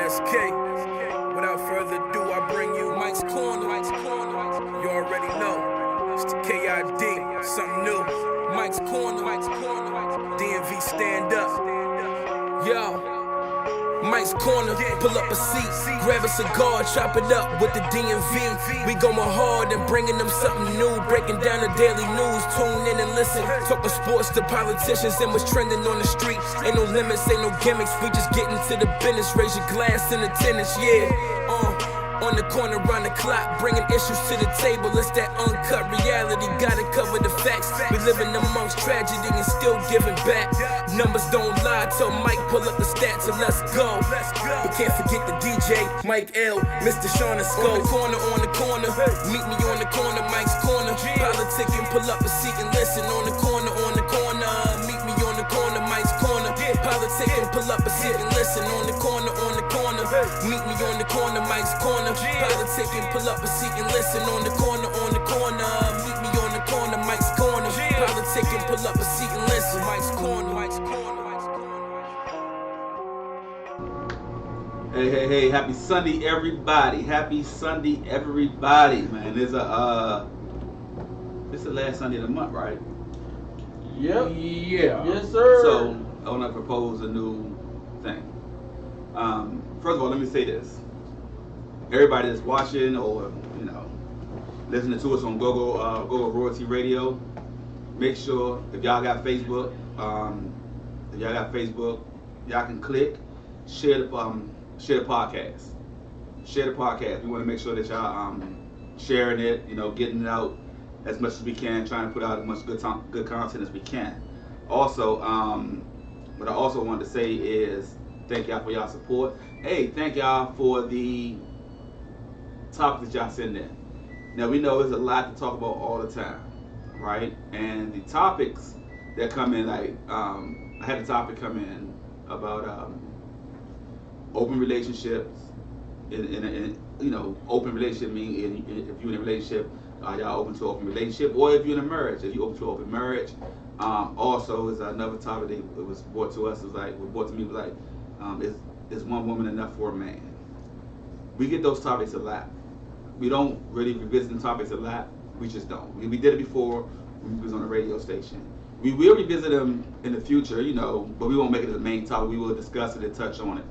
SK. Without further ado, I bring you Mike's Corner. You already know. It's the KID, something new. Mike's Corner. DMV stand up. Yo. Mike's Corner, pull up a seat, grab a cigar, chop it up with the DMV. We going hard and bringing them something new, breaking down the daily news. Tune in and listen, talking sports to politicians and what's trending on the street. Ain't no limits, ain't no gimmicks, we just getting to the business. Raise your glass in attendance, yeah. On the corner, round the clock, bringing issues to the table. It's that uncut reality, gotta cover the facts. We living amongst tragedy and still giving back. Numbers don't lie, tell Mike pull up the stats and let's go. But can't forget the DJ, Mike L, Mr. Sean and Skull. On the corner, meet me on the corner, Mike's Corner. Politicking, pull up a seat and listen. On the corner, meet me on the corner, Mike's Corner. Politicking, pull up a seat and listen. On the corner, meet me on the corner, Mike's Corner. Politicking, pull up a seat and listen. On the corner, meet me on the corner, Mike's Corner. Politicking, pull up a seat and listen. Mike's Corner. Hey, happy Sunday, everybody. Happy Sunday, everybody, man. This is the last Sunday of the month, right? Yep. Yeah. Yes, sir. So I want to propose a new thing. First of all, let me say this. Everybody that's watching or, listening to us on Go Royalty Radio, make sure if y'all got Facebook, y'all can click, share the podcast. Share the podcast. We want to make sure that y'all sharing it, getting it out as much as we can, trying to put out as much good content as we can. Also, what I also wanted to say is thank y'all for y'all support. Hey, thank y'all for the topics that y'all send in. Now we know there's a lot to talk about all the time, right? And the topics that come in, like I had a topic come in about open relationships. Open relationship means if you're in a relationship, y'all open to open relationship, or if you're in a marriage, if you open to open marriage. Also, is another topic that was brought to us. Is one woman enough for a man? We get those topics a lot. We don't really revisit the topics a lot. We just don't. We did it before when we was on the radio station. We will revisit them in the future, but we won't make it the main topic. We will discuss it and touch on it.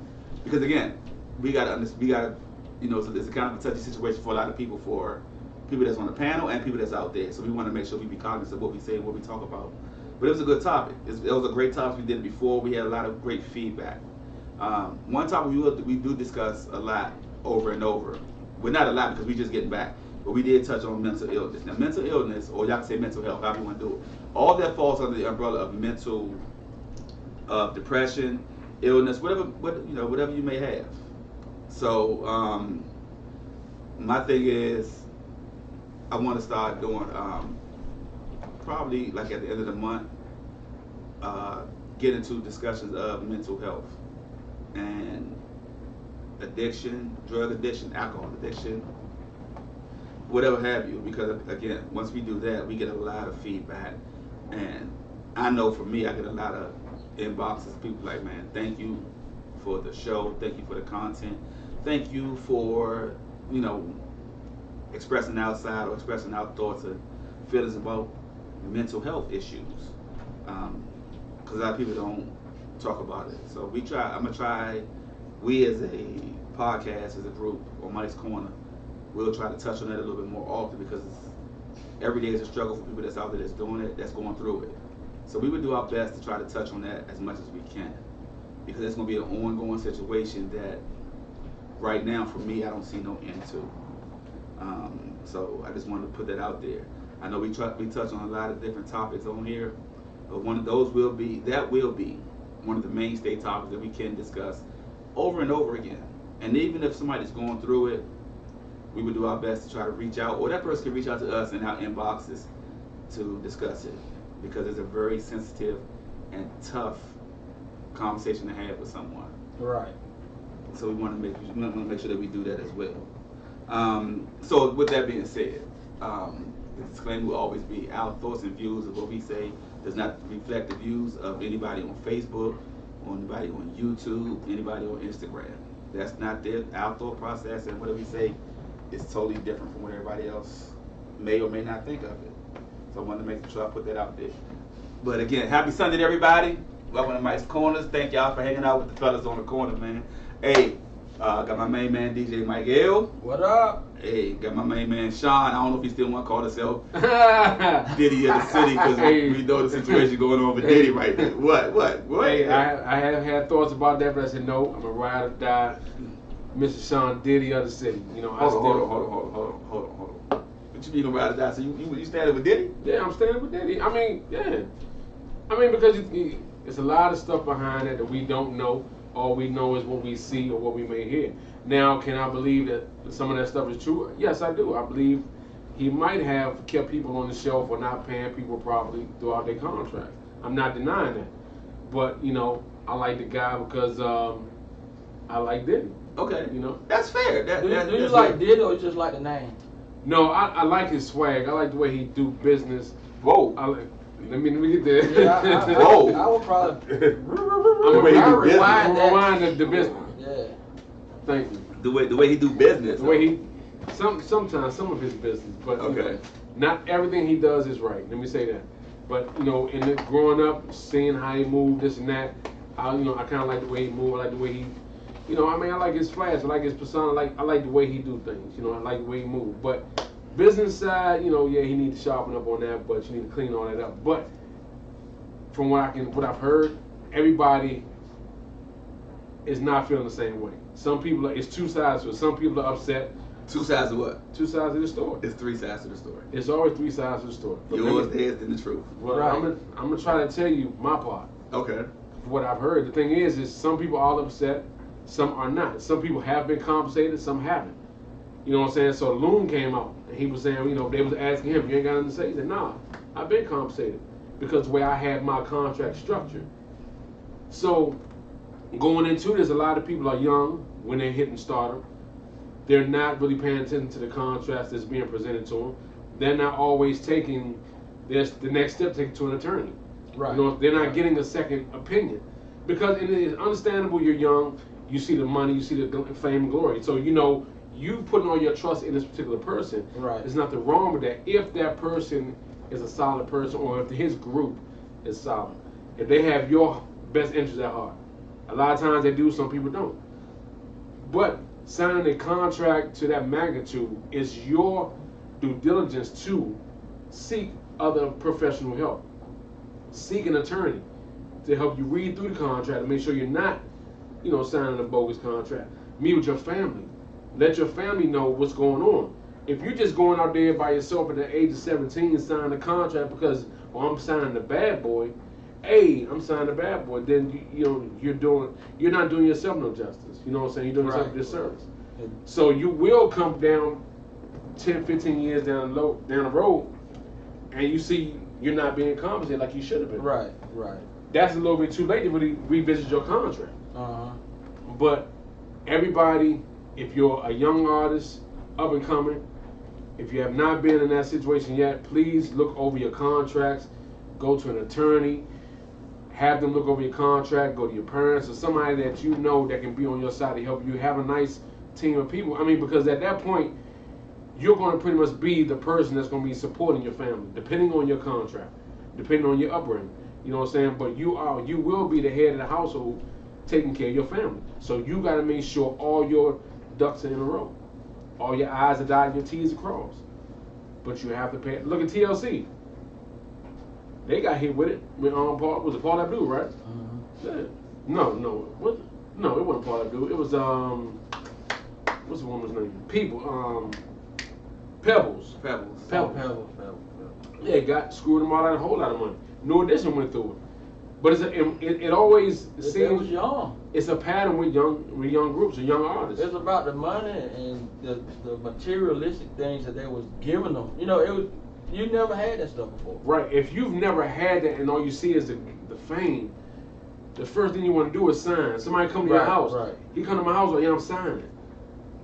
Because again, we gotta, so it's a kind of a touchy situation for a lot of people, for people that's on the panel and people that's out there. So we want to make sure we be cognizant of what we say and what we talk about. But it was a good topic. It was a great topic. We did it before. We had a lot of great feedback. One topic we do discuss a lot over and over. Well, not a lot because we just getting back. But we did touch on mental illness. Now, mental illness, or y'all can say mental health, however you want to do it, all that falls under the umbrella of depression, illness, whatever you may have. So my thing is, I want to start doing probably like at the end of the month, get into discussions of mental health and addiction, drug addiction, alcohol addiction, whatever have you. Because again, once we do that, we get a lot of feedback, and I know for me, I get a lot of inboxes. People like, man, thank you for the show, thank you for the content, thank you for expressing outside or expressing our thoughts and feelings about mental health issues, because a lot of people don't talk about it. So we as a podcast, as a group on Mike's Corner, we'll try to touch on that a little bit more often, because every day is a struggle for people that's out there that's doing it, that's going through it. So we would do our best to try to touch on that as much as we can, because it's going to be an ongoing situation that right now for me I don't see no end to. So I just wanted to put that out there. I know we touch on a lot of different topics on here, but one of those will be one of the mainstay topics that we can discuss over and over again. And even if somebody's going through it, we would do our best to try to reach out, or that person can reach out to us in our inboxes to discuss it, because it's a very sensitive and tough conversation to have with someone. Right. So we want to make sure that we do that as well. So with that being said, the disclaimer will always be our thoughts and views of what we say does not reflect the views of anybody on Facebook, or anybody on YouTube, anybody on Instagram. That's not our thought process, and whatever we say is totally different from what everybody else may or may not think of it. So I wanted to make sure I put that out there. But again, happy Sunday to everybody. Welcome to Mike's Corners. Thank y'all for hanging out with the fellas on the corner, man. Hey, got my main man DJ Mike L. What up? Hey, got my main man Sean. I don't know if he still want to call himself Diddy of the city because Hey. we know the situation going on with Diddy right now. What? Hey, I have had thoughts about that, but I said no. I'm a ride or die, Mr. Sean Diddy of the city. You know, Hold on. What you mean about that? So you standing with Diddy? Yeah, I'm standing with Diddy. I mean, yeah. I mean, because it's a lot of stuff behind that we don't know. All we know is what we see or what we may hear. Now, can I believe that some of that stuff is true? Yes, I do. I believe he might have kept people on the shelf or not paying people properly throughout their contract. I'm not denying that. But, you know, I like the guy because I like Diddy. Okay. You know? That's fair. Do you like Diddy or you just like the name? No, I like his swag. I like the way he do business. Whoa. Let me get there. Yeah, Whoa. I would probably. I'm way he do business. rewind the business. Yeah. Thank you. The way he do business. The way he, sometimes some of his business, but you know, not everything he does is right. Let me say that. But you know, in the growing up, seeing how he moved, this and that, I kind of like the way he moved. I like the way he, you know, I mean, I like his flash. I like his persona. I like the way he do things. You know, I like the way he move. But business side, you know, yeah, he need to sharpen up on that, but you need to clean all that up. But from what I've heard, everybody is not feeling the same way. Some people, it's two sides to it. Some people are upset. Two sides of what? Two sides of the story. It's three sides to the story. It's always three sides of the story. But Yours, theirs, and the truth. Well, Right. I'm gonna try to tell you my part. Okay. For what I've heard, the thing is some people are upset, some are not. Some people have been compensated, some haven't. You know what I'm saying? So Loon came out and he was saying, you know, they was asking him, you ain't got nothing to say? He said, nah, I've been compensated because the way I had my contract structured. So going into this, a lot of people are young when they're hitting stardom. They're not really paying attention to the contracts that's being presented to them. They're not always taking the next step, take it to an attorney. Right. You know, they're not getting a second opinion because it is understandable. You're young, you see the money, you see the fame and glory. So you know you putting all your trust in this particular person. Right. There's nothing wrong with that if that person is a solid person or if his group is solid. If they have your best interest at heart. A lot of times they do, some people don't. But signing a contract to that magnitude is your due diligence to seek other professional help. Seek an attorney to help you read through the contract and make sure you're not, you know, signing a bogus contract. Meet with your family. Let your family know what's going on. If you're just going out there by yourself at the age of 17 signing a contract because, well, I'm signing the bad boy, I'm signing the bad boy, then you're not doing yourself no justice. You know what I'm saying? You're doing yourself a disservice. So you will come down 10, 15 years down the road, and you see you're not being compensated like you should have been. Right. That's a little bit too late to really revisit your contract. But everybody, if you're a young artist, up and coming, if you have not been in that situation yet, please look over your contracts. Go to an attorney. Have them look over your contract. Go to your parents or somebody that you know that can be on your side to help you. Have a nice team of people. I mean, because at that point, you're going to pretty much be the person that's going to be supporting your family, depending on your contract, depending on your upbringing. You know what I'm saying? But you will be the head of the household, taking care of your family. So you got to make sure all your ducks are in a row, all your I's are dotted, your T's are crossed. But you have to pay. Look at TLC. They got hit with it. With was it Paul Abdul, right? Yeah. No, it wasn't Paul Abdul. It was what's the woman's name? Pebbles. Yeah, got screwed them out of a whole lot of money. No Edition went through it. But it always seems It was young. It's a pattern with young groups or young artists. It's about the money and the materialistic things that they was giving them. You know, you never had that stuff before. Right. If you've never had that and all you see is the fame, the first thing you want to do is sign. Somebody come to your house. Right. He come to my house, I'm signing.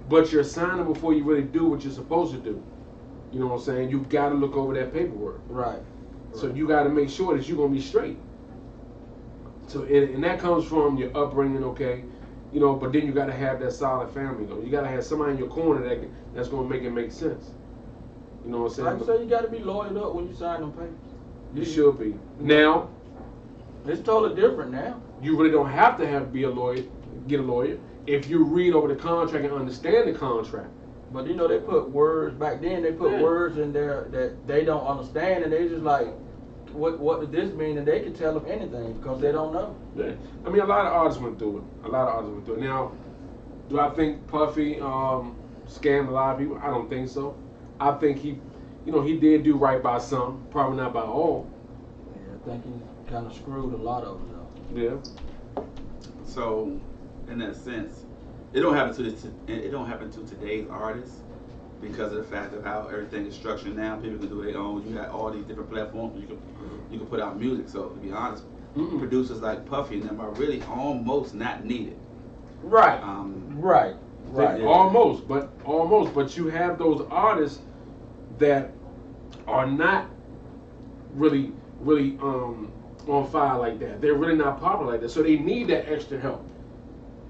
But you're signing before you really do what you're supposed to do. You know what I'm saying? You've got to look over that paperwork. Right. So you got to make sure that you're going to be straight. So and that comes from your upbringing, okay? You know, but then you got to have that solid family though. You got to have somebody in your corner that's going to make it make sense. You know what I'm saying? Like I say, you got to be lawyered up when you sign them papers. You should be. Now, It's totally different now. you really don't have to be a lawyer, get a lawyer, if you read over the contract and understand the contract. But you know, they put words back then. They put words in there that they don't understand, and they just like, what does this mean? And they can tell them anything because they don't know. Yeah. I mean, a lot of artists went through it. Now, do I think Puffy scammed a lot of people? I don't think so. I think he did do right by some, probably not by all. Yeah, I think he kind of screwed a lot of them though. Yeah. So, in that sense, it don't happen to today's artists because of the fact of how everything is structured now. People can do their own. You got all these different platforms. You can put out music. So, to be honest, producers like Puffy and them are really almost not needed. Right. Right. Yeah. Almost, but you have those artists that are not really on fire like that. They're really not popular like that. So they need that extra help.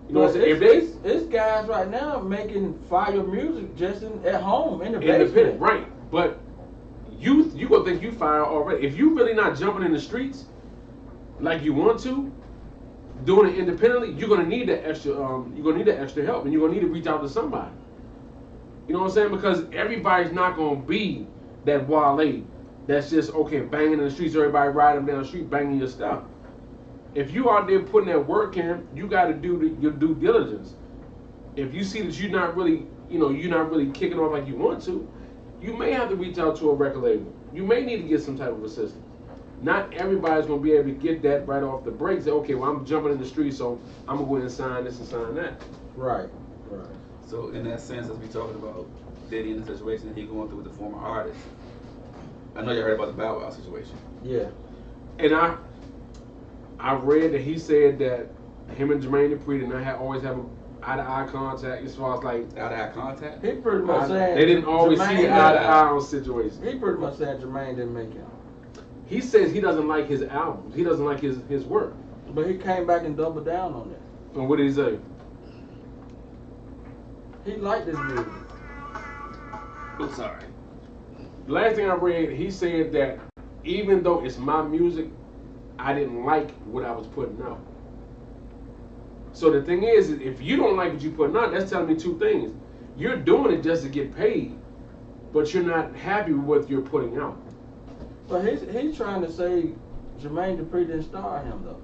You know what I'm saying? It's guys right now making fire music just at home in the basement. Right. But you gonna think you fire already. If you really not jumping in the streets like you want to, doing it independently, you're gonna need that extra help, and you're gonna need to reach out to somebody. You know what I'm saying? Because everybody's not gonna be that Wale that's just banging in the streets, everybody riding down the street banging your stuff. If you out there putting that work in, you got to do your due diligence. If you see that you're not really kicking off like you want to, you may have to reach out to a record label. You may need to get some type of assistance. Not everybody's going to be able to get that right off the break. Say, okay, well, I'm jumping in the street, so I'm going to go ahead and sign this and sign that. Right. So in that sense, as we talking about Diddy and the situation that he going through with the former artist, I know you heard about the Bow Wow situation. Yeah. And I read that he said that him and Jermaine Dupri did not always have eye-to-eye contact as far as like Eye-to-eye contact? He pretty much saying they didn't always see Jermaine eye-to-eye on situations. He pretty much said Jermaine didn't make it. He says he doesn't like his albums. He doesn't like his work. But he came back and doubled down on that. And what did he say? He liked this music. I'm sorry. The last thing I read, he said that even though it's my music, I didn't like what I was putting out. So the thing is, if you don't like what you're putting out, that's telling me two things. You're doing it just to get paid, but you're not happy with what you're putting out. But he's trying to say Jermaine Dupri didn't star him though.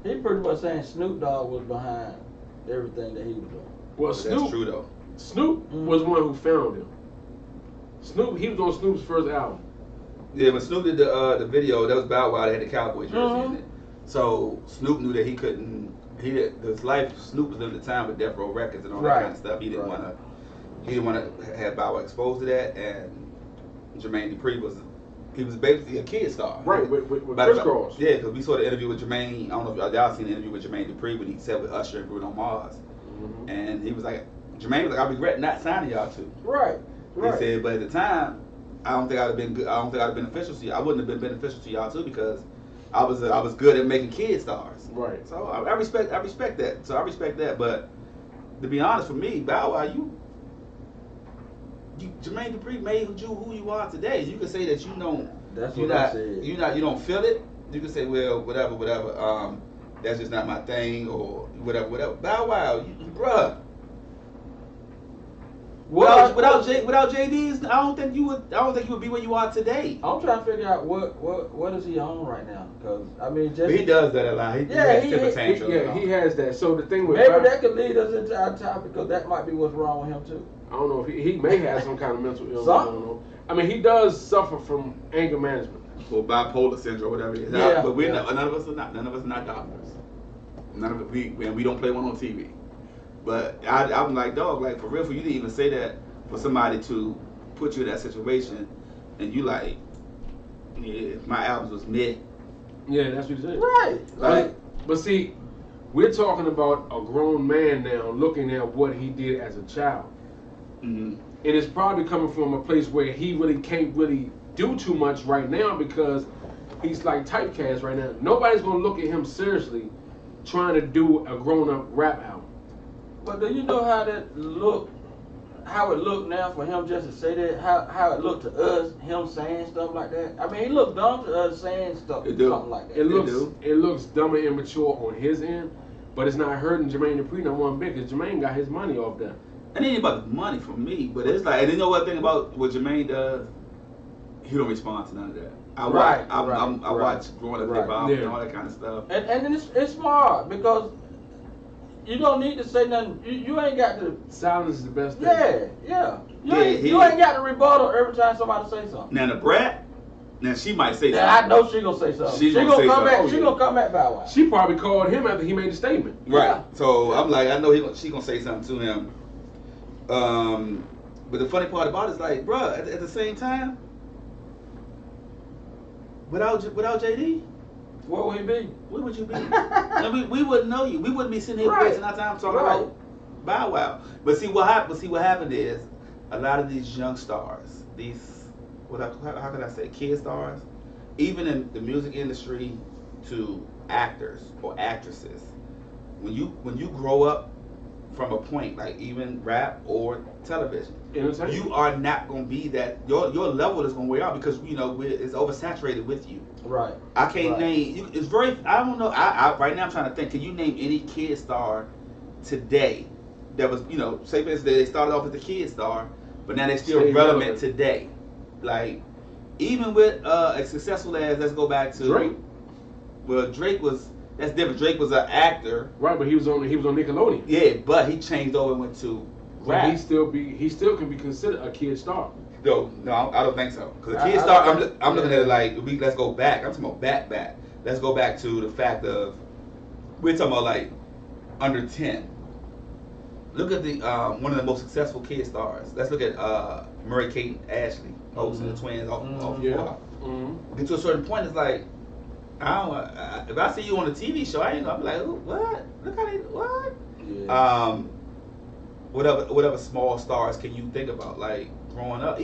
He pretty much saying Snoop Dogg was behind everything that he was doing. Well, But that's true though. Snoop was the one who found him. He was on Snoop's first album. Yeah, when Snoop did the video, that was Bow Wow. They had the cowboy jersey in it. So Snoop knew that he couldn't. His life. Snoop was living the time with Death Row Records and all that kind of stuff. He didn't want to. He didn't want to have Bow Wow exposed to that. And Jermaine Dupri was basically a kid star. Right, with Chris Cross. Yeah, because we saw the interview with Jermaine. I don't know if y'all seen the interview with Jermaine Dupri when he said with Usher and Bruno Mars, and he was like, Jermaine was like, I regret not signing y'all two. Right. He said, but at the time, I don't think I'd have been good. I don't think I'd have been beneficial to you. I wouldn't have been beneficial to y'all too because I was good at making kid stars. Right. So I respect that. So I respect that. But to be honest, for me, Bow Wow, Jermaine Dupri made you who you are today. You can say that you don't. That's what I said. You don't feel it. You can say, well, whatever. That's just not my thing, or whatever. Bow Wow, bruh. Without JD's, I don't think you would be where you are today. I'm trying to figure out what is he on right now? Because I mean, just But he does that a lot. He he has that. So the thing with maybe that could lead us into our topic because that might be what's wrong with him too. I don't know if he may have some kind of mental illness. Some? I don't know. I mean, he does suffer from anger management. or bipolar syndrome, whatever it is. Yeah, But yeah. none of us are not. None of us are not doctors. None of it. We don't play one on TV. But I'm like, dog, like for real, for you to even say that for somebody to put you in that situation, and you like, yeah, if my albums was mid. Yeah, that's what he said. Right. Like, But see, we're talking about a grown man now looking at what he did as a child. Mm-hmm. And it's probably coming from a place where he really can't really do too much right now because he's like typecast right now. Nobody's going to look at him seriously trying to do a grown-up rap album. But do you know how that look? How it look now for him just to say that? How it look to us? Him saying stuff like that? I mean, he look dumb to us saying stuff, something like that. It looks dumb and immature on his end, but it's not hurting Jermaine Dupri not one bit because Jermaine got his money off that. And it ain't about the money from me, but it's like, and you know what thing about what Jermaine does? He don't respond to none of that. I watch Growing Up Hip Hop and all that kind of stuff. And it's smart because you don't need to say nothing. You ain't got to. Silence is the best thing. Yeah. You ain't got to rebuttal every time somebody say something. Now the brat, now she might say something. I know she gonna say something. She gonna come back. She gonna come back Bow Wow. She probably called him after he made the statement. Right. Yeah. So I'm like, I know she gonna say something to him. But the funny part about it is like, bruh, at the same time, without JD, Where would he be? where would you be? And we wouldn't know you. We wouldn't be sitting here wasting our time talking about Bow Wow. But see what happened is a lot of these young stars, how can I say, kid stars, even in the music industry, to actors or actresses, when you grow up from a point like even rap or television, you are not gonna be that. Your level is gonna wear out because it's oversaturated with you. Right. I can't name. It's very. I don't know. I right now I'm trying to think. Can you name any kid star today that was say for instance they started off as a kid star, but now they're still relevant today? Like even with as successful as, let's go back to Drake. Well, Drake was. That's different. Drake was an actor. Right, but he was on Nickelodeon. Yeah, but he changed over and went to rap. But he still can be considered a kid star. No, I don't think so. Because a kid star, I'm looking at it like, let's go back. I'm talking about back. Let's go back to the fact of, we're talking about like under 10. Look at the one of the most successful kid stars. Let's look at Murray-Kate Ashley, Olsen, the twins off Get to a certain point, it's like, if I see you on a TV show, I ain't gonna be like, what? Look how they, what? Yeah. Whatever small stars can you think about, like growing up,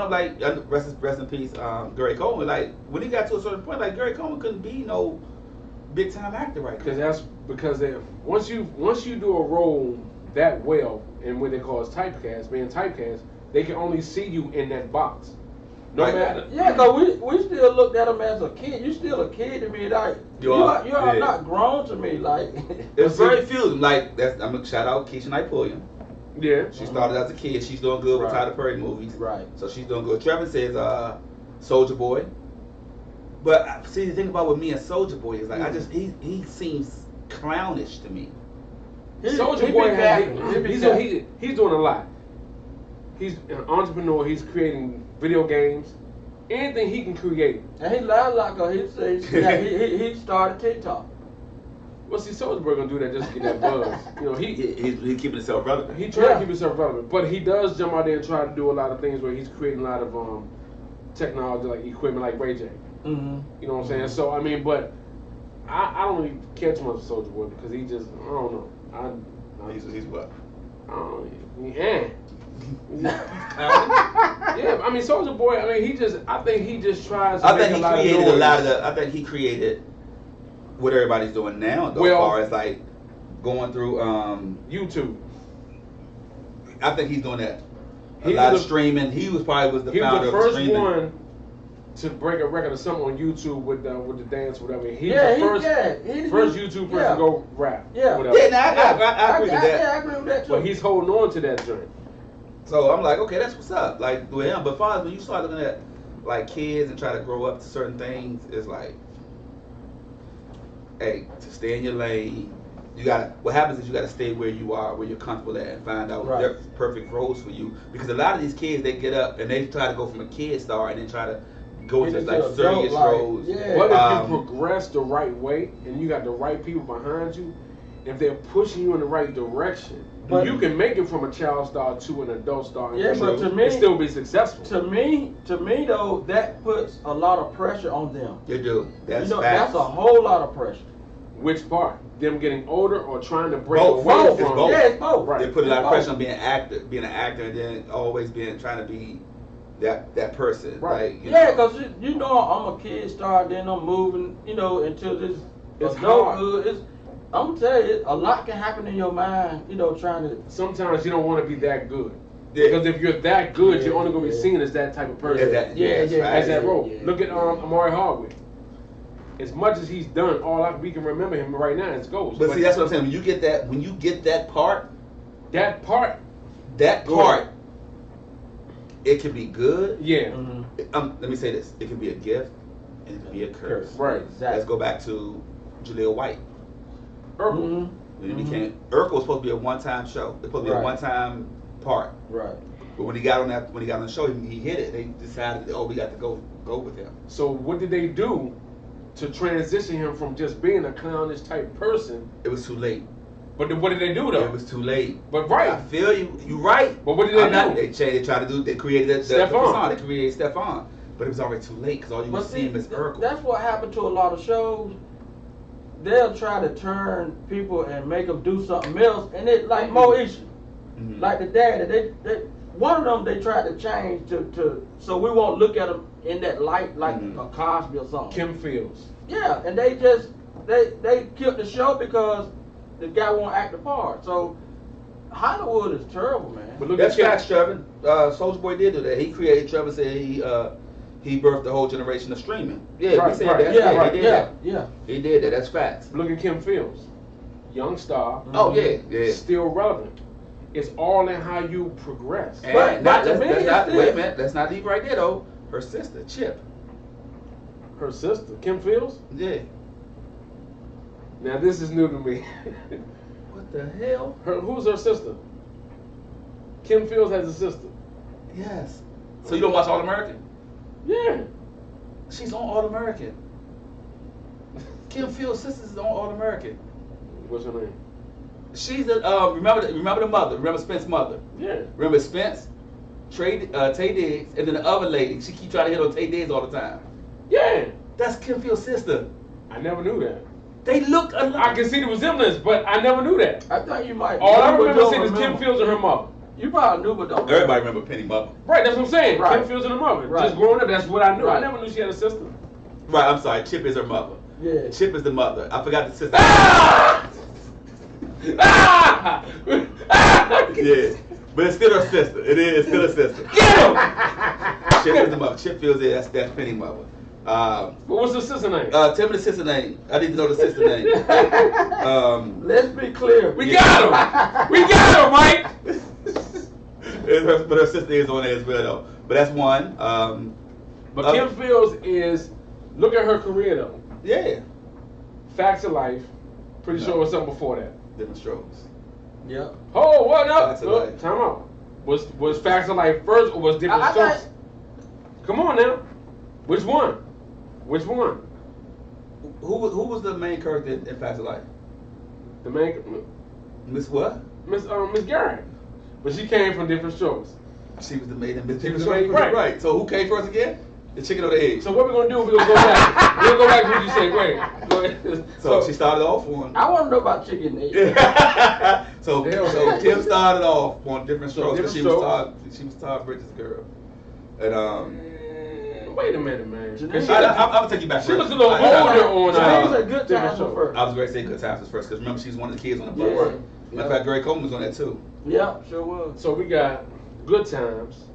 like rest in peace, Gary Coleman. Like when he got to a certain point, like Gary Coleman couldn't be no big time actor right now. Because once you do a role that well, and what they call is being typecast, they can only see you in that box. No matter. Yeah, because we still looked at him as a kid. You still a kid to me, like you are not grown to me, like. There's very few. Like I'm gonna shout out Keisha Knight Pulliam. Yeah. She started as a kid. She's doing good with Tyler Perry movies. Right. So she's doing good. Trevor says Soulja Boy. But see, the thing about with me and Soulja Boy is like he seems clownish to me. Soulja Boy he's doing a lot. He's an entrepreneur. He's creating video games, anything he can create. And he lied like he says he started TikTok. Well, see, Soulja Boy gonna do that just to get that buzz. He's keeping himself relevant. He trying to keep himself relevant, but he does jump out there and try to do a lot of things where he's creating a lot of technology, like equipment, like Ray J. Mm-hmm. You know what I'm saying? So I mean, but I don't really care too much for Soulja Boy because he just I don't know. He's what? I don't know. Yeah, I mean, Soulja Boy. I mean, I think he just tries to make a lot of noise. I think he created what everybody's doing now, though, as far as like going through YouTube. I think he's doing that. A lot of streaming. He was the founder of streaming. He was the first one to break a record or something on YouTube with the dance, whatever. He's the first YouTube person to go rap. Yeah, whatever. I agree with that. Yeah, I agree with that too. But he's holding on to that joint. So I'm like, okay, that's what's up. Like with him, but far as when you start looking at like kids and try to grow up to certain things, it's like, hey, to stay in your lane, what happens is you gotta stay where you are, where you're comfortable at, and find out the perfect roles for you. Because a lot of these kids, they get up and they try to go from a kid star and then try to go into like serious roles. Yeah. But if you progress the right way and you got the right people behind you, if they're pushing you in the right direction, but you can make it from a child star to an adult star. Yeah, but to me, and still be successful. To me though, that puts a lot of pressure on them. You do. That's that's a whole lot of pressure. Which part? Them getting older or trying to break both. away Both. from? It's both. Yeah, it's both. Right. They put a lot of pressure on being an actor, and then always trying to be that person. Right. Like, because I'm a kid star, then I'm moving, into this It's adulthood. hard. I'm gonna tell you, a lot can happen in your mind. You know, trying to. Sometimes you don't want to be that good. Yeah. Because if you're that good, Yeah, you're only going to be yeah. seen as that type of person. That's as that right. role. yeah, Look at yeah. Amari Hardwick. As much as he's done, we can remember him right now is Ghost. But see, that's what I'm saying. When you get that part, that part, it can be good. yeah, Mhm. Let me say this: it can be a gift, and it can be a curse. right. Exactly. Let's go back to Jaleel White. Urkel. Mhm. When he Mhm. became Urkel was supposed to be a one-time show. It's supposed to be a Right. one-time part. Right. But when he got on the show, he hit it. They decided, we got to go with him. So what did they do to transition him from just being a clownish type person? It was too late. But then what did they do though? It was too late. But right. I feel you. You right. But what did they do? They changed. They tried to do. They created the Stephon. persona. They created Stephon. But it was already too late because all you But would see him is Urkel. that's what happened to a lot of shows. They'll try to turn people and make them do something else, and it like Mo Ishi, Mhm. like the daddy. They one of them they tried to change to so we won't look at them in that light like Mhm. a Cosby or something. Kim Fields. Yeah, and they just they killed the show because the guy won't act the part. So Hollywood is terrible, man. But look That's at facts, Trevor. Soulja Boy did do that. He created. Trevor said he birthed the whole generation of streaming. Yeah, Right, he said right. that. Yeah, He did that. yeah. He did that. That's facts. Look at Kim Fields. Young star. Oh yeah. Still relevant. It's all in how you progress. And But not, to let's, me, let's it's not, still- wait a minute. Let's not leave right there though. Her sister, Chip. Her sister, Kim Fields. Yeah. Now this is new to me. What the hell? Who's her sister? Kim Fields has a sister. Yes. So you don't watch All American? Yeah. She's on All American. Kim Fields' sister is on All American. What's her name? She's the remember the mother. Remember Spence's mother. Yeah. Remember Spence, Tay Diggs, and then the other lady. She keep trying to hit on Tay Diggs all the time. Yeah. That's Kim Fields' sister. I never knew that. They look alike. I can see the resemblance, but I never knew that. I think you might. All I you remember don't seeing is Kim remember. Fields and her mother. You probably knew, but don't. Everybody remember Penny Mother. Right, that's what I'm saying. Right. Kim Fields and her mother. Right. Just growing up, that's what I knew. I Right. never knew she had a sister. Right, I'm sorry. Chip is her mother. Yeah. Chip is the mother. I forgot the sister. Ah! Ah! Ah! Yeah. But it's still her sister. It is still her sister. Get him! Chip is the mother. Chip Fields is that's Penny Mother. But what's her sister name? Tell me the sister name. I need to know the sister name. Let's be clear. We got him! We got him, right? But her sister is on there as well, though. But that's one. But Kim Fields is, look at her career though. Yeah. Facts of Life. Pretty No. sure it was something before that. Different strokes. Yep. Oh, what up? Facts of Look, Life. time out. Was Facts of Life first or was Different I Strokes? Come on now. Which one? Which one? Who was the main character in Facts of Life? The main Miss what? Miss Garrett. But she came from Different Strokes. She was the maid in Miss She was Different the Strokes. maid, right. Right. So who came first again? The chicken or the egg? So what we're gonna do? We're gonna go back. We're gonna go back to what you said. Wait. Go ahead. So she started off on. I want to know about chicken egg. so Hell. Kim started off on Different So Strokes. Different She Strokes. was Todd Bridges' girl. And Wait a minute, man. Janine- 'Cause I'm gonna take you back. She first. looks a little I- older on Janine's a good Different time Strokes. first. I was going to say Good Times was first because remember she was one of the kids on the bus. Yeah. Matter of fact, Gary Coleman was on that too. Yep, sure was. So we got Good Times,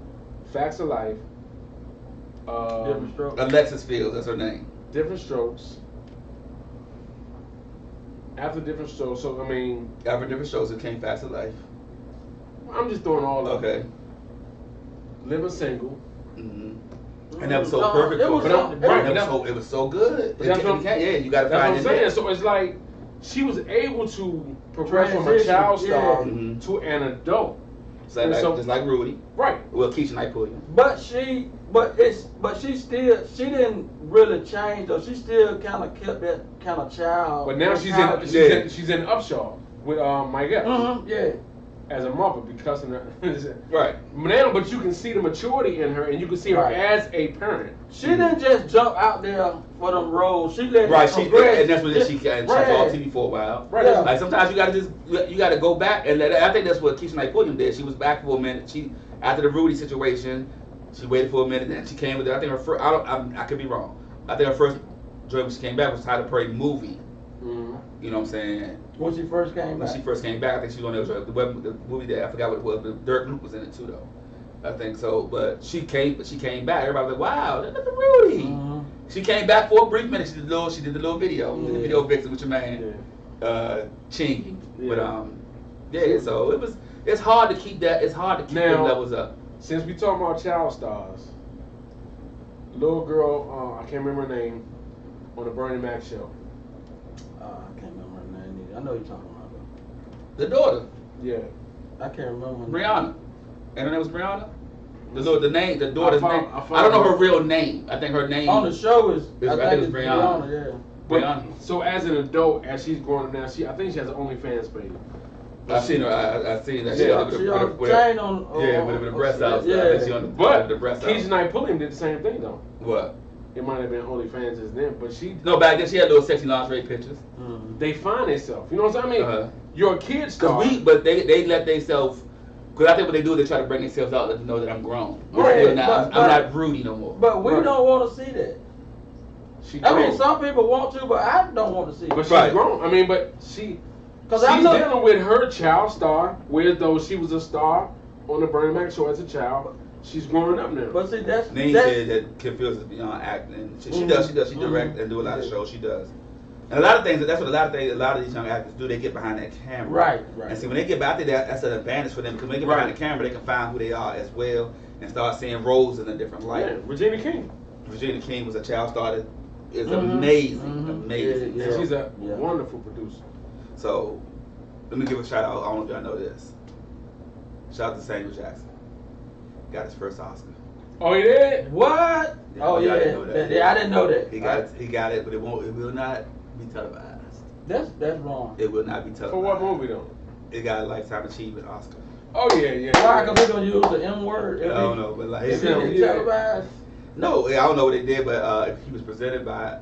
Facts of Life, Different strokes. Alexis Fields, that's her name. Different Strokes. After Different Strokes, so I mean, After Different Shows, it came Fast of Life. I'm just throwing all of Okay. Living Single. Mm-hmm. And that was so perfect It for was her. so- And right, it was so good. But that's what I'm- Yeah, you got to That's what find I'm it. saying. there. So it's like she was able to progress from a Transition, child star yeah. Mhm. to an adult. So So- just like Rudy. Right. Well, Keisha Knight Pulliam. But she didn't really change though. She still kind of kept that kind of child. But now she's Yeah. she's in Upshaw with Mike Epps Yeah. as a mother because of her. Right. Now, but you can see the maturity in her, and you can see her Right. as a parent. She didn't just jump out there for them roles. She let Right, it she progress. and that's when she got Right. on TV for a while. Right. Yeah. Like sometimes you gotta go back and I think that's what Keisha Knight Pulliam did. She was back for a minute. She after the Rudy situation, she waited for a minute and she came with it. I think her first I could be wrong. I think her first joint when she came back was Tyler Perry movie. Mm-hmm. You know what I'm saying? When she first came When back. she first came back, I think she was on the movie that I forgot what it was, but Dirk Luke was in it too, though. I think so. But she came back. Everybody was like, "Wow, look at Rudy." Mm-hmm. She came back for a brief minute. She did the little video, Yeah. the video vixen with your man, Chingy. Yeah. But yeah. So it's hard to keep that. It's hard to keep Now, them levels up. Since we talking about child stars, little girl, I can't remember her name, on the Bernie Mac show. I can't remember her name either. I know you're talking about her. The daughter, Yeah. I can't remember. her name. Brianna, and her name was Brianna. The daughter's name. I I don't know her real name. I think her name On the show is I think it's Brianna. Yeah. But, Brianna. so as an adult, as she's growing up now, I think she has an OnlyFans page. I've seen her. I've seen that. Yeah, with She the- on with chain on. yeah, with the breast out. Yeah. I think she on the, But with the breast Keisha out. Knight Pulliam did the same thing though. What? It might have been OnlyFans as then, but No, back then she had little sexy lingerie pictures. Mhm. they find themselves. You know what I'm saying? I mean, Uh-huh. you're a kid star. But they let themselves. Because I think what they do is they try to bring themselves out, let them know that I'm grown. Right, I'm but- not broody no more. But we Right. don't want to see that. She I mean, grown. some people want to, but I don't want to see But it. she's Right. grown. I mean, but she's 'Cause I look- dealing with her child star, whereas though she was a star on the Bernie Mac show as a child, she's growing up now. But see, that's Name said that Kim Fields is beyond acting. She does. She direct and do a lot of shows. She does. And a lot of things. That's what a lot of these young actors do. They get behind that camera. Right. And see, when they get back, I think that's an advantage for them because when they get behind the camera, they can find who they are as well and start seeing roles in a different light. Yeah, Regina King. Virginia King was a child star that is Mhm. amazing, Mhm. amazing. Yeah, And she's a Yeah. wonderful producer. So, let me give a shout out. I don't know if y'all know this. Shout out to Samuel Jackson. Got his first Oscar. Oh, he did? What? Yeah, Oh y'all yeah, didn't know that. yeah, I didn't know that. He got it, but it will not be televised. That's wrong. It will not be televised. For what movie though? It got a Lifetime Achievement Oscar. Oh yeah, yeah. Why? yeah. Because they're gonna use the M word. I don't know, but like If Yeah, it's yeah. televised. no, I don't know what they did, but he was presented by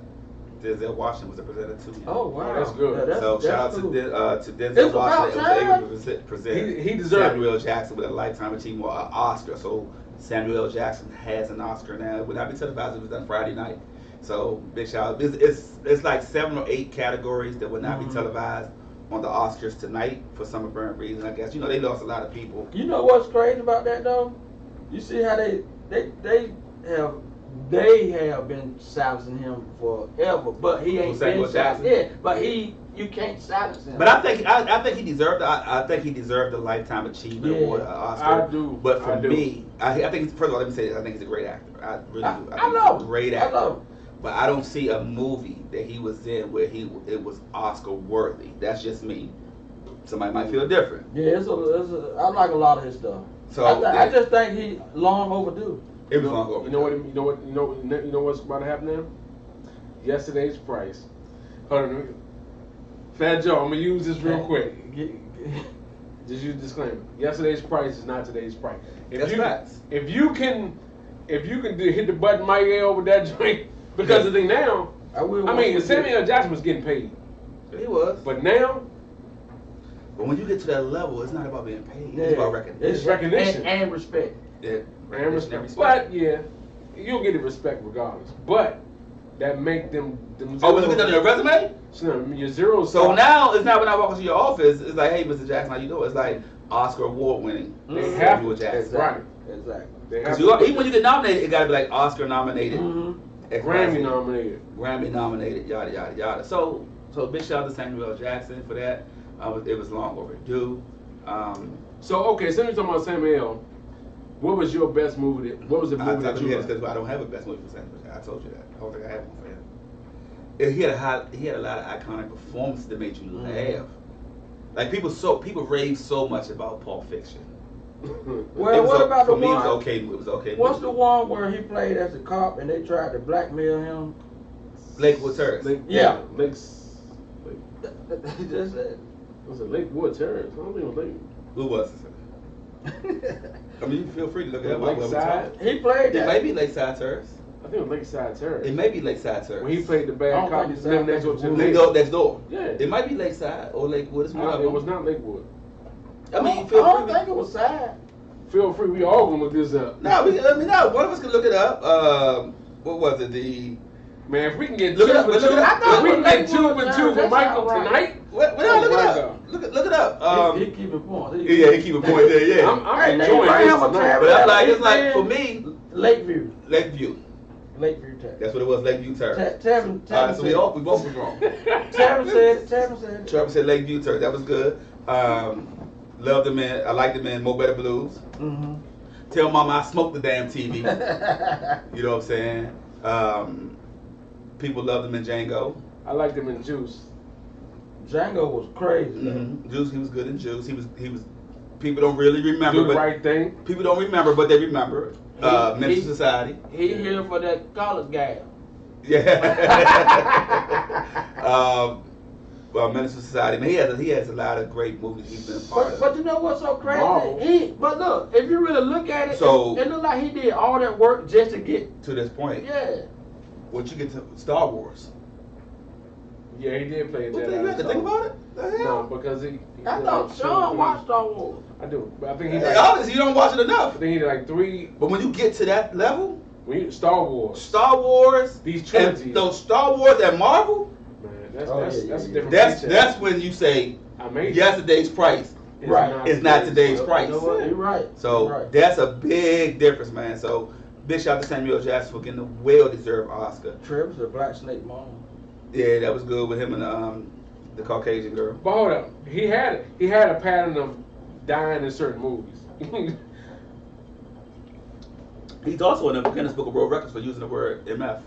Denzel Washington was a presenter too. Oh wow, that's good. Yeah, So shout out cool. to Denzel It's about Washington. time. It was able to present He deserved it. Samuel L. Jackson with a Lifetime Achievement Oscar. So Samuel L. Jackson has an Oscar now. It would not be televised. It was done Friday night. So big shout out. It's like 7 or 8 categories that would not be televised on the Oscars tonight for some apparent reason. I guess they lost a lot of people. You know what's crazy about that though? You see how they have been silencing him forever, but he ain't Samuel been Jackson? silenced. Yeah, but you can't silence him. But I think he deserved. I think he deserved the Lifetime Achievement Yeah, Award, Oscar. I do. But for I do. me, I think first of all, let me say this. I think he's a great actor. I really do. I think love he's a him. great I actor. love him. But I don't see a movie that he was in where it was Oscar worthy. That's just me. Somebody might feel different. Yeah, I like a lot of his stuff. So I just think he long overdue. it was long over. You know what's about to happen now? Yesterday's price. Hold on. Fat Joe, I'm gonna use this real quick. Just use disclaimer. Yesterday's price is not today's price. That's facts. If you can hit the button Mike A over that joint, because the thing now, I will. I mean, Samuel L. Jackson was getting paid, He was. but now But when you get to that level, it's not about being paid. It's about recognition. It's recognition. and respect. Yeah, and respect. But yeah, you'll get the respect regardless. But that make them. Oh, when you get on your resume? Your zeros. So now it's not when I walk into your office. It's like, hey, Mr. Jackson, how you doing? It's like Oscar award winning. They have Samuel to. Jackson. Right. Exactly. They have Because to. even when you get nominated, it got to be like Oscar nominated, Mm-hmm. Grammy nominated. Grammy nominated, yada yada yada. So big shout out to Samuel L. Jackson for that. It was long overdue. So okay, since we're talking about Samuel, what was your best movie? What was the movie that you liked? Because I don't have a best movie for Samuel Jackson. I told you that. I don't think I have one for him. He had a lot of iconic performances that made you laugh. Like people rave so much about Pulp Fiction. Well, what about the for me? one? It was okay. What's the one where he played as a cop and they tried to blackmail him? Lakewood Terrace. Yeah. Just said. Was it Lakewood Terrace? I don't think it was Lake. Who was it? I mean, you feel free to look it up. Lakeside? He played It that. may be Lakeside Terrace. I think it was Lakeside Terrace. It may be Lakeside Terrace. When he played the I bad don't cop, think he it's lived next that door to the bad. neighbor. Next door. Yeah. It might be Lakeside or Lakewood. It's one of It them. was not Lakewood. I mean, you I feel don't free. think it was sad. Feel free. We all gonna look this up. No, one of us can look it up. What was it? Man, if we can get Look two it up, for look it two, up. if we can get two Lakeview, for two for that's Michael all right. tonight. Look it up. Look it up. He keep it point. Yeah, he keep a point there. Yeah. I'm Hey, enjoying this Abraham tonight. But I'm like, it's He's like for in me, Lakeview. Lakeview. Tavern. That's what it was, Lakeview Turf. Tavern. All right, so we both was wrong. Tavern said it. Trevor said Lakeview Turf. That was good. Love the man. I like the man. Mo Better Blues. Mm-hmm. Tell mama I smoked the damn TV. You know what I'm saying? People love them in Django. I like them in Juice. Django was crazy. Mm-hmm. Juice, he was good in Juice. He was. People don't really remember. Do the but right thing. People don't remember, but they remember. Menace to Society. He here for that college guy. Yeah. Well, Menace to Society. Man, he has a lot of great movies he's been a part of. But you know what's so crazy? Marvel. But look, if you really look at it, So- it look like he did all that work just to get. To this point, Yeah. once you get to Star Wars, Yeah, he did play what that. the, you have to think about it. The No, hell? because he I did thought like Sean two, watched Star Wars. I do, but I think he Hey, like, honestly, you don't watch it I enough. think he did like 3. But when you get to that level, When you, Star Wars, Star Wars, these and trilogies, those Star Wars and Marvel, man, that's Oh, that's yeah, that's a yeah, different. that's paycheck. when you say amazing. yesterday's price. It's Right. It's not today's You price. know what? You're right. So You're right. that's a big difference, man. So big shout out to Samuel Jackson for getting a well-deserved Oscar. Trevor's a Black Snake Mom. Yeah, that was good with him and the Caucasian girl. But hold up, he had a pattern of dying in certain movies. He's also in the Guinness Book of World Records for using the word MF.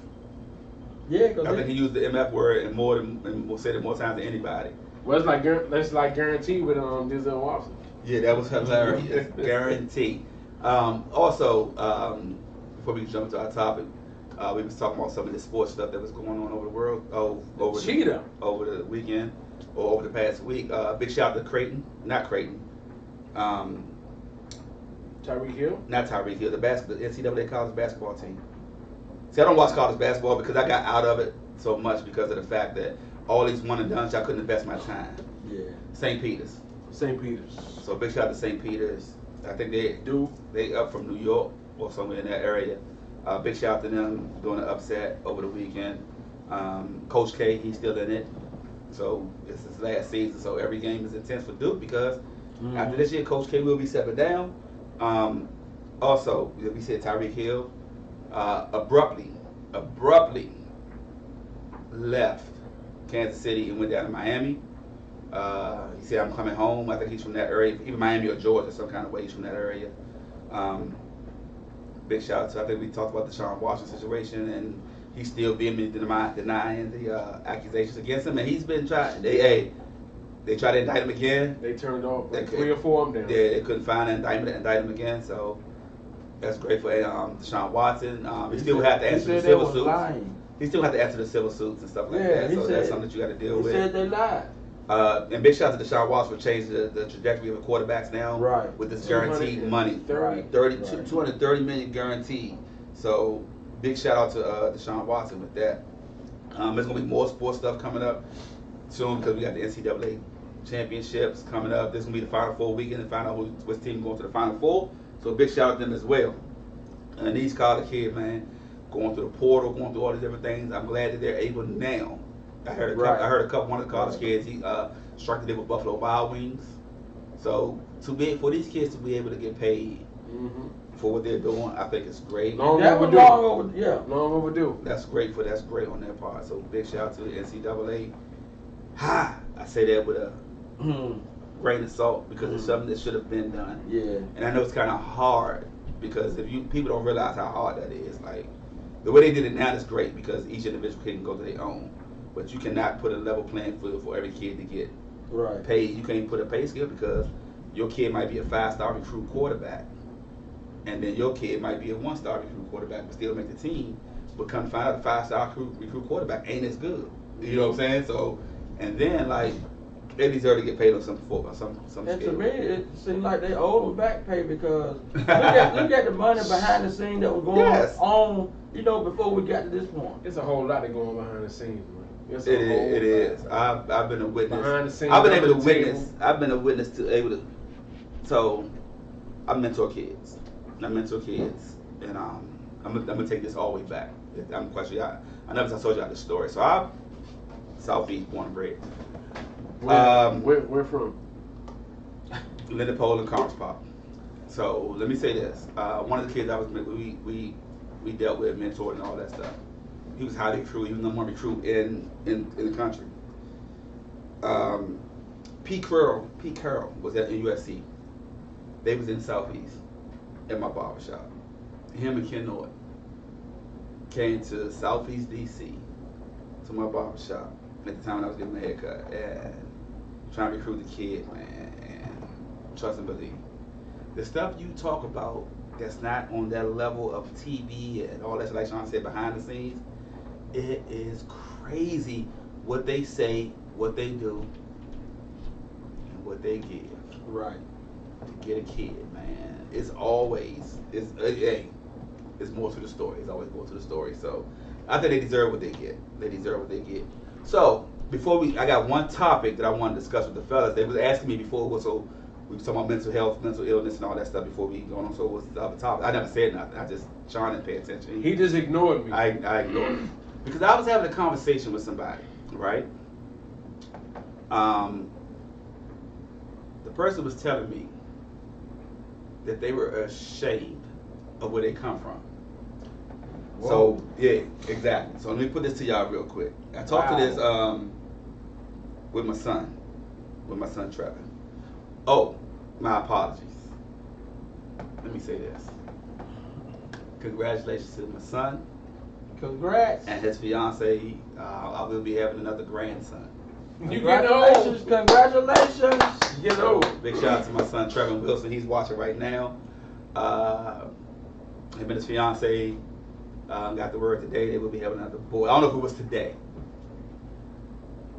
Yeah, I think he used the MF word and will say it more times than anybody. Well, it's like guaranteed with Denzel Washington. Yeah, that was hilarious. Guarantee. Also, before we jump into our topic, we was talking about some of the sports stuff that was going on over the world. Over the weekend or over the past week. Big shout out to Creighton, not Creighton. Tyreek Hill. Not Tyreek Hill, the NCAA college basketball team. See, I don't watch college basketball because I got out of it so much because of the fact that all these one and dones, I couldn't invest my time. Yeah. St. Peter's. St. Peter's. So big shout out to St. Peter's. I think they up from New York or somewhere in that area. Big shout out to them doing an upset over the weekend. Coach K, he's still in it. So it's his last season. So every game is intense for Duke because after this year, Coach K will be stepping down. Also, we said Tyreek Hill abruptly left Kansas City and went down to Miami. He said, I'm coming home. I think he's from that area, either Miami or Georgia, some kind of way he's from that area. Big shout out to, I think we talked about the Deshaun Watson situation, and he's still vehemently denying the accusations against him, and he's been trying. They tried to indict him again. They turned off like They 3 or 4 of them down. They couldn't find an indictment to indict him again, so that's great for Deshaun Watson. He still have to answer the civil suits. Lying. He still have to answer the civil suits and stuff like Yeah, that, he so said- that's something that you got to deal He with. said they lied. And big shout out to Deshaun Watson for changing the trajectory of the quarterbacks now Right. with this guaranteed money. 230 million guaranteed. So big shout out to Deshaun Watson with that. There's gonna be more sports stuff coming up soon because we got the NCAA championships coming up. This is gonna be the Final Four weekend and find out which team going to the Final Four. So big shout out to them as well. And these college kids, man, going through the portal, going through all these different things. I'm glad that they're able now. I heard one of the college kids, he struck the deal with Buffalo Wild Wings. So for these kids to be able to get paid for what they're doing, I think it's great. Long That was overdue. long over. Yeah. Long overdue. That's great on their part. So big shout out to the NCAA. I say that with a grain of salt because it's something that should have been done. Yeah. And I know it's kind of hard because people don't realize how hard that is. Like the way they did it now is great because each individual can go to their own. But you cannot put a level playing field for every kid to get Right. paid. You can't put a pay scale because your kid might be a 5-star recruit quarterback, and then your kid might be a 1-star recruit quarterback but still make the team. But come to find out, the 5-star recruit quarterback ain't as good. You know what I'm saying? So, and then like they deserve to get paid on some And to scale. me, it seemed like they owed them back pay because look at the money behind the scene that was going on, before we got to this point. It's a whole lot that going on behind the scenes, man. It's a It whole is. lot. I've been a witness. Behind the scenes, I've been under able to the witness. table. I've been a witness to able to. So, I mentor kids. And I'm gonna take this all the way back. I'm quite sure I never told y'all this story. So I'm Southeast born and bred. Where from? Linda Pole and Congress Pop. So let me say this. One of the kids I was we dealt with, mentored and all that stuff. He was highly recruited. He was the number one recruit in the country. Pete Carroll was at USC. They was in Southeast at my barbershop. Him and Ken Norton came to Southeast DC to my barbershop at the time when I was getting my haircut and trying to recruit the kid, man, and trust and believe. The stuff you talk about that's not on that level of TV and all that, like Sean said, behind the scenes, it is crazy what they say, what they do, and what they give. Right. To get a kid, man. It's more to the story. It's always more to the story. So I think they deserve what they get. They deserve what they get. So before I got one topic that I want to discuss with the fellas. They was asking me before, we were talking about mental health, mental illness, and all that stuff before we going on. So what's the other topic? I never said nothing. Sean didn't pay attention. He just ignored me. I ignored him because I was having a conversation with somebody, right? The person was telling me that they were ashamed of where they come from. Whoa. So yeah, exactly. So let me put this to y'all real quick. I talked to this with my son Trevor. Oh, my apologies. Let me say this. Congratulations to my son. Congrats. And his fiance. I will be having another grandson. You get old. Congratulations. You get So, old. big shout out to my son Trevor Wilson. He's watching right now. Him and his fiance got the word today they will be having another boy. I don't know if it was today.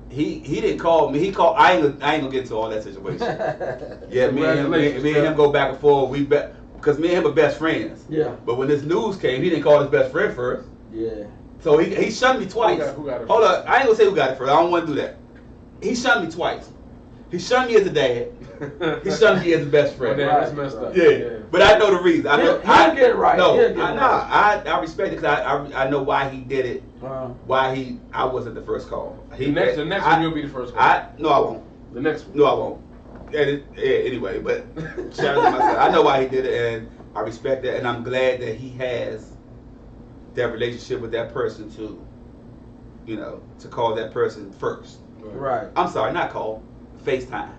He didn't call me. He called. I ain't gonna get into all that situation. Yeah, me and him go back and forth. Because me and him are best friends. Yeah. But when this news came, he didn't call his best friend first. Yeah. So he shunned me twice. Who got it Hold first? up, I ain't gonna say who got it first. I don't want to do that. He shunned me twice. He shunned me as a dad. He shunned me as a best friend. Well, damn, that's messed up. Yeah, but I know the reason. I know. He'll get it right. No, He'll get it right. I respect it because I know why he did it. Why I wasn't the first call. The next one you'll be the first one. I won't. The next one. No, I won't. Anyway, but shout out to myself. I know why he did it, and I respect that, and I'm glad that he has that relationship with that person to call that person first. Right. I'm sorry, not call, FaceTime.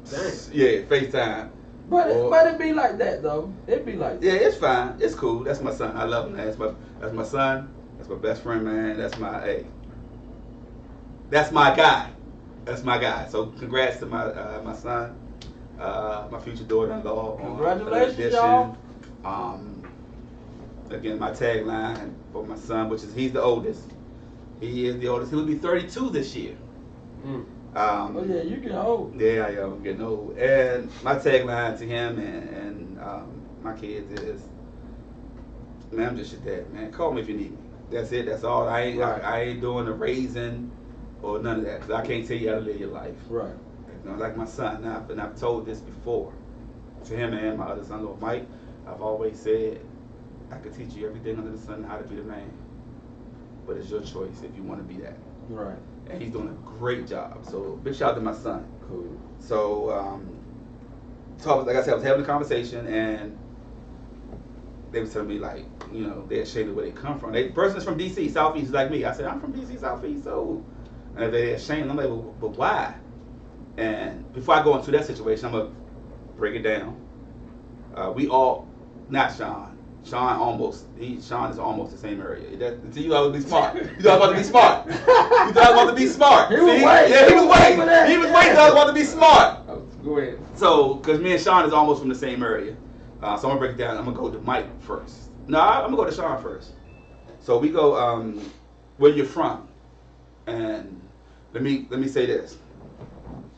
Dang. Yeah, FaceTime. But it be like that though. It be like that. Yeah, it's fine. It's cool. That's my son. I love him, man. That's my son. That's my best friend, man. That's my guy. That's my guy. So congrats to my son, my future daughter-in-law. Congratulations, y'all. Again, my tagline for my son, which is he's the oldest. He is the oldest. He will be 32 this year. Oh yeah, you get old. Yeah, I am getting old. And my tagline to him and my kids is, man, I'm just your dad, man. Call me if you need me. That's it. That's all. I ain't doing the raising or none of that because I can't tell you how to live your life. Right. Like my son. Now, and I've told this before to him and my other son, little Mike. I've always said I could teach you everything under the sun how to be the man, but it's your choice if you want to be that. Right. And he's doing a great job. So big shout out to my son. Cool. So, like I said, I was having a conversation and they was telling me like, they're ashamed of where they come from. The person is from DC, Southeast, like me. I said, I'm from DC, Southeast, so. And they're ashamed. I'm like, well, but why? And before I go into that situation, I'm gonna break it down. Not Sean. Sean is almost the same area. You thought I was be smart. You thought I was about to be smart. You thought I was about to be smart. He was waiting. Yeah, he was waiting. He was waiting till I was about to be smart. Go ahead. So, because me and Sean is almost from the same area. So I'm going to break it down. I'm going to go to Mike first. No, I'm going to go to Sean first. So we go, where you're from. And let me say this.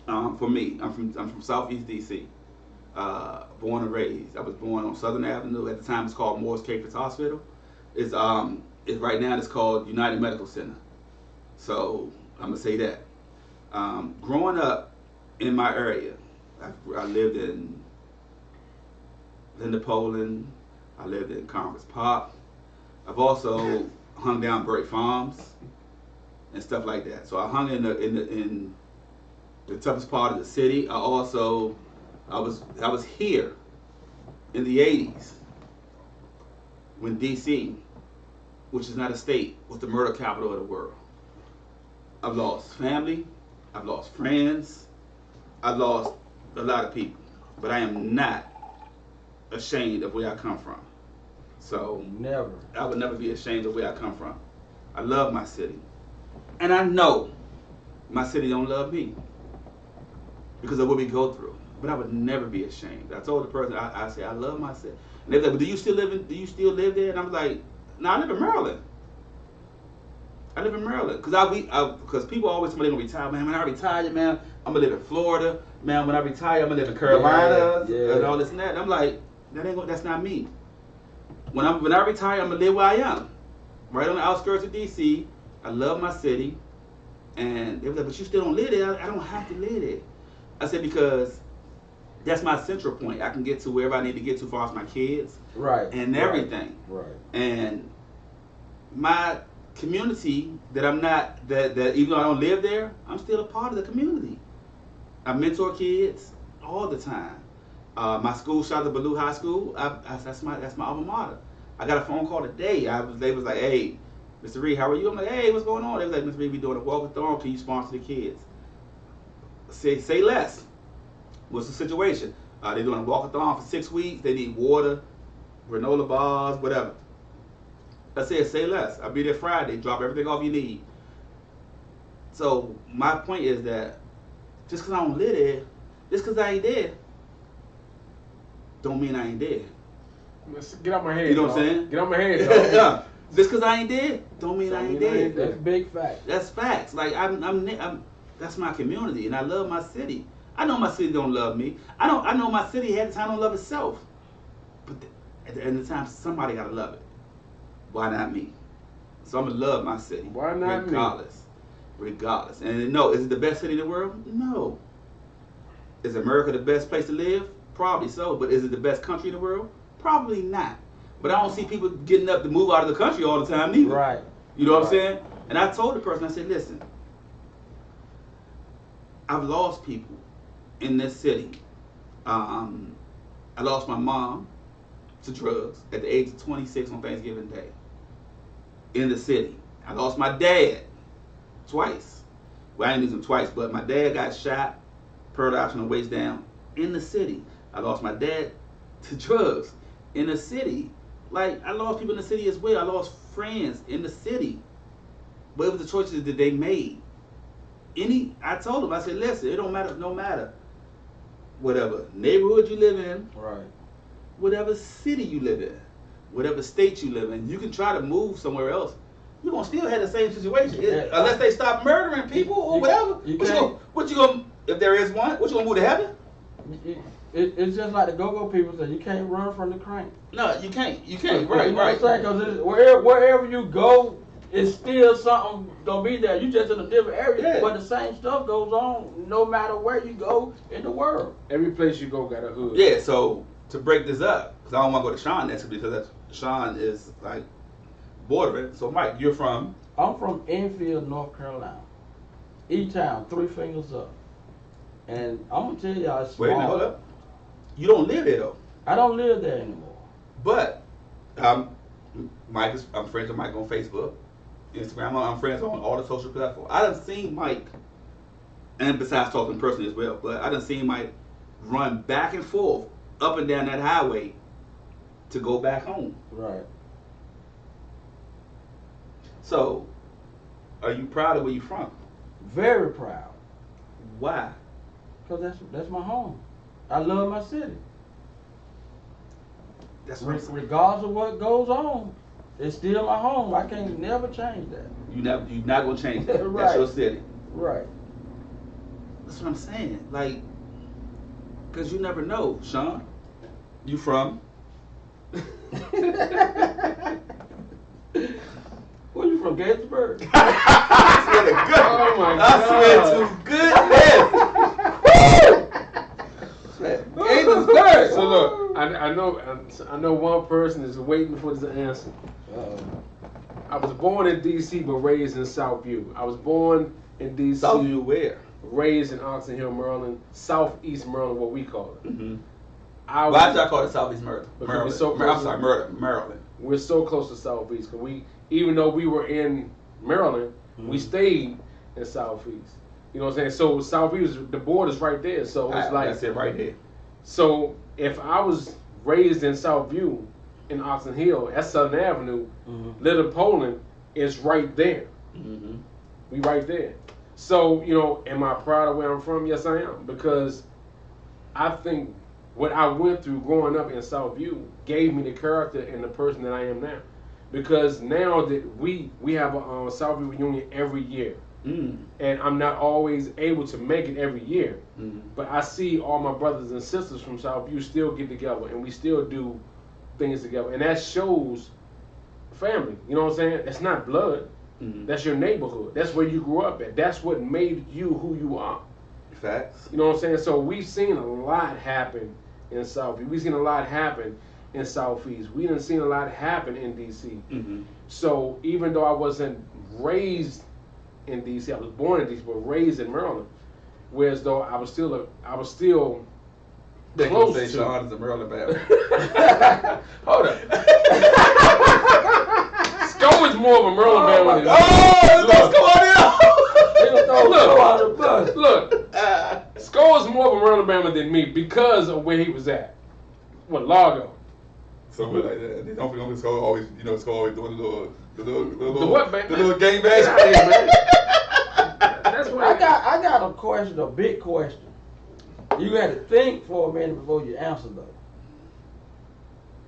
For me, I'm from Southeast DC. Born and raised. I was born on Southern Avenue. At the time, it's called Morris Cape's Hospital. It's right now it's called United Medical Center. So I'm gonna say that. Growing up in my area, I lived in Linda Poland. I lived in Congress Park. I've also hung down Burt Farms and stuff like that. So I hung in the toughest part of the city. I was here in the 80s when DC, which is not a state, was the murder capital of the world. I've lost family, I've lost friends, I've lost a lot of people, but I am not ashamed of where I come from. So Never. I would never be ashamed of where I come from. I love my city. And I know my city don't love me because of what we go through. But I would never be ashamed. I told the person, I said, I love my city. And they were like, but do you still live there? And I was like, no, I live in Maryland. I live in Maryland. Because people always tell me they're going to retire. Man, when I retire, man, I'm going to live in Florida. Man, when I retire, I'm going to live in Carolina and all this and that. And I'm like, that's not me. When I retire, I'm going to live where I am. Right on the outskirts of D.C. I love my city. And they were like, but you still don't live there. I don't have to live there. I said, because that's my central point. I can get to wherever I need to get to as far as my kids. Right. And everything. Right. And my community that I'm not, that even though I don't live there, I'm still a part of the community. I mentor kids all the time. My school, shout out to Ballou High School, that's my alma mater. I got a phone call today. They was like, hey, Mr. Reed, how are you? I'm like, hey, what's going on? They was like, Mr. Reed, we doing a walk-a-thon. Can you sponsor the kids? Say less. What's the situation? They're doing a walk-a-thon for 6 weeks. They need water, granola bars, whatever. I said, say less. I'll be there Friday. Drop everything off you need. So my point is that just because I don't live there, just because I ain't there, don't mean I ain't there. Get out my head. You know what I'm saying? Get out my head, dog. Yeah. Just because I ain't there, don't mean I ain't there. That's big fact. That's facts. Like I'm that's my community, and I love my city. I know my city don't love me. I know my city at the time don't love itself. But at the end of the time, somebody gotta love it. Why not me? So I'm gonna love my city. Why not regardless. Me? Regardless. And no, is it the best city in the world? No. Is America the best place to live? Probably so. But is it the best country in the world? Probably not. But I don't see people getting up to move out of the country all the time neither. Right. You know what I'm saying? And I told the person, I said, listen, I've lost people in this city. I lost my mom to drugs at the age of 26 on Thanksgiving Day in the city. I lost my dad twice. Well, I didn't lose him twice, but my dad got shot, pearl out from the waist down in the city. I lost my dad to drugs in the city. Like, I lost people in the city as well. I lost friends in the city. But it was the choices that they made. I told them, I said, listen, it don't matter, no matter. Whatever neighborhood you live in, right, whatever city you live in, whatever state you live in, you can try to move somewhere else. You're going to still have the same situation. Unless they stop murdering people or whatever. What you gonna, if there is one, what you going to move to heaven? It's just like the go-go people say, you can't run from the crank. No, you can't. Right, you know right. What I'm saying? Because wherever you go, it's still something gonna be there. You just in a different area, but the same stuff goes on no matter where you go in the world. Every place you go got a hood. Yeah. So to break this up, because I don't want to go to Sean next because Sean is like bordering. So Mike, you're from? I'm from Enfield, North Carolina. E-Town, 3 fingers up. And I'm gonna tell y'all, it's small. Wait a minute, hold up. You don't live there though. I don't live there anymore. But I'm friends with Mike on Facebook, Instagram. I'm friends on all the social platforms. I done seen Mike, and besides talking personally as well, but I done seen Mike run back and forth up and down that highway to go back home. Right. So, are you proud of where you from? Very proud. Why? Because that's my home. I love my city. That's what I'm saying. Regardless of what goes on, it's still my home. I can't never change that. You're not gonna change that. Right. That's your city. Right. That's what I'm saying. Like, cause you never know, Sean. You from? Where you from, Gettysburg? I swear to God. Oh my God. I swear to goodness. Gettysburg. So look, I know one person is waiting for this answer. I was born in D.C. but raised in Southview. I was born in D.C. Southview where? Raised in Oxon Hill, Maryland, Southeast Maryland, what we call it. Mm-hmm. Why did y'all call it Southeast Maryland? We're so close. I'm sorry, Maryland. We're so close to Southeast because even though we were in Maryland, we stayed in Southeast. You know what I'm saying? So Southeast, the border's right there. So it's like that's it right there. So if I was raised in Southview, in Oxon Hill, that's Southern Avenue, Little Poland is right there. Mm-hmm. We right there. So, you know, am I proud of where I'm from? Yes, I am. Because I think what I went through growing up in Southview gave me the character and the person that I am now. Because now that we have a Southview reunion every year. And I'm not always able to make it every year. But I see all my brothers and sisters from Southview still get together and we still do things together. And that shows family. You know what I'm saying? That's not blood. That's your neighborhood. That's where you grew up at. That's what made you who you are. Facts. You know what I'm saying? So we've seen a lot happen in Southview. We've seen a lot happen in Southeast. We done seen a lot happen in D.C. So even though I wasn't raised in D.C., I was born in D.C., but raised in Maryland. Whereas though I was still close to. Sean is a Maryland Baptist. Hold up. Sco is more of a Maryland Baptist than Look, Sco is more of a Maryland Baptist than me because of where he was at. What, Largo? Somewhere like that. They don't forget it's always, it's always doing the little game bang. That's what I got a question, a big question. You got to think for a minute before you answer though.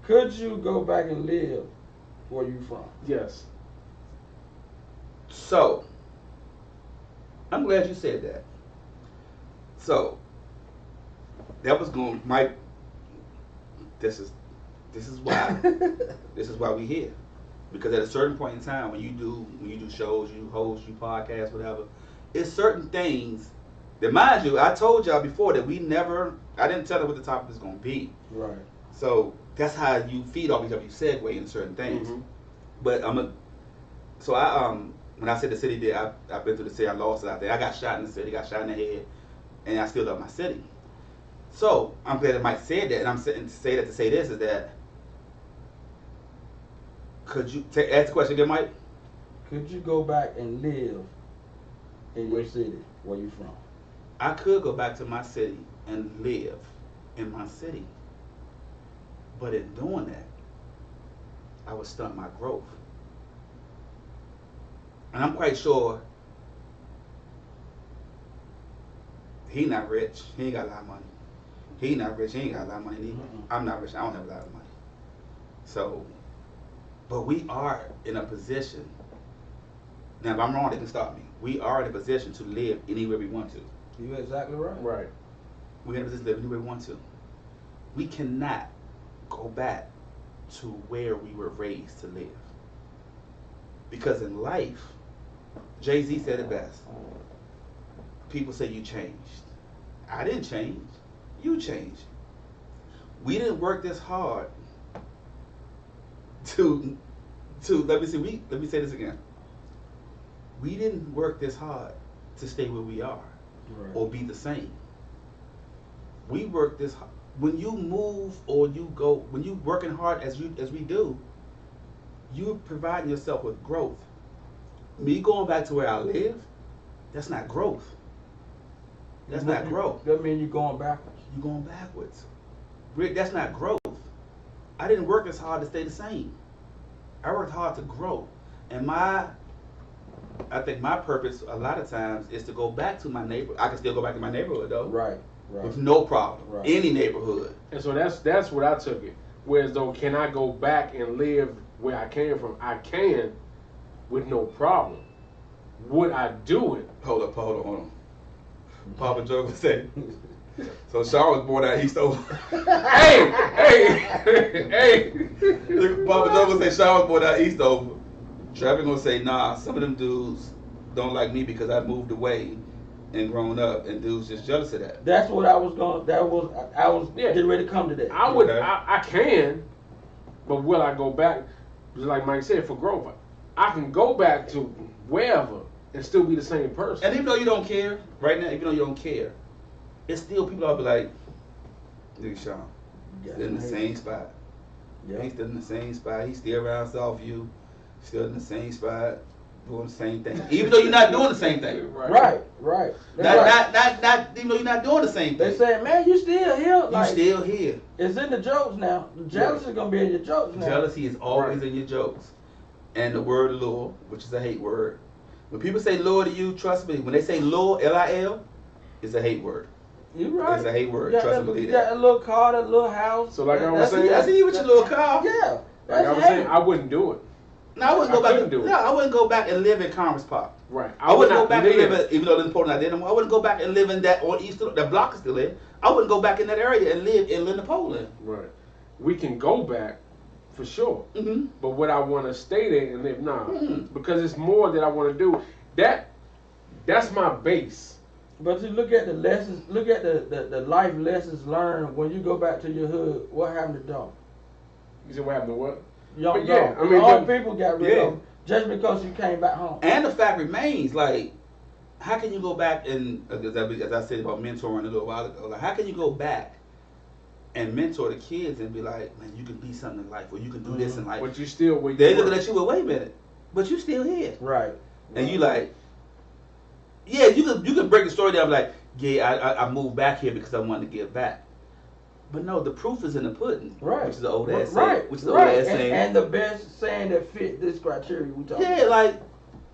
Could you go back and live where you from? Yes. So, I'm glad you said that. So, that was going, Mike. This is why we here, because at a certain point in time when you do shows, you host, you podcast, whatever, it's certain things that, mind you, I told y'all before that I didn't tell her what the topic is going to be. Right. So that's how you feed off each other. You segue into certain things. But when I said the city did, I've been through the city. I lost it out there. I got shot in the city, got shot in the head, and I still love my city. So I'm glad that Mike said that, and I'm saying to say this is that. Could you ask the question again, Mike? Could you go back and live in your city where you from? I could go back to my city and live in my city. But in doing that, I would stunt my growth. And I'm quite sure he not rich. He ain't got a lot of money. He not rich. He ain't got a lot of money either. I'm not rich. I don't have a lot of money. So, but we are in a position. Now, if I'm wrong, they can stop me. We are in a position to live anywhere we want to. You're exactly right. Right. We're in a position to live anywhere we want to. We cannot go back to where we were raised to live. Because in life, Jay-Z said it best. People say you changed. I didn't change. You changed. We didn't work this hard to let me say this again. We didn't work this hard to stay where we are or be the same. We work this hard. When you move or you go, when you working hard as we do, you're providing yourself with growth. Me going back to where I live, that's not growth. That's not growth. That means you're going backwards. You're going backwards. Rick, that's not growth. I didn't work as hard to stay the same. I worked hard to grow. And I think my purpose a lot of times is to go back to my neighborhood. I can still go back to my neighborhood though. Right. With no problem. Right. Any neighborhood. And so that's what I took it. Whereas though, can I go back and live where I came from? I can, with no problem. Would I do it? Hold on. Papa Joe would say, so Sean was born out east over. hey. Papa Joe would say Sean was born out east over. Travis gonna say, nah, some of them dudes don't like me because I moved away and grown up, and dudes just jealous of that. That's what I was getting ready to come to that. I would, I can, but will I go back? Just like Mike said, for growth. I can go back to wherever and still be the same person. And even though you don't care, right now, even though you don't care, it's still people will be like, nigga Sean, still in the same spot. Yeah. He's still in the same spot. He's still around Southview, still in the same spot, doing the same thing. Even though you're not doing the same thing. Right. Not even though you're not doing the same thing. They say, man, you still here. You Like, still here. it's in the jokes now. Jealousy is gonna be in your jokes now. Jealousy is always in your jokes. And the word lure, which is a hate word. When people say lure to you, trust me, when they say lure, L-I-L, it's a hate word. You right. It's a hate word. You Trust me, got believe that that. little car, that little house. So like I was saying, I see you with your little car. Yeah. Like I was saying, I wouldn't do it. No, I wouldn't go I back. couldn't do it. No, I wouldn't go back and live in Commerce Park. Right. I wouldn't go not back and live. live in, even though it's important I didn't. I wouldn't go back and live in that on East. That block is still in. I wouldn't go back in that area and live in Linda Poland. Right. We can go back for sure. Mm-hmm. But would I want to stay there and live? Nah. Mm-hmm. Because it's more that I want to do. That's my base. But you look at the lessons, look at the life lessons learned when you go back to your hood. What happened to Dom? You said what happened to what? Young But yeah, Dom. I mean, all but- people got rid yeah. of him just because you came back home. And the fact remains, like, how can you go back and, as I said about mentoring a little while ago, like, how can you go back and mentor the kids and be like, man, you can be something in life, or you can do this in life. But you still wait. They looking at you, well, wait a minute, but you still here. Right. And you like, yeah, you can break the story down like, yeah, I moved back here because I wanted to give back. But no, the proof is in the pudding. Right. Which is the old ass saying. Right. Which is the old ass and, saying. and the best saying that fit this criteria we talking Yeah, about. like,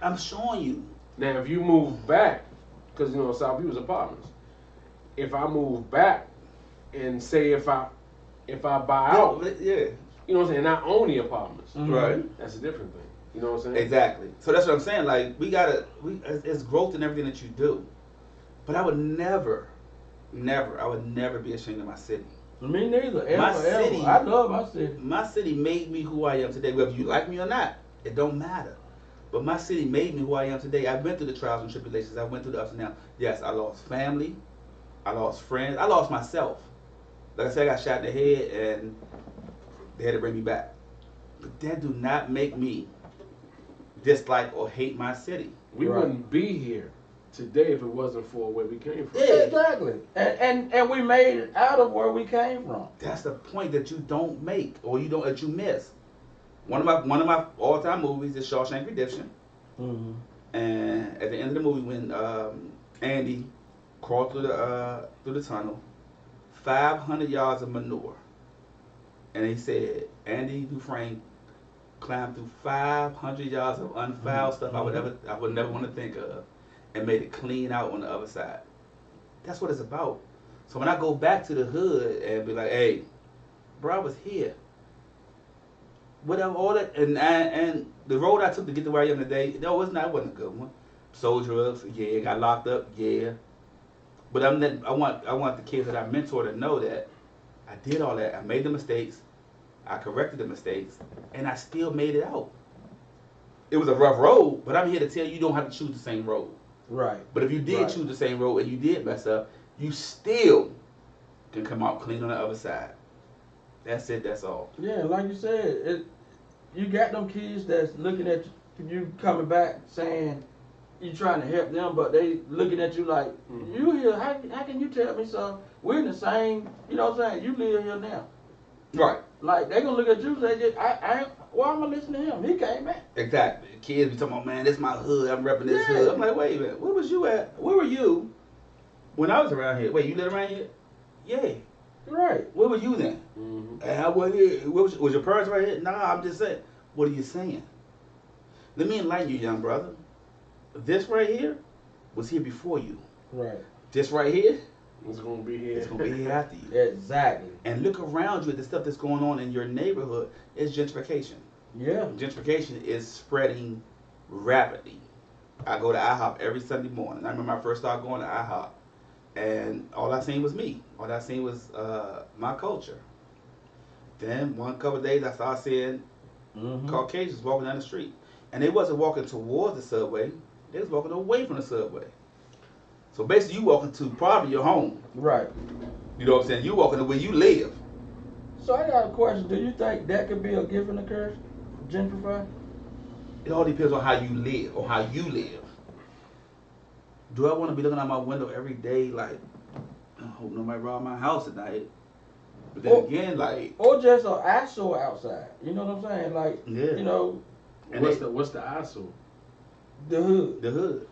I'm showing you. Now, if you move back, because you know Southview was apartments. If I move back and say if I buy out, Yeah. you know what I'm saying, and I own the apartments, Mhm. Right. that's a different thing. You know what I'm saying? Exactly. So that's what I'm saying. Like, it's growth in everything that you do. But I would never be ashamed of my city. Me neither. Ever, My ever. city- I love my city. My city made me who I am today. Whether you like me or not, it don't matter. But my city made me who I am today. I went through the trials and tribulations. I went through the ups and downs. Yes, I lost family. I lost friends. I lost myself. Like I said, I got shot in the head and they had to bring me back. But that do not make me dislike or hate my city. We Right. wouldn't be here today if it wasn't for where we came from. Yeah. Exactly. And we made it out of where we came from. That's the point that you don't make or that you miss. One of my all-time movies is Shawshank Redemption. Mm-hmm. And at the end of the movie, when Andy crawled through the tunnel, 500 yards of manure, and he said Andy Dufresne climbed through 500 yards of unfiled stuff I would never want to think of, and made it clean out on the other side. That's what it's about. So when I go back to the hood and be like, hey, bro, I was here. Whatever, all that, and the road I took to get to where I am today, it wasn't a good one. Sold drugs, yeah, got locked up, yeah. But I want the kids that I mentor to know that I did all that. I made the mistakes, I corrected the mistakes, and I still made it out. It was a rough road, but I'm here to tell you don't have to choose the same road. Right. But if you did Right. choose the same road and you did mess up, you still can come out clean on the other side. That's it, that's all. Yeah, like you said, you got them kids that's looking at you coming back saying you trying to help them, but they looking at you like, you here, how can you tell me so? We're in the same, you know what I'm saying? You live here now. Right. Like, they gonna look at you and say, why am I listening to him? He came back. Exactly. Kids be talking about, man, this my hood, I'm repping this Yeah. hood. I'm like, wait a minute, where was you at? Where were you when I was around here? Wait, you live around here? Yeah. Right. Where were you then? Mm-hmm. And I wasn't here. Was your parents right here? Nah, I'm just saying. What are you saying? Let me enlighten you, young brother. This right here was here before you. Right. This right here, It's gonna be here. it's going to be here after you. Exactly. And look around you at the stuff that's going on in your neighborhood. It's gentrification. Yeah. Gentrification is spreading rapidly. I go to IHOP every Sunday morning. I remember I first started going to IHOP, and all I seen was me. All I seen was my culture. Then one couple of days I started seeing Caucasians walking down the street, and they wasn't walking towards the subway. They was walking away from the subway. So basically, you walking to probably your home. Right. You know what I'm saying? You walking to where you live. So I got a question. Do you think that could be a gift and a curse? Gentrify? it all depends on how you live or how you live. Do I want to be looking out my window every day like, I hope nobody rob my house tonight? But then again, like, or just an eyesore outside. You know what I'm saying? Like, yeah. you know, And what's the eyesore? the hood. The hood.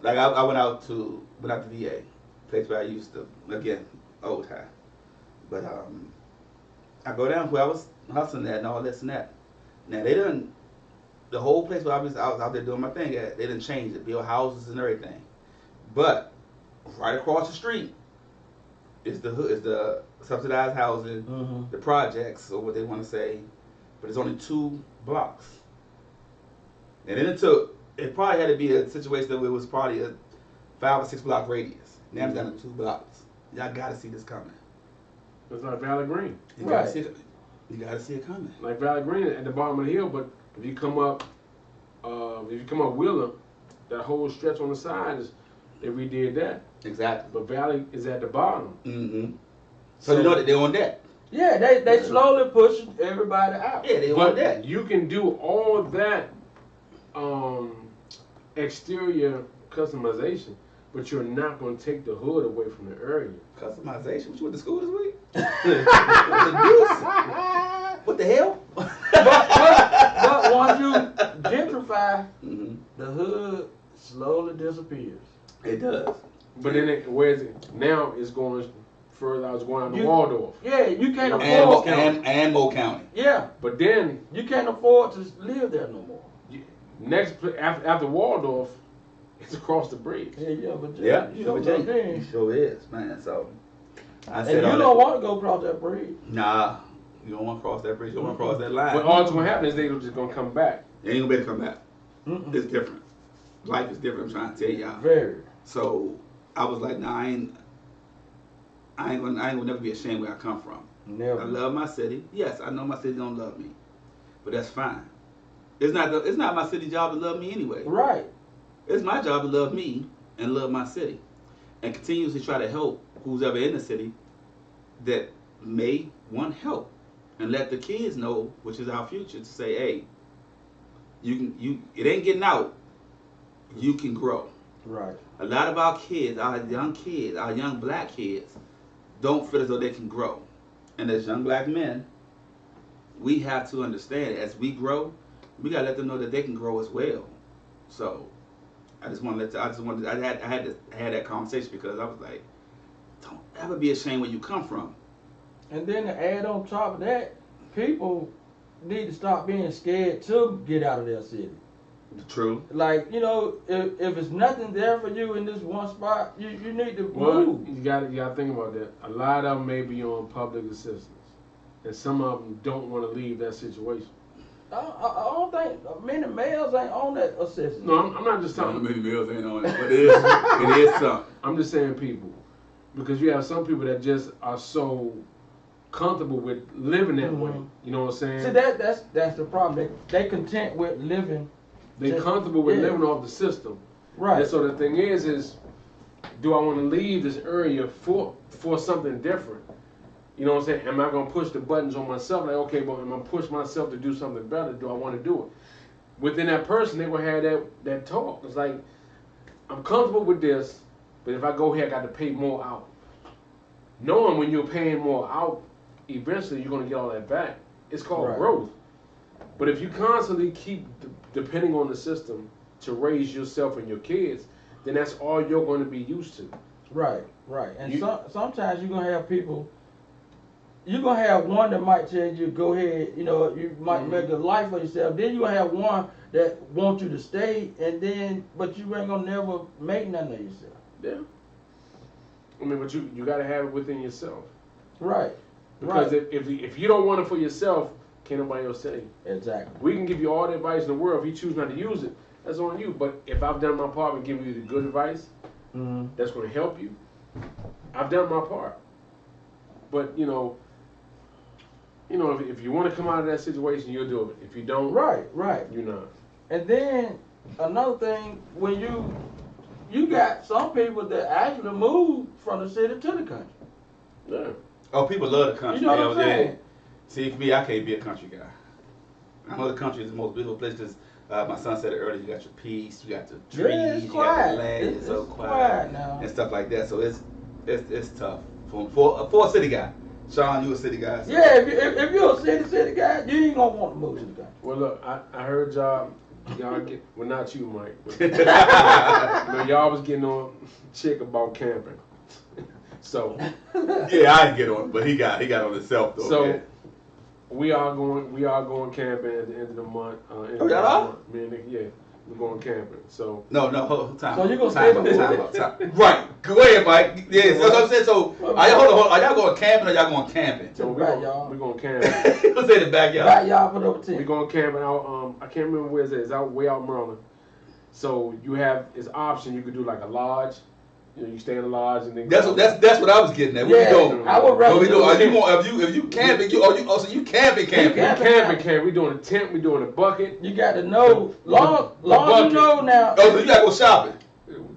Like I went out to VA, place where I used to, again, old time. But I go down where I was hustling at and all this and that. Now they done, the whole place where I was out there doing my thing at, they done changed it, build houses and everything. But right across the street is the hood, is the subsidized housing, the projects, or what they want to say. But it's only 2 blocks. And then it probably had to be a situation that it was probably a 5 or 6 block radius. Now it's down to 2 blocks. Y'all gotta see this coming. It's like Valley Green. You gotta see it. You gotta see it coming. Like Valley Green at the bottom of the hill, but if you come up Wheeler, that whole stretch on the side they redid that. Exactly. But Valley is at the bottom. Mm-hmm. So you know that they're on deck. Yeah, they slowly pushing everybody out. Yeah, they on But deck. you can do all that exterior customization, but you're not going to take the hood away from the area. Customization. What you went to school this week? What the deuce? What the hell? But once you gentrify, Mm-hmm. the hood slowly disappears. It does. But then where is it? Now it's going further. I was going out to You- Waldorf. Yeah, you can't And afford. and Mo County. Yeah, But then you can't afford to live there no more. after Waldorf, it's across the bridge. Yeah, but Yeah, you know what Virginia. I'm It saying. sure is, man. So I And said, you all don't that. want to go across that bridge. Nah, you don't want to cross that bridge. You don't want to cross that line. But all that's going to happen is they're just going to come back. You ain't gonna be able to come back. Mm-mm. It's different. Life is different. I'm trying to tell y'all. Very. So I was like, nah, I ain't gonna never be ashamed where I come from. I Never. love my city. Yes, I know my city don't love me, but that's fine. It's not my city job to love me anyway. Right. It's my job to love me and love my city, and continuously try to help who's ever in the city that may want help, and let the kids know, which is our future, to say, hey, it ain't getting out. You can grow. Right. A lot of our kids, our young black kids, don't feel as though they can grow. And as young black men, we have to understand, as we grow, we gotta let them know that they can grow as well. So I had to have that conversation, because I was like, don't ever be ashamed where you come from. And then to add on top of that, people need to stop being scared to get out of their city. True. Like, you know, if it's nothing there for you in this one spot, you need to Well, move. you got to think about that. A lot of them may be on public assistance, and some of them don't want to leave that situation. I don't think many males ain't on that assistance. No, I'm not just talking. Many bills ain't on it, but it is something. I'm just saying people, because you have some people that just are so comfortable with living that way. You know what I'm saying? See, that's the problem. They content with living. They're just- comfortable with yeah. living off the system. Right. And so the thing is do I want to leave this area for something different? You know what I'm saying? Am I going to push the buttons on myself? Like, okay, well, am I push myself to do something better? Do I want to do it? Within that person, they will have that talk. It's like, I'm comfortable with this, but if I go here, I got to pay more out. Knowing when you're paying more out, eventually you're going to get all that back. It's called Right. growth. But if you constantly keep depending on the system to raise yourself and your kids, then that's all you're going to be used to. Right. And sometimes you're gonna have people. You're gonna have one that might tell you, "Go ahead." You know, you might make a life for yourself. Then you gonna have one that wants you to stay, but you ain't gonna never make nothing of yourself. Yeah. I mean, but you got to have it within yourself. Right. Because Right. if you don't want it for yourself, can't nobody else tell you. Exactly. We can give you all the advice in the world. If you choose not to use it, that's on you. But if I've done my part and giving you the good advice, that's going to help you, I've done my part. But you know, if you want to come out of that situation, you'll do it. If you don't, Right. you're not. And then another thing, when you got some people that actually move from the city to the country. Yeah. Oh, people love the country. You know what I'm Hell, saying? See, for me, I can't be a country guy. I know the country is the most beautiful place, because My son said it earlier. You got your peace, you got the trees, Yeah, it's you got quiet. the land. It's so quiet now. and stuff like that. So it's tough for a city guy. Sean, you a city guy? So. Yeah, if you're a city guy, you ain't gonna want to move to the country. Well, look, I heard y'all get, well, not you, Mike, but you know, y'all was getting on chick about camping. So Yeah, I didn't get on, but he got on himself though. So man. we are going camping at the end of the month. Oh, y'all are? Me and Nick, yeah, we're going camping. So No, hold time. So you gonna time stay out, time out. Right. Go ahead, Mike. Yeah, that's what I'm saying. So are y'all are y'all going camping or y'all going camping? so Backyard. we're going camping. Who said the backyard? Backyard for over 10. We're going camping out. I can't remember where it's at. It's out way out Maryland. So you have it's option. You could do like a lodge. You know, you stay in a lodge and then That's what I was getting at. Where Yeah, we go? I would rather What we do? Are do you going? If you camping, so you camping? camping. We doing a tent. We doing a bucket. You got to know, long you bucket. know now. Oh, so you gotta go shopping.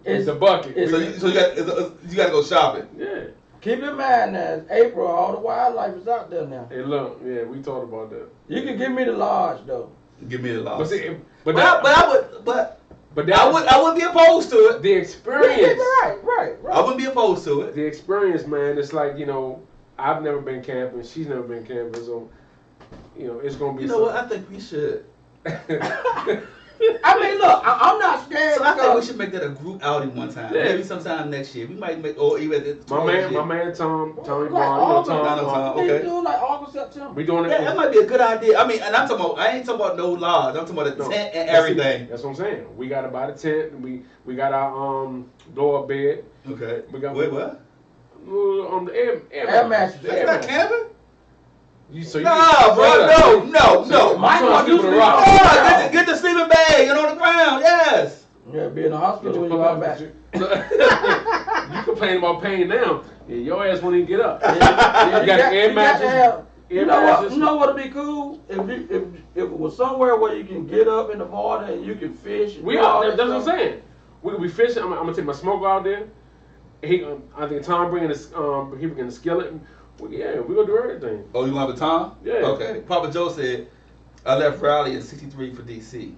It's a bucket. it's- So you gotta go shopping. Yeah. Keep in mind now, it's April, all the wildlife is out there now. Hey, look. Yeah, we talked about that. You can give me the lodge though. Give me the But loss. see, But I that wouldn't be opposed to it. the experience. Right. I wouldn't be opposed to it. The experience, man. It's like, you know, I've never been camping. She's never been camping, so you know it's gonna be. You know what? I think we should. I mean, look, I'm not scared. So I think we because should make that a group outing one time. Yeah. Maybe sometime next year. We might make, or even My man, Tommy like Bond. August, Tom, they okay. do like August, September. We doing it. Yeah, that might be a good idea. I mean, and I'm talking about. I ain't talking about no lodge. I'm talking about the No. tent and everything. That's what I'm saying. We got to buy the tent. We got our lower bed. Okay. We got Wait, what? On the air mattress. That's not camping. So you Nah, bro. No. Mike You want sleep you on to a rock. Oh, get the sleeping bag and on the ground. Yes. Yeah, be in the hospital when you come back. You complain about pain now. Yeah, your ass won't even get up. Yeah, You got an air you got to mattress. have- You Air know what? mattress. You know what'd be cool if it was somewhere where you can get up in the morning and you can fish. And We do all are. that That's what I'm stuff. saying. We fishing. I'm gonna take my smoker out there. I think Tom bringing this. He bringing the skillet. Yeah, we gonna do everything. Oh, you want the time? Yeah. Okay. Papa Joe said, I left Raleigh in '63 for DC.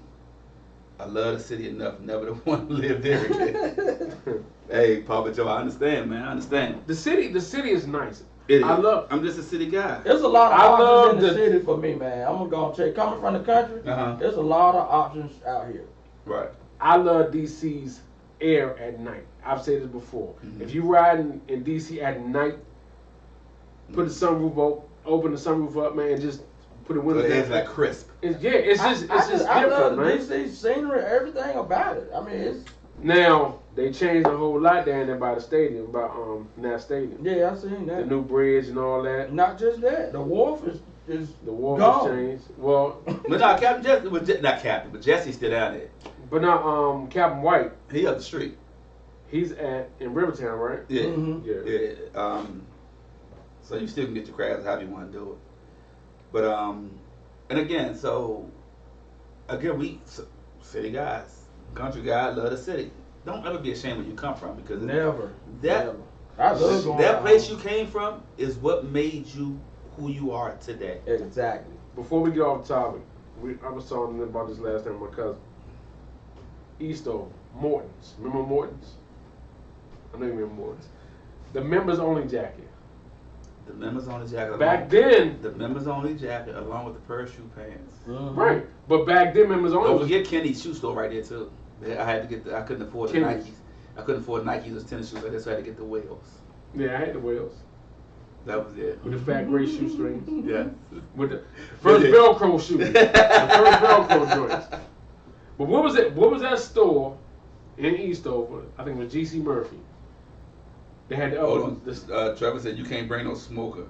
I love the city enough never to want to live there again. Hey, Papa Joe, I understand, man. I understand. The city is nice. It is. I'm just a city guy. There's a lot of I options love in the the- city for me, man. I'm gonna tell you, coming from the country, Uh-huh. there's a lot of options out here. Right. I love DC's air at night. I've said this before. Mhm. If you ride in DC at night, put the sunroof up, open the sunroof up, man, and just put the So windows it's down. like crisp. It's just I love different, the man. DC scenery, everything about it. I mean, it's Now they changed a whole lot down there by the stadium, by Nat Stadium. yeah, I seen The that. new bridge and all that. Not just that, the wharf is The wharf gone. has changed. Well, But no, Captain Jesse, not Captain, but Jesse's still down there. but now Captain White, He up the street. he's in Rivertown, right? Yeah. Mhm. Yeah. Yeah. So you still can get your crabs however you want to do it. But and again, we city guys, country guys love the city. Don't ever be ashamed where you come from because never. that never. I love going that out. place you came from is what made you who you are today. Exactly. Before we get off the topic, I was talking about this last time with my cousin. Eastover, Morton's. Remember Morton's? I know you remember Morton's. The members only jacket. The members only jacket. Back then, The members only jacket along with the parachute pants. Mhm. right? But back then, members only Don't was forget Kenny's shoe store right there too. I had to get I couldn't afford the Kenny's. Nikes. I couldn't afford Nikes or tennis shoes. So I had to get the whales. yeah, I had the whales That was it. with the fat gray shoestrings. Yeah. With the first Yeah. Velcro shoes, the first Velcro joints. But what was it? What was that store in Eastover? I think it was G.C. Murphy. They had the Hold other on. This, Trevor said you can't bring no smoker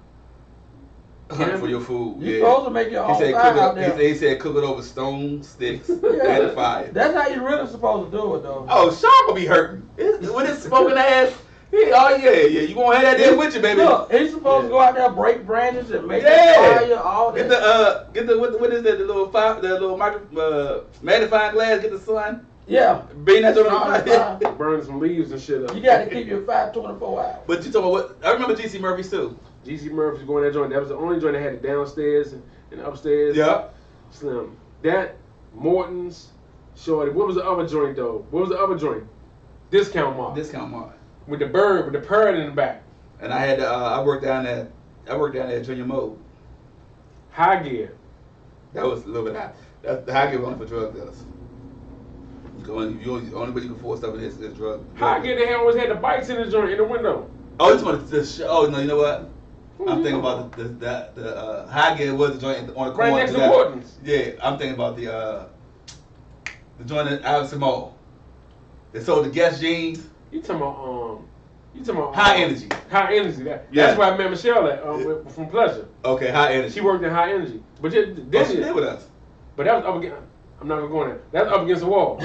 Can- for your food. You Yeah. supposed to make your He own said, fire cook out it, there. he said cook it over stone sticks Yeah, and the fire. That's how you really supposed to do it, though. Oh, Sean will be hurting. With his smoking ass. Oh yeah. You gonna have that there with you, baby. Look, he's supposed to go out there, break branches, and make Yeah. fire, all that. Get the what is that? The little magnifying glass. Get the sun. Yeah. Being that on Shine the the fire. burn some leaves and shit up. You got to keep your fire 24 hours. But you talking about what? I remember G.C. Murphy too. G.C. Murphy's going that joint. That was the only joint that had it downstairs and upstairs. Yeah. Slim. That Morton's Shorty, what was the other joint though? What was the other joint? Discount Mart. Discount Mart. With the bird, with the parrot in the back. And I had I worked down there at Junior Mode. High Gear. That was a little bit high. The high gear was only for drug dealers. The only way you can afford stuff in this is drug. High Gear, they always had the bikes in the joint in the window. Oh, you talking about the show? Oh no, you know what? Who I'm you thinking talking about the high gear was the joint on the corner. Right next to that- Wharton's. Yeah, I'm thinking about the joint at Allison Mall. They sold the Guess jeans. You talking about High Energy. High Energy. That's Yeah. where I met Michelle at from Pleasure. Okay, High Energy. She worked in High Energy, but Oh, she lived with us. But that was up against. I'm not gonna go in there. That's up against the wall.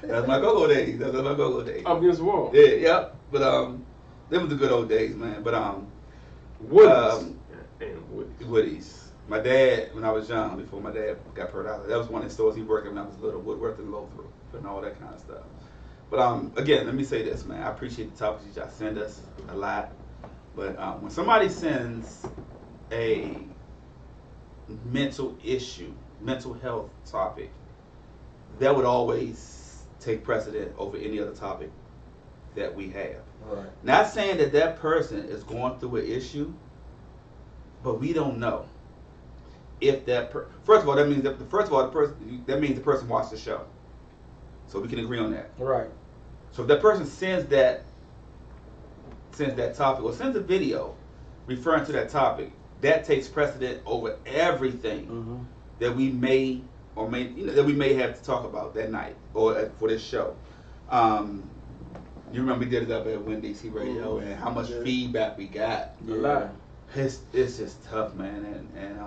That's my go-go days. That's my go-go days. Up against the wall. Yeah, yeah. But them was the good old days, man. But Woody's. Damn, Woody's. Woody's. My dad, when I was young, before my dad got put out, that was one of the stores he worked in when I was little, Woodworth and Lothrop, and all that kind of stuff. But again, let me say this, man. I appreciate the topics you guys send us a lot. But when somebody sends a mental issue, mental health topic, that would always take precedent over any other topic that we have. Right. Not saying that that person is going through an issue, but we don't know if that first of all, that means that the person watched the show, so we can agree on that. Right. So if that person sends that topic or sends a video referring to that topic, that takes precedent over everything that we may have to talk about that night or for this show. You remember we did it up at Wendy's Radio and how much feedback we got. A lot. It's just tough, man, and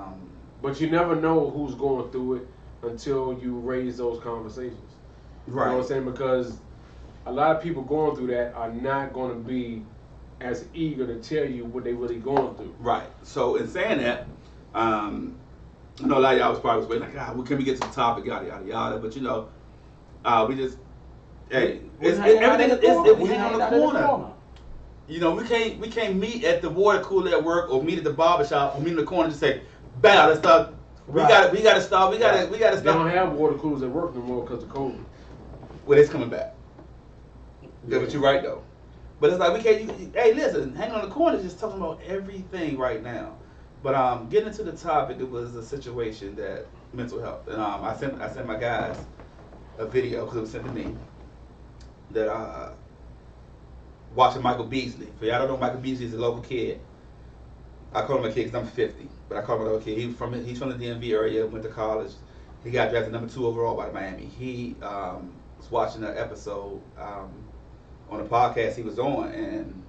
But you never know who's going through it until you raise those conversations. right. You know what I'm saying? Because a lot of people going through that are not going to be as eager to tell you what they really going through. Right. So in saying that, I know a lot of y'all was probably waiting like, when can we get to the topic, yada yada yada. But we just, hey, everything is we hang on the corner. You know, we can't meet at the water cooler at work or meet at the barbershop or meet in the corner and just say, "Bow, let's start. Right. We gotta stop. We gotta They don't stop." have water coolers at work no more because of COVID. Well, it's coming back. Yeah, but you're right though. But it's like we can't. Hey, listen, hang on the corner is just talking about everything right now. But getting into the topic, it was a situation that mental health, and I sent my guys a video because it was sent to me that watching Michael Beasley. For y'all don't know, Michael Beasley is a local kid. I call him a kid because I'm 50, but I call him a local kid. He's from the DMV area, went to college. He got drafted number 2 overall by Miami. He was watching an episode on a podcast he was on, and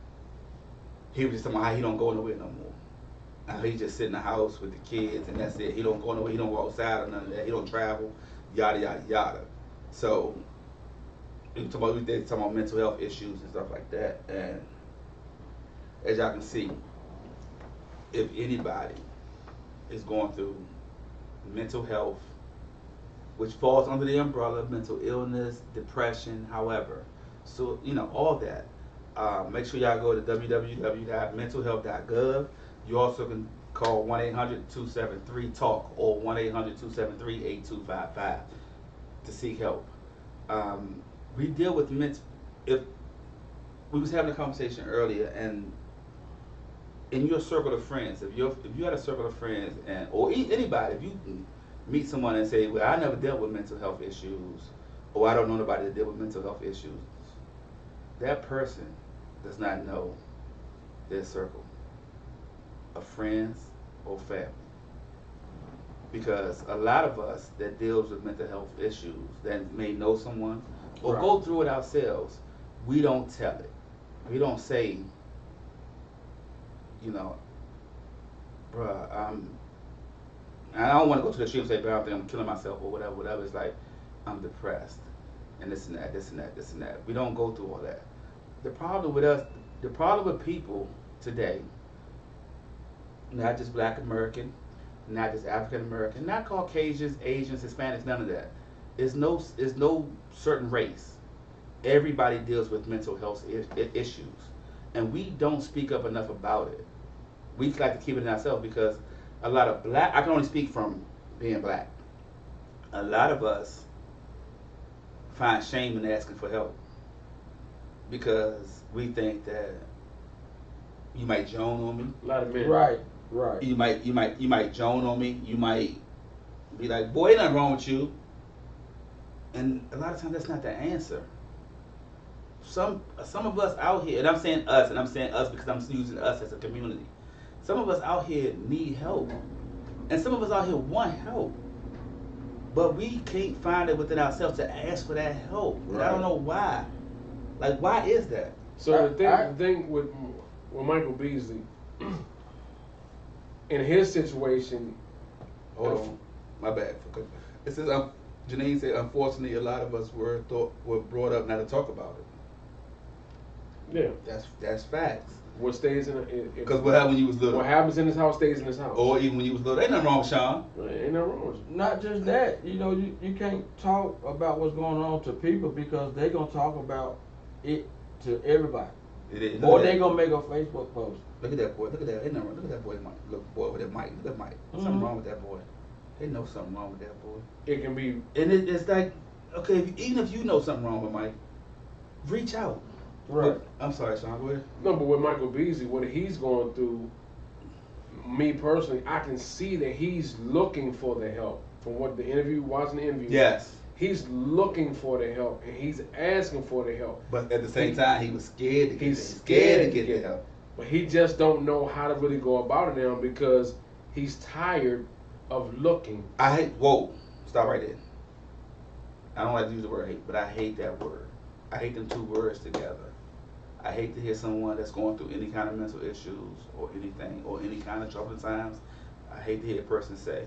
he was just talking about how he don't go nowhere no more. He just sit in the house with the kids, and that's it. He don't go nowhere. He don't go outside or none of that. He don't travel, yada yada yada. So they talking about mental health issues and stuff like that. And as y'all can see, if anybody is going through mental health, which falls under the umbrella of mental illness, depression, however, so all that, make sure y'all go to www.mentalhealth.gov. You also can call 1-800-273-TALK or 1-800-273-8255 to seek help. We deal with if we was having a conversation earlier, and in your circle of friends, if you had a circle of friends, or anybody, if you meet someone and say, well, I never dealt with mental health issues, or I don't know nobody that deal with mental health issues, that person does not know their circle of friends or family. Because a lot of us that deals with mental health issues, that may know someone or go through it ourselves, we don't tell it. We don't say, bruh, and I don't want to go to the extreme and say, bruh, I think I'm killing myself or whatever. It's like, I'm depressed and this and that. We don't go through all that. The problem with people today, not just Black American, not just African American, not Caucasians, Asians, Hispanics, none of that. There's no certain race. Everybody deals with mental health issues, and we don't speak up enough about it. We like to keep it in ourselves because a lot of I can only speak from being Black. A lot of us find shame in asking for help because we think that you might joan on me. A lot of men. Right. You might joan on me. You might be like, boy, ain't nothing wrong with you. And a lot of times that's not the answer. Some of us out here, and I'm saying us because I'm using us as a community. Some of us out here need help. And some of us out here want help. But we can't find it within ourselves to ask for that help. And I don't know why. Like, why is that? So the thing with Michael Beasley, in his situation, Hold on, my bad. It says, Janine said, unfortunately, a lot of us were brought up not to talk about it. yeah, That's facts. what stays in Because what happened when you was little? what happens in his house stays in his house. Or even when you was little. Ain't nothing wrong with Sean. Ain't nothing wrong with you. Not just that, you can't talk about what's going on to people because they gonna talk about it to everybody. It is. Or they gonna make a Facebook post. Look at that boy. Look at that. Ain't nothing wrong. Look at that boy. Look, boy with that mic. Look at Mike. Something wrong with that boy. They know something wrong with that boy. It can be. And it's like, okay, even if you know something wrong with Mike, reach out. Right. I'm sorry, Sean. Go ahead. No, but with Michael Beasley, what he's going through, me personally, I can see that he's looking for the help. From what watching the interview. Yes. He's looking for the help and he's asking for the help. But at the same time, he was scared to get He's it. scared to get to the get help. But he just don't know how to really go about it now because he's tired of looking. Whoa, stop right there. I don't like to use the word hate, but I hate that word. I hate them two words together. I hate to hear someone that's going through any kind of mental issues or anything or any kind of troubling times. I hate to hear a person say,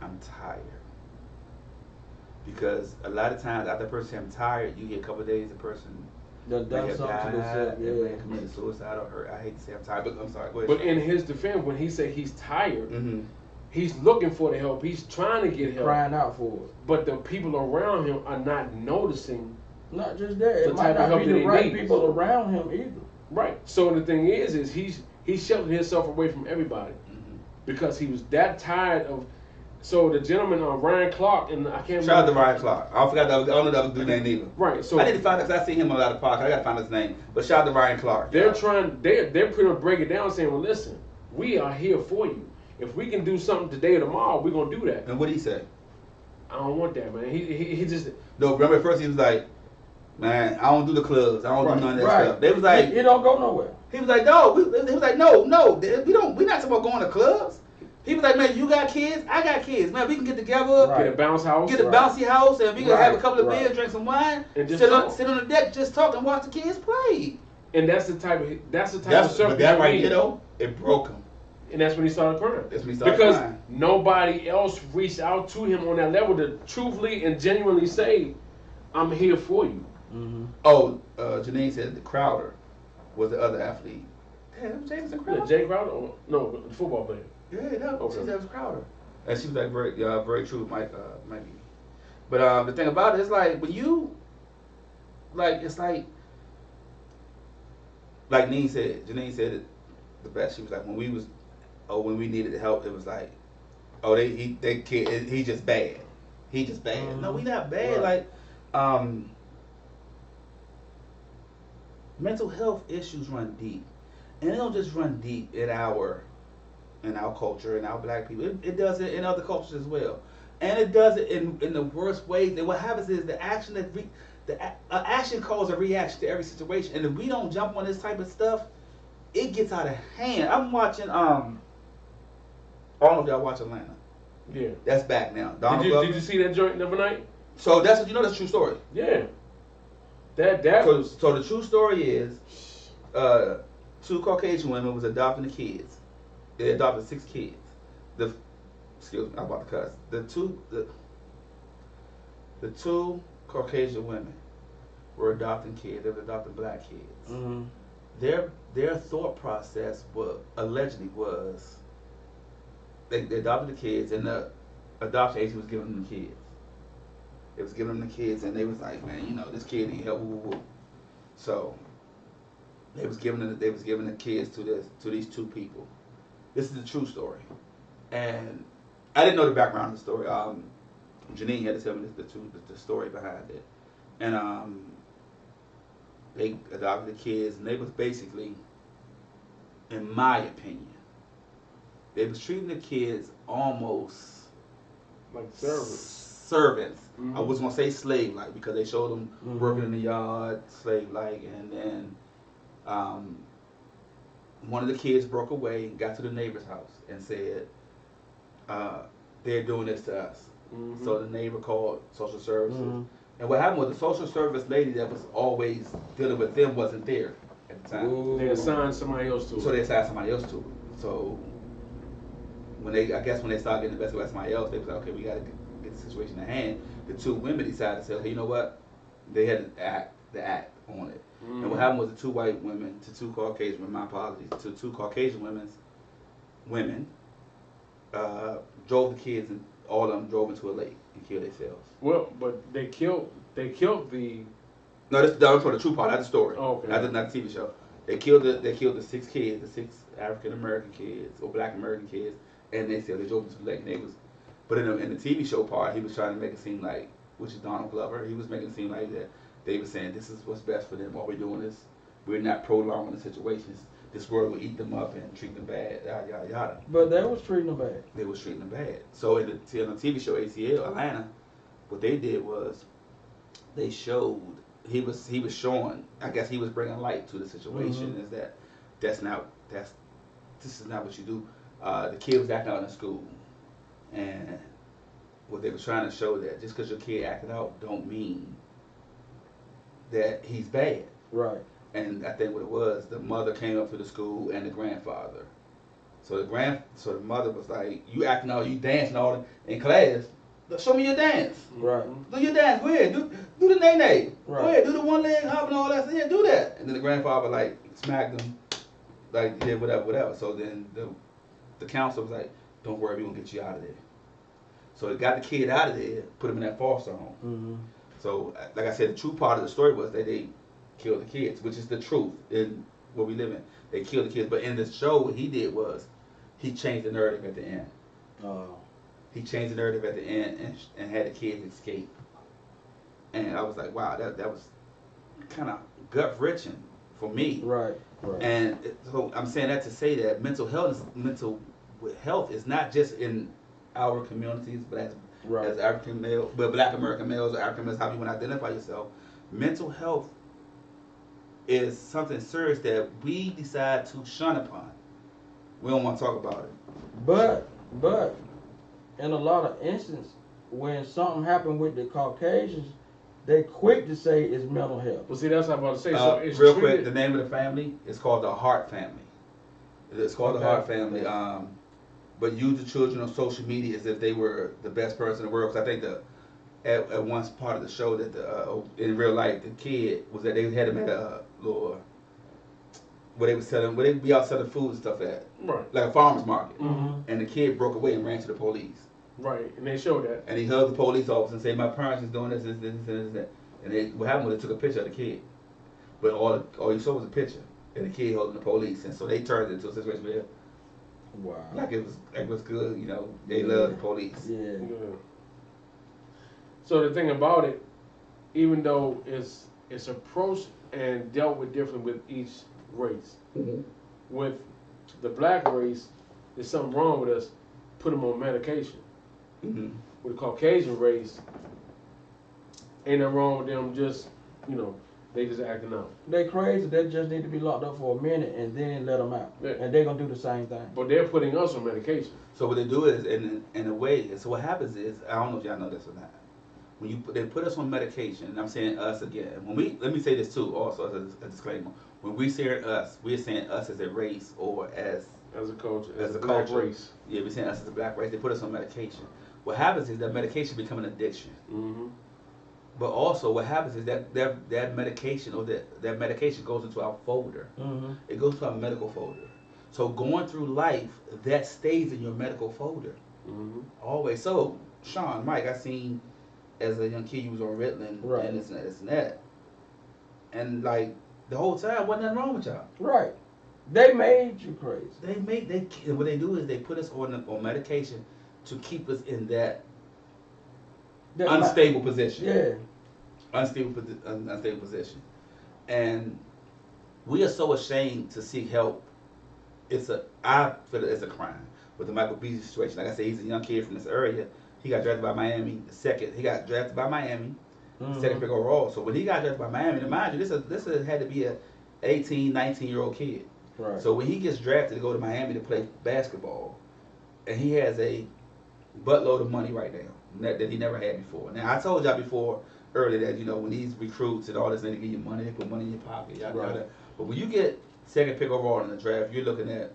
I'm tired. Because a lot of times after a person says I'm tired, you hear a couple of days the person That may done have something to died, themselves. they may Yeah. have committed suicide or hurt. I hate to say I'm tired, but I'm sorry, go ahead. But in his defense, when he said he's tired, Mm-hmm. he's looking for the help. He's trying to get help. Crying out for it. But the people around him are not noticing. Not just that, The it might type of not help be that the he right needs. people around him either. Right. So the thing is he's sheltered himself away from everybody Mm-hmm. because he was that tired of. So the gentleman, Ryan Clark, and I can't Shout out to remember. Ryan Clark. I forgot I don't know that dude's name either. Right. So I need to find out because I see him on a lot of podcasts. I got to find his name. But shout out to Ryan Clark. they're y'all. trying. They're pretty much break it down, saying, "Well, listen, we are here for you. If we can do something today or tomorrow, we're gonna do that." And what did he say? I don't want that, man. He just. No, remember at first he was like, man, I don't do the clubs. I don't do none of that Right. stuff. They was like, it don't go nowhere. he was like, no. He was like, no, we don't. We're not talking about going to clubs. He was like, man, you got kids, I got kids. Man, we can get together, Right. Get a bounce house. get a Right. bouncy house, and we can have a Right, couple of right. beers, drink some wine, And just sit talk. on the deck, just talk and watch the kids play. And that's the type of circle. But that right he there, in. though, it broke him. And that's when he started crying. That's when he started because crying. nobody else reached out to him on that level to truthfully and genuinely say, "I'm here for you." Mm-hmm. Oh, Janine said the Crowder was the other athlete. Yeah, that was Jameson Crowder. Yeah, Jay Crowder? No, the football player. Yeah, that Okay. she said it was Crowder. And she was like very true, Mike, maybe. But the thing about it is like when you, like it's like Janine said it the best. She was like when we needed help, it was like, oh they kid he just bad, he just bad. Mhm. No, we not bad. Right. Like mental health issues run deep, and they don't just run deep in our culture and our black people. It does it in other cultures as well, and it does it in the worst ways. And what happens is the action action calls a reaction to every situation, and if we don't jump on this type of stuff, it gets out of hand. I'm watching I don't know if y'all watch Atlanta. Yeah. That's back now. Did you see that joint the other night? So that's that's a true story. Yeah. That So, was. so the true story is, two Caucasian women was adopting the kids. They adopted 6 kids. Excuse me, I'm about to cuss. The two Caucasian women were adopting kids. They were adopting black kids. Mm-hmm. Their thought process allegedly was they adopted the kids, and the adoption agency was giving them the kids. It was giving them the kids, and they was like, man, this kid need help. Woo, woo, woo. So they was giving the kids to these 2 people. This is the true story, and I didn't know the background of the story. Janine had to tell me the story behind it. And they adopted the kids, and they was basically, in my opinion, they was treating the kids almost Like servants. Servants. Mhm. I was gonna say slave-like because they showed them Mhm. working in the yard, slave-like, and then one of the kids broke away, got to the neighbor's house, and said, "They're doing this to us." Mhm. So the neighbor called social services. Mhm. And what happened was the social service lady that was always dealing with them wasn't there at the time. Ooh. They assigned somebody else to it. So they assigned somebody else to it. So when they started getting invested with somebody else, they was like, okay, we got to get the situation in hand. The two women decided to say, okay, you know what? They had to act on it. Mhm. And what happened was the two white women to two Caucasian women, my apologies, to two Caucasian women drove the kids, and all of them drove into a lake and killed themselves. Well, but they killed the. No, that was for the true part, not the story. Oh, okay. Not the TV show. They killed the 6 kids, the 6 African American kids or Black American kids, and they said they drove them to the lake. And they was, but in the TV show part, he was trying to make it seem like, which is Donald Glover, he was making it seem like that they were saying this is what's best for them. All we're doing is we're not prolonging the situations. This world will eat them up and treat them bad, yada yada yada. But they was treating them bad. They was treating them bad. So in the TV show ATL Atlanta, what they did was they showed he was showing. I guess he was bringing light to the situation. Mhm. Is that this is not what you do. The kid was acting out in school, and what they were trying to show that just because your kid acted out don't mean that he's bad. Right. And I think what it was, the mother came up to the school and the grandfather. So the mother was like, "You acting out, you dancing all in class. Show me your dance. Right. Do your dance. Go ahead. Do the nay-nay. Right. Go ahead. Do the one leg hop and all that. So, yeah, do that." And then the grandfather like smacked him, like yeah, whatever. So then the counselor was like, "Don't worry, we gonna get you out of there." So they got the kid out of there, put him in that foster home. Mm-hmm. So like I said, the true part of the story was that they killed the kids, which is the truth in what we live in. They killed the kids, but in the show, what he did was he changed the narrative at the end. Oh. He changed the narrative at the end and had the kids escape. And I was like, wow, that was kind of gut-wrenching for me. Right. Right. And so I'm saying that to say that mental health is not just in our communities, but Right. as African male, but Black American males or African males, how you want to identify yourself. Mental health is something serious that we decide to shun upon. We don't want to talk about it. But in a lot of instances, when something happened with the Caucasians, they quick to say it's mental health. Well, see, that's what I'm about to say. So it's Real treated, quick, the name of the family is called the Hart family. It's called the Okay. Hart family. But use the children on social media as if they were the best person in the world. Because I think at one part of the show that in real life the kid was that they had him at a little where they be out selling food and stuff at, right, like a farmer's market. Mm-hmm. And the kid broke away and ran to the police. right, and they show that. And he hugged the police officer and said, "My parents is doing this, that." And what happened was they took a picture of the kid, but all you saw was a picture and the kid holding the police. And so they turned it into a situation where Wow. like it was good, they love the police. Yeah. Yeah. So the thing about it, even though it's approached and dealt with different with each race, Mm-hmm. with the black race, there's something wrong with us. Put them on medication. Mm-hmm. With the Caucasian race, ain't nothing wrong with them. Just they just acting out. They crazy. They just need to be locked up for a minute and then let them out. Yeah. And they're gonna do the same thing. But they're putting us on medication. So what they do is, in a way, so what happens is, I don't know if y'all know this or not. When they put us on medication, and I'm saying us again. Let me say this too, also as a disclaimer. When we say us, we're saying us as a race or as As a culture, As as a a black culture. race. yeah, we're saying us as a black race. They put us on medication. What happens is that medication become an addiction. Mm-hmm. But also, what happens is that medication or that medication goes into our folder. Mm-hmm. It goes to our medical folder. So going through life, that stays in your medical folder. Mm-hmm. Always. So, Sean, Mike, I seen as a young kid you was on Ritalin Right. and this and that. And like the whole time, wasn't nothing wrong with y'all. Right. They made you crazy. What they do is they put us on medication to keep us in that That unstable position. Yeah. unstable position, and we are so ashamed to seek help. I feel it's a crime with the Michael Beasley situation. Like I said, he's a young kid from this area. He got drafted by Miami. He got drafted by Miami, second pick overall. So when he got drafted by Miami, to mind you, this had to be a 18, 19-year-old kid. Right. So when he gets drafted to go to Miami to play basketball, and he has a buttload of money right now that he never had before. Now I told y'all before earlier that when these recruits and all this, they give you money, they put money in your pocket, yada Right. yada. But when you get second pick overall in the draft, you're looking at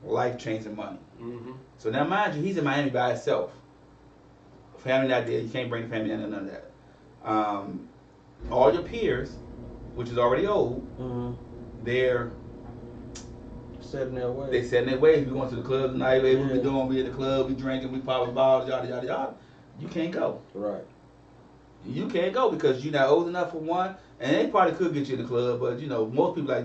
life-changing money. Mm-hmm. So now, mind you, he's in Miami by himself. Family not there. You can't bring the family in, none of that. All your peers, which is already old, they're set in their way. they set in their ways. We going to the club tonight. What we Yeah. doing? We at the club. We drinking. We popping bottles. Yada yada yada. You can't go. Right. You can't go because you're not old enough for one. And they probably could get you in the club, but most people like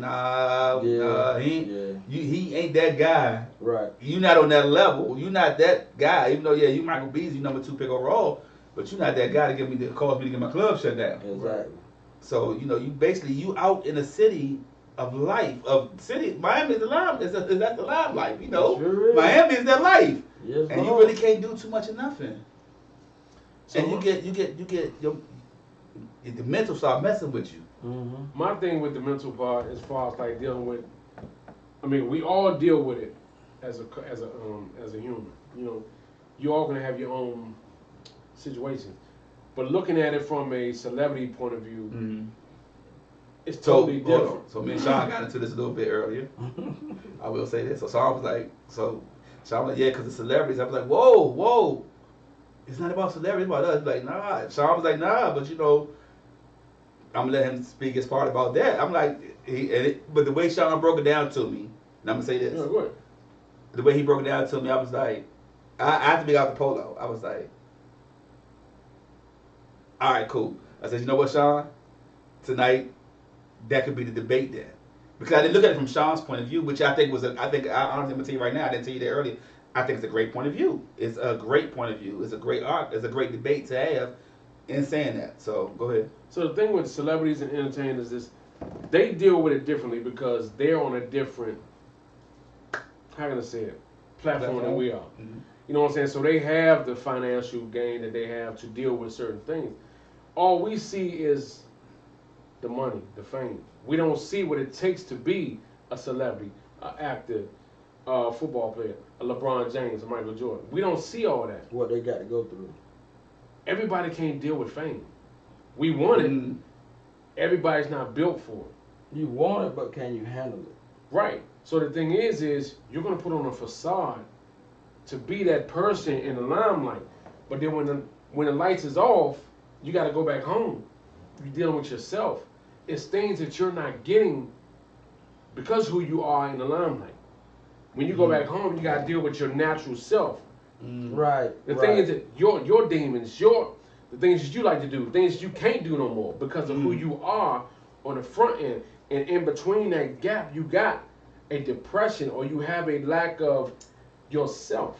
he ain't that guy. Right. You not on that level. You not that guy. Even though you Michael Beasley, number 2 pick overall, but you're not that guy to cause me to get my club shut down. Exactly. So you out in a city of life Miami is the lime. Is that the limelight? Sure is. Miami is that life, Yes, and you Lord. really can't do too much of nothing. So And you get the mental start messing with you. my thing with the mental part, as far as like dealing with, we all deal with it as a human. You all gonna have your own situations, but looking at it from a celebrity point of view, it's totally hold on. different. So me and Sean got into this a little bit earlier. I will say this. So Sean was like, yeah, because the celebrities. I was like, whoa. It's not about celebrities, it's about us. He's like, nah. Sean was like, nah, but I'm gonna let him speak his part about that. I'm like, but the way Sean broke it down to me, and I'm gonna say this. Yeah, go ahead. The way he broke it down to me, I was like, I had to be out the polo. I was like, all right, cool. I said, you know what, Sean? Tonight, that could be the debate then. Because I didn't look at it from Sean's point of view, which I think I'm going to tell you right now, I didn't tell you that earlier. I think it's a great point of view. It's a great point of view. It's a great art. It's a great debate to have in saying that. So, go ahead. So the thing with celebrities and entertainers is they deal with it differently because they're on a different, how can I say it, platform than we are. Mm-hmm. You know what I'm saying? So they have the financial gain that they have to deal with certain things. All we see is the money, the fame. We don't see what it takes to be a celebrity, an actor, a football player, a LeBron James, a Michael Jordan. We don't see all that. What they got to go through. Everybody can't deal with fame. We want it. Everybody's not built for it. You want it, but can you handle it? Right. So the thing is you're gonna put on a facade to be that person in the limelight. But then when the lights is off, you got to go back home. You're dealing with yourself. It's things that you're not getting because who you are in the limelight. When you go back home, you got to deal with your natural self. Right. The thing is that your demons, the things that you like to do, things that you can't do no more because of who you are on the front end. And in between that gap, you got a depression or you have a lack of yourself.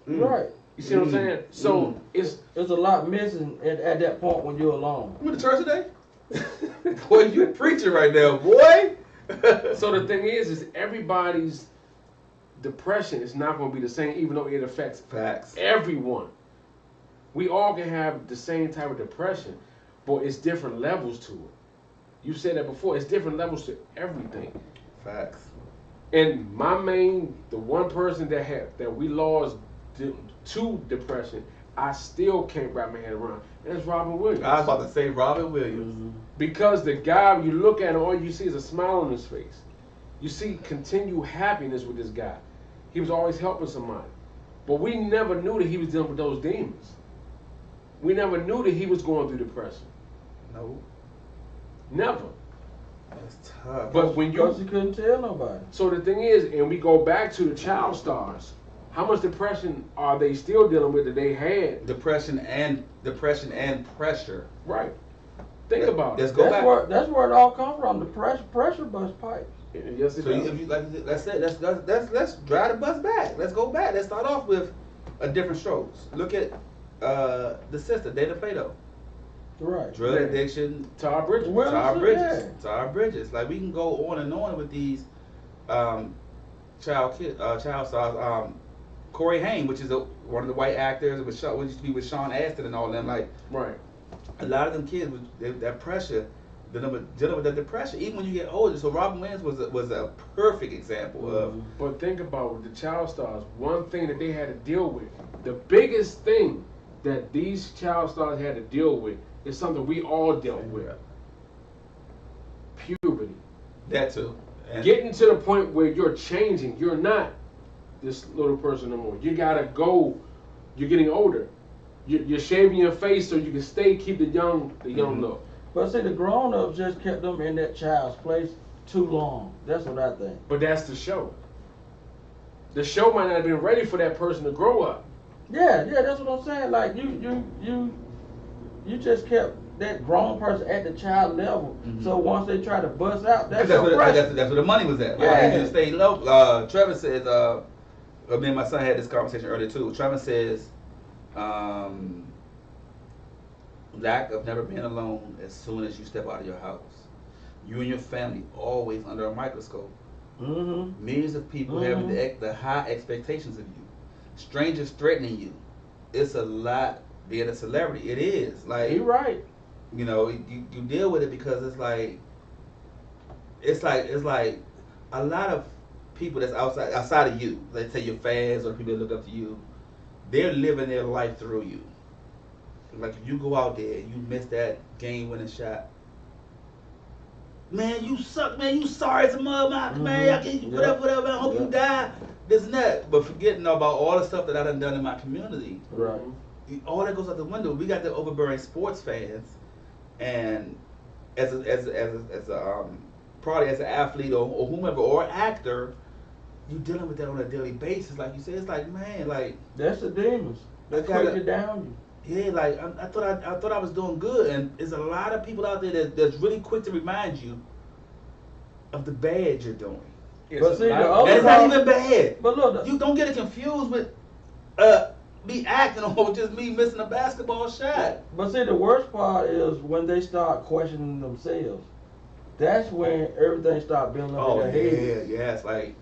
Right. You see what I'm saying? So it's There's a lot missing at that point when you're alone. You went to church today? Boy, you preaching right now, boy. so the thing is everybody's depression is not going to be the same, even though it affects Facts. everyone. We all can have the same type of depression, but it's different levels to it. You said that before. It's different levels to everything. Facts. And the one person that we lost to depression, I still can't wrap my head around. And it's Robin Williams. I was about to say Robin Williams. Because the guy, you look at him, all you see is a smile on his face. You see continued happiness with this guy. He was always helping somebody. But we never knew that he was dealing with those demons. We never knew that he was going through depression. No. Never. That's tough. But when Because you couldn't tell nobody. So the thing is, and we go back to the child stars. How much depression are they still dealing with that they had? Depression and pressure. Right. Think about it. Let's go back. That's where it all comes from. The pressure bust pipes. Yes, it So does. if you like, let's drive the bus back. Let's go back. Let's start off with a different strokes. Look at the sister, Dana Plato. Right. drug addiction, Todd Bridges. Well, Todd so, Bridges, yeah. Todd Bridges. Like we can go on and on with these child stars. Corey Haim, which is one of the white actors, which used to be with Sean Astin and all them. Like Right. a lot of them kids, that pressure, dealing with that depression, even when you get older. So Robin Williams was a perfect example of. But think about with the child stars. One thing that they had to deal with, the biggest thing that these child stars had to deal with is something we all dealt with. Puberty. That too. And Getting to the point where you're changing. You're not this little person no more. You gotta go. You're getting older. You're shaving your face so you can keep the young look. But see, the grown-ups just kept them in that child's place too long. That's what I think. But that's the show. The show might not have been ready for that person to grow up. Yeah, that's what I'm saying. Like you just kept that grown person at the child level. So once they try to bust out, that's that's your where pressure. the money was at. Yeah. Like, you stay low. Trevor says, me and my son had this conversation earlier too. Trevor says, lack of never being alone as soon as you step out of your house. You and your family always under a microscope. Mm-hmm. Millions of people having the high expectations of you. Strangers threatening you. It's a lot being a celebrity. It is. Like, You're right. you know, you deal with it because it's like a lot of people that's outside of you, let's say your fans or people that look up to you, they're living their life through you. Like if you go out there and you miss that game-winning shot, man, you suck, man, you sorry as a mother, man, I can't, whatever, I hope you die, this and that. But forgetting about all the stuff that I done in my community, Right. all that goes out the window. We got the overbearing sports fans, and probably as an athlete or whomever or actor, you dealing with that on a daily basis. Like you said, it's like, man, like That's the demons. They quick to down you. yeah, like I thought I was doing good, and there's a lot of people out there that's really quick to remind you of the bad you're doing. But see, the And other it's not even bad. But look, You don't get it confused with me acting or just me missing a basketball shot. But see, the worst part is when they start questioning themselves. That's when everything starts building up Oh in their head. yeah, it's like,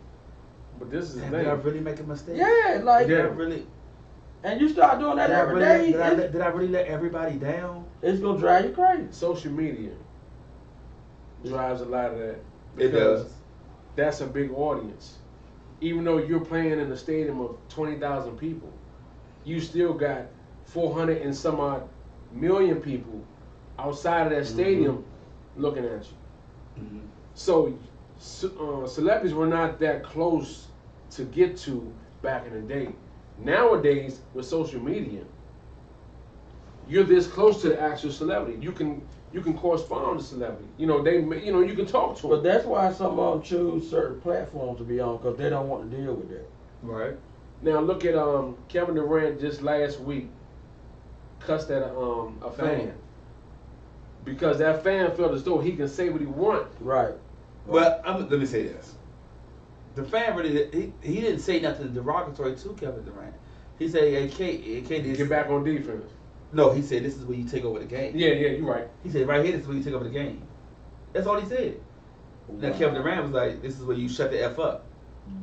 But this is the damn, thing. did I really make a mistake? Yeah, like, Did I really? and you start doing that Did I every really, day, did I really let everybody down? it's gonna drive you crazy. Social media drives a lot of that. It because does. That's a big audience. Even though you're playing in a stadium of 20,000 people, you still got 400 and some odd million people outside of that stadium looking at you. Mhm. So celebrities were not that close to get to back in the day. Nowadays, with social media, you're this close to the actual celebrity. You can correspond with celebrity. You know, you can talk to them. But that's why some of them choose certain platforms to be on, because they don't want to deal with that. Right. Now look at Kevin Durant just last week cussed at a fan because that fan felt as though he can say what he wants. Right. Well, let me say this. The fan really, he didn't say nothing derogatory to Kevin Durant. He said, hey, KD, Get back on defense. No, he said, this is where you take over the game. Yeah, you're right. He said, right here, this is where you take over the game. That's all he said. Now, Kevin Durant was like, this is where you shut the F up.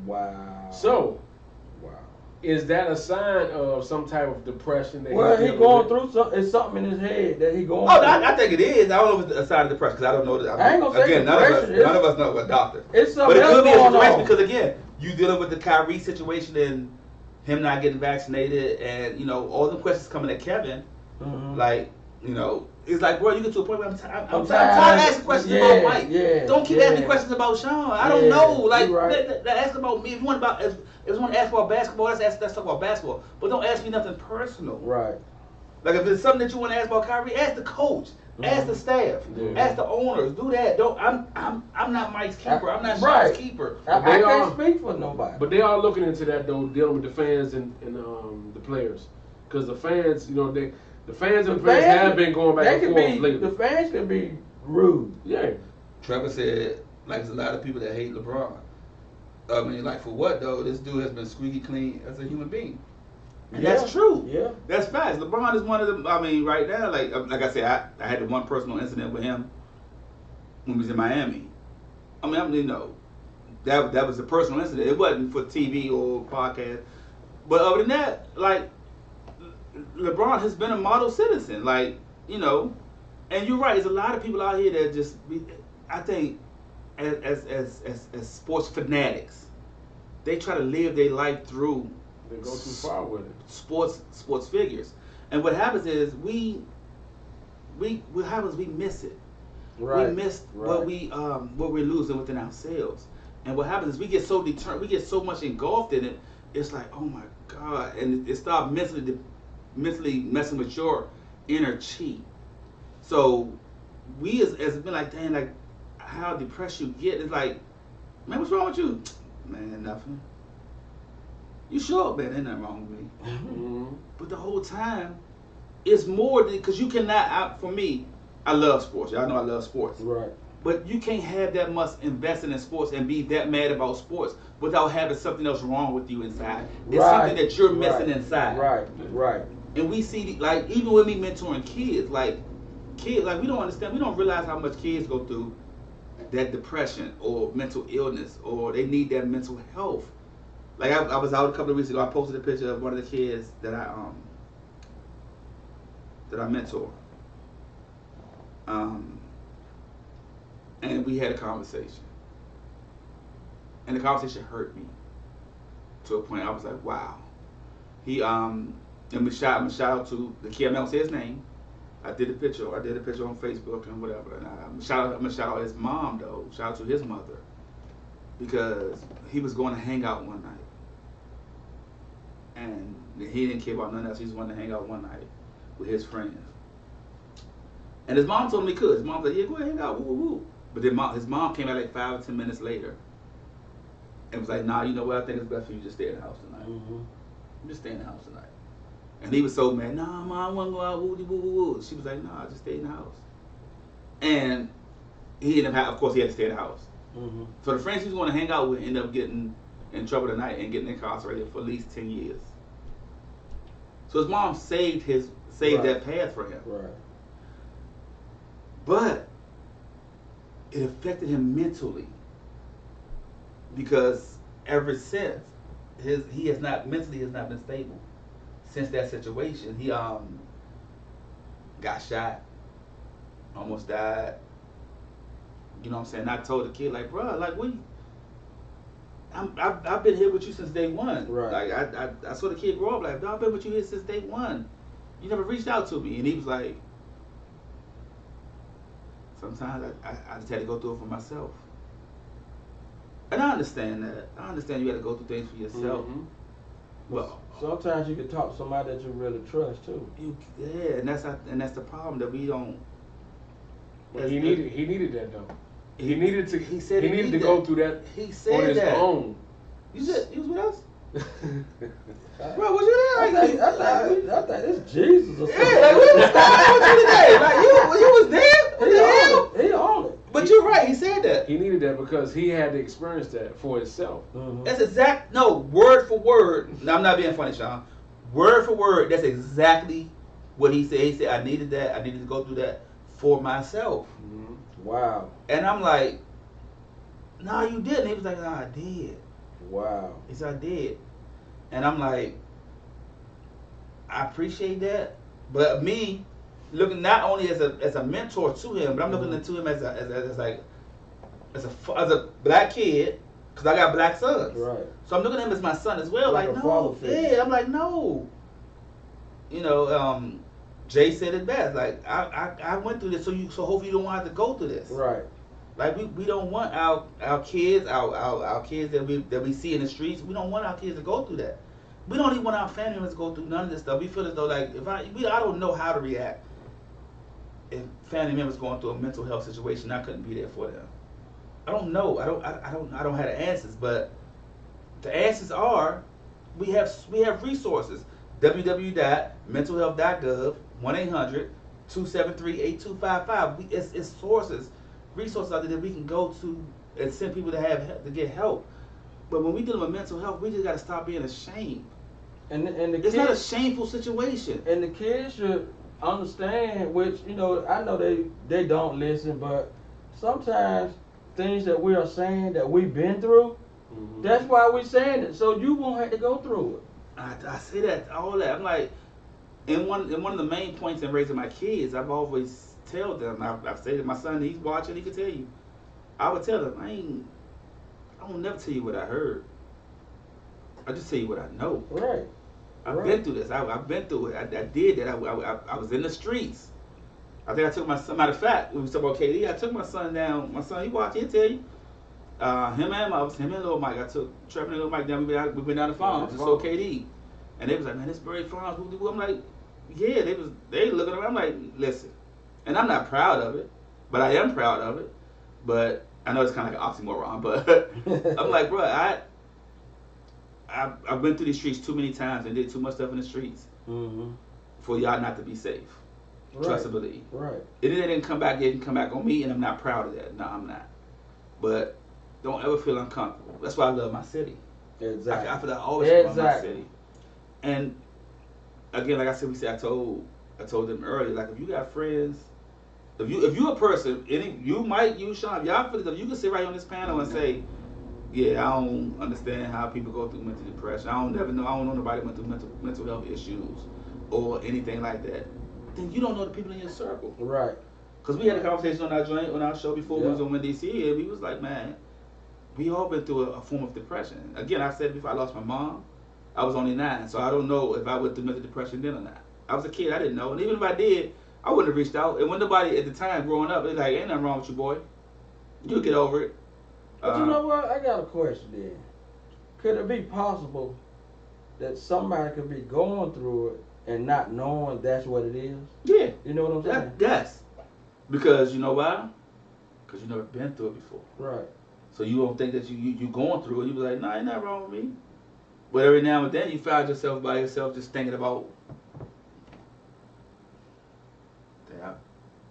Wow. So, Wow. is that a sign of some type of depression? That Well, he's he dealing going with? through something. It's something in his head that he going Oh, through. I think it is. I don't know if it's a sign of depression, because I don't know that. I ain't gonna say again, none depression. of us know a doctor. It's something But it could be a else going situation, on. because, again, you dealing with the Kyrie situation and him not getting vaccinated, and, you know, all the questions coming at Kevin, like, you know, it's like, bro, you get to a point where I'm tired of asking questions about Mike. Don't keep asking questions about Sean. I don't know. Like, ask about me. If you want to ask about basketball, let's talk about basketball. But don't ask me nothing personal. Right. Like, if there's something that you want to ask about Kyrie, ask the coach, ask the staff, ask the owners. Do that. Don't. I'm not Mike's keeper. I'm not Sean's keeper. I They can't are- speak for nobody. But they are looking into that though, dealing with the fans and the players, because the fans, you know, the fans and the players have been going back and forth lately. The fans can be rude. Yeah. Trevor said, like, there's a lot of people that hate LeBron. I mean, like, for what though? This dude has been squeaky clean as a human being. And that's true. Yeah. That's facts. LeBron is one of them. I mean, right now, like I said, I had the one personal incident with him when he was in Miami. I mean, you know, that was a personal incident. It wasn't for TV or podcast. But other than that, like, LeBron has been a model citizen. Like, you know, and you're right. There's a lot of people out here that just, I think, as sports fanatics, they try to live their life through. They go too far with it. Sports figures, and what happens is we miss it. Right. We miss right. what we're losing within ourselves, and what happens is we get so determined, we get so much engulfed in it. It's like, oh my God, and it starts mentally messing with your inner chi. So we as been like, dang, like how depressed you get. It's like, man, what's wrong with you? Man, nothing. You sure, man, ain't nothing wrong with me. Mm-hmm. But the whole time, it's more than, because you cannot, for me, I love sports. Y'all know I love sports. Right. But you can't have that much invested in sports and be that mad about sports without having something else wrong with you inside. It's something that you're missing inside. Right. And we see, like, even with me mentoring kids, like we don't understand, we don't realize how much kids go through that depression or mental illness, or they need that mental health. Like I was out a couple of weeks ago. I posted a picture of one of the kids that I mentor, and we had a conversation, and the conversation hurt me to a point. I was like, wow. He and we shout out to the kid. I'm not gonna say his name. I did a picture on Facebook and whatever. And I'm gonna shout out his mom though. Shout out to his mother, because he was going to hang out one night. And he didn't care about nothing else. He just wanted to hang out one night with his friends. And his mom told him he could. His mom said, yeah, go ahead, hang out, woo, woo, woo. But then his mom came out like 5 or 10 minutes later and was like, nah, you know what? I think it's best for you to just stay in the house tonight. Mm-hmm. Just stay in the house tonight. And he was so mad, nah, mom, I want to go out, woo, woo, woo, woo. She was like, nah, just stay in the house. And he ended up, of course, he had to stay in the house. Mm-hmm. So the friends he was going to hang out with ended up getting in trouble tonight and getting incarcerated for at least 10 years. So his mom saved that path for him. Right. But it affected him mentally, because ever since he has not been stable since that situation. He got shot, almost died. You know what I'm saying? I told the kid, like, bro, like, I've been here with you since day one. Right. Like I saw the kid grow up. Like, I've been with you here since day one. You never reached out to me. And he was like, sometimes I just had to go through it for myself. And I understand that. I understand you got to go through things for yourself. Mm-hmm. Well, sometimes you can talk to somebody that you really trust too. and that's the problem, that we don't. But he needed that though. He needed to. He said he needed to go through that. He said on his that. own. You said he was with us, I bro. Was you there? think it's Jesus or something. Yeah, like, we was talking about you today. Like you was there. What the hell? He on it. But you're right. He said that. He needed that because he had to experience that for himself. Mm-hmm. That's word for word. Now, I'm not being funny, Sean. Word for word, that's exactly what he said. He said, I needed that. I needed to go through that for myself. Mm-hmm. Wow. And I'm like, nah, you didn't. He was like, nah, I did. Wow. He said, I did. And I'm like, I appreciate that. But me, looking not only as a mentor to him, but I'm looking into him as a black kid, because I got black sons. Right. So I'm looking at him as my son as well. Like Like, a no, father figure. yeah. I'm like, no. You know, Jay said it best. Like, I went through this, so hopefully you don't have to go through this. Right. Like, we don't want our kids, our kids that we see in the streets. We don't want our kids to go through that. We don't even want our family members to go through none of this stuff. We feel as though, like, I don't know how to react if family members going through a mental health situation. I couldn't be there for them. I don't know. I don't have the answers, but the answers are we have resources. www.mentalhealth.gov, 1-800-273-8255. It's resources out there that we can go to and send people to get help. But when we dealing with mental health, we just got to stop being ashamed And the It's kids, not a shameful situation. and the kids should understand, which, you know, I know they don't listen, but sometimes things that we are saying that we've been through, that's why we're saying it, so you won't have to go through it. I say that, all that. I'm like, in one of the main points in raising my kids, I've always tell them, I've said to my son, he's watching, he can tell you. I would tell them, I won't never tell you what I heard. I just tell you what I know. Right. I've been through this. I've been through it. I did that. I was in the streets. I think I took my son. Matter of fact, when we talk about KD, I took my son down. My son, he watched. He'll tell you. Him and Little Mike. I took Trevor and Little Mike down. We went down the farm. Just saw KD, and they was like, man, this Berry Farms. I'm like, yeah. They looking at me. I'm like, listen, and I'm not proud of it, but I am proud of it. But I know it's kind of like an oxymoron. But I'm like, bro, I've been through these streets too many times and did too much stuff in the streets for y'all not to be safe. Right. Trust and believe. Right. It didn't come back on me, and I'm not proud of that. No, I'm not. But don't ever feel uncomfortable. That's why I love my city. Exactly. I feel like I always love my city. And again, like I said, I told them earlier, like if you got friends, if you a person, you might use Sean. Y'all feel if you can sit right on this panel and say, yeah, I don't understand how people go through mental depression. I don't know nobody went through mental health issues or anything like that. Then you don't know the people in your circle. Right. Because we had a conversation on our show before we was on DC, and we was like, man, we all been through a form of depression. Again, I said before, I lost my mom. I was only 9, so I don't know if I went through mental depression then or not. I was a kid, I didn't know, and even if I did, I wouldn't have reached out. And when nobody at the time growing up, they like, ain't nothing wrong with you, boy. You'll get over it. But you know what? I got a question then. Could it be possible that somebody could be going through it and not knowing that's what it is? Yeah. You know what I'm saying? Yes. Because you know why? Because you never been through it before. Right. So you don't think that you going through it. You be like, nah, ain't nothing wrong with me. But every now and then you find yourself by yourself just thinking about,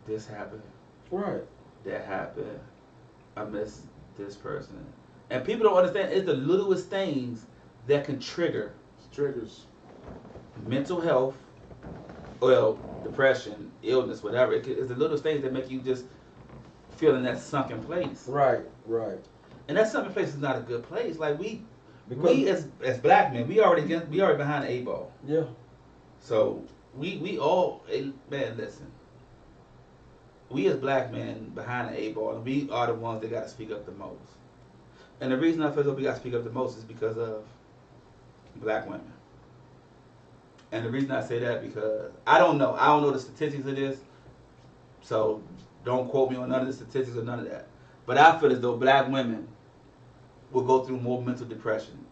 this happened. Right. That happened. I miss this person. And people don't understand, it's the littlest things that can trigger Triggers. mental health, well, depression, illness, whatever. It's the littlest things that make you just feel in that sunken place. Right. Right. And that sunken place is not a good place. Like we Because as black men, we already behind the 8 ball. yeah. So we all, man, listen. We as black men behind the 8 ball, we are the ones that got to speak up the most. And the reason I feel like we got to speak up the most is because of black women. And the reason I say that because I don't know the statistics of this, so don't quote me on none of the statistics or none of that. But I feel as though black women will go through more mental depression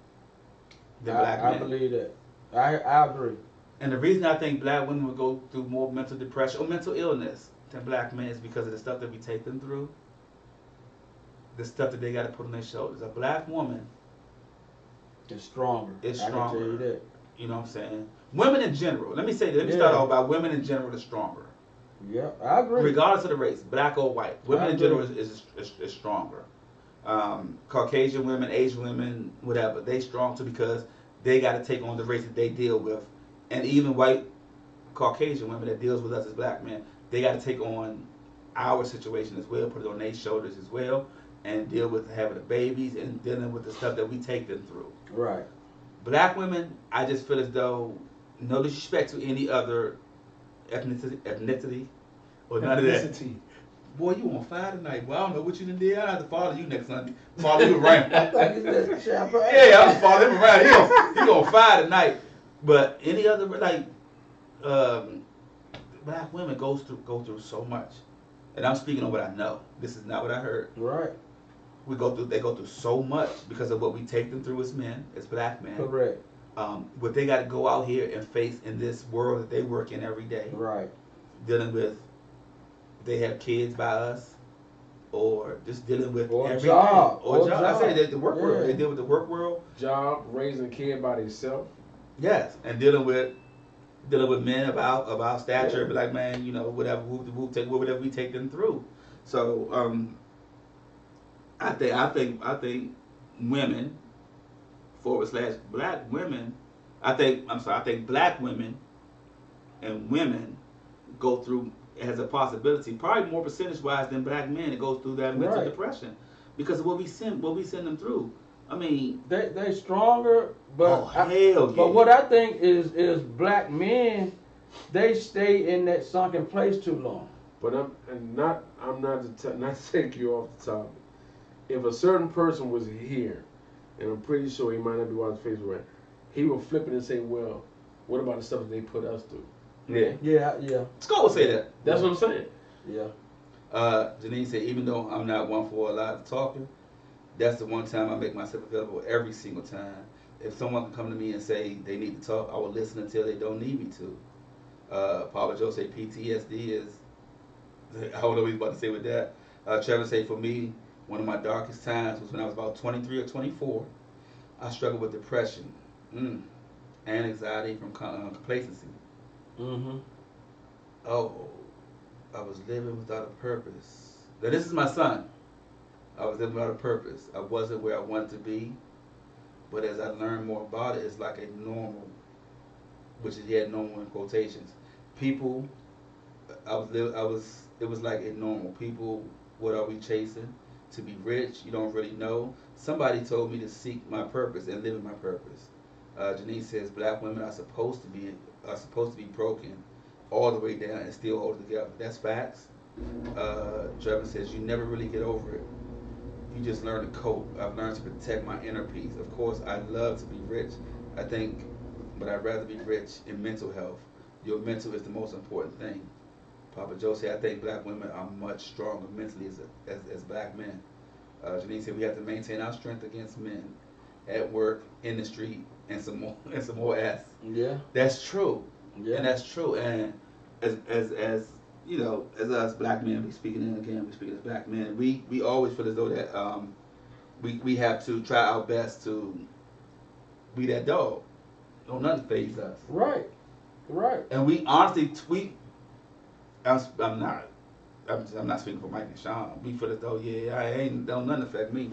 than black men. I believe that. I agree. And the reason I think black women will go through more mental depression or mental illness than black men is because of the stuff that we take them through, the stuff that they got to put on their shoulders. A black woman It's stronger. is I stronger. can tell you that. You know what I'm saying? Women in general. Let me start off by women in general are stronger. Yeah, I agree. Regardless of the race, black or white. Women in general is stronger. Caucasian women, Asian women, whatever, they strong too because they got to take on the race that they deal with. And even white Caucasian women that deals with us as black men, they got to take on our situation as well, put it on their shoulders as well, and deal with having the babies and dealing with the stuff that we take them through. Right. Black women, I just feel as though, no disrespect to any other ethnicity or none of that. Boy, you on fire tonight. Well, I don't know what you done did. I have to follow you next Sunday. Follow you around. I think it's just champagne. Yeah, I'm following him around. He on fire tonight. But any other black women go through so much, and I'm speaking on what I know. This is not what I heard. Right. They go through so much because of what we take them through as men, as black men. Correct. What they got to go out here and face in this world that they work in every day. Right. Dealing with, they have kids by us, or just dealing with Or everything. job. Or job. I say the work world. Yeah. They deal with the work world. Job, raising a kid by themselves. Yes, and dealing with men of our stature, Yeah. be like, man, you know, whatever we take them through. So I think women / black women, I think black women and women go through, has a possibility, probably more percentage wise than black men, that goes through that mental Right. depression because of what we send them through. I mean, They stronger, but oh hell yeah. but what I think is black men, they stay in that sunken place too long. But I'm not to take you off the topic. If a certain person was here, and I'm pretty sure he might not be watching Facebook right, he would flip it and say, "Well, what about the stuff that they put us through?" Yeah. Yeah. Scott would say that. That's what I'm saying. Yeah. Janine said, even though I'm not one for a lot of talking, that's the one time I make myself available every single time. If someone can come to me and say they need to talk, I will listen until they don't need me to. Papa Joe say PTSD is, I don't know what he's about to say with that. Trevor say, for me, one of my darkest times was when I was about 23 or 24. I struggled with depression and anxiety from complacency. Mm-hmm. Oh, I was living without a purpose. Now this is my son. I was living without a purpose. I wasn't where I wanted to be, but as I learned more about it, it's like a normal, which he had normal in quotations. People, it was like a normal. People, what are we chasing? To be rich, you don't really know. Somebody told me to seek my purpose and live in my purpose. Janine says black women are supposed to be broken all the way down and still hold it together. That's facts. Trevor says you never really get over it. You just learn to cope. I've learned to protect my inner peace. Of course, I love to be rich. I think, but I'd rather be rich in mental health. Your mental is the most important thing. Papa Joe said, I think black women are much stronger mentally as black men. Janine said we have to maintain our strength against men at work, in the street, and some more S. Yeah. That's true. Yeah. And that's true. And as you know, as us black men, we speaking as black men, we always feel as though that we have to try our best to be that dog. Don't nothing faze us. Right. And we honestly I'm not speaking for Mike and Sean. We feel as though don't nothing affect me.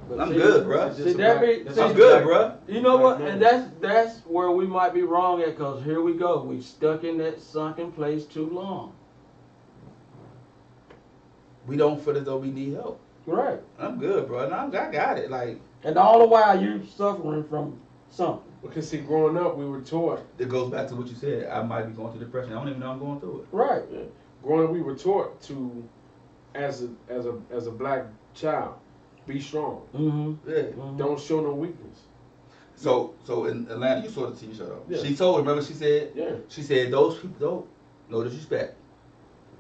But I'm see, good, bruh. See, I'm good, bruh. You know what? And that's where we might be wrong at, because here we go. We stuck in that sunken place too long. We don't feel as though we need help. Right. I'm good, bro. And I got it. Like, and all the while you suffering from something. Because see, growing up, we were taught. It goes back to what you said. I might be going through depression. I don't even know I'm going through it. Right. Yeah. Growing up, we were taught to, as a black child, be strong. Mm-hmm. Yeah. Mm-hmm. Don't show no weakness. So in Atlanta, you saw the TV show though. Yeah. She told, remember she said? Yeah. She said those people don't, no disrespect.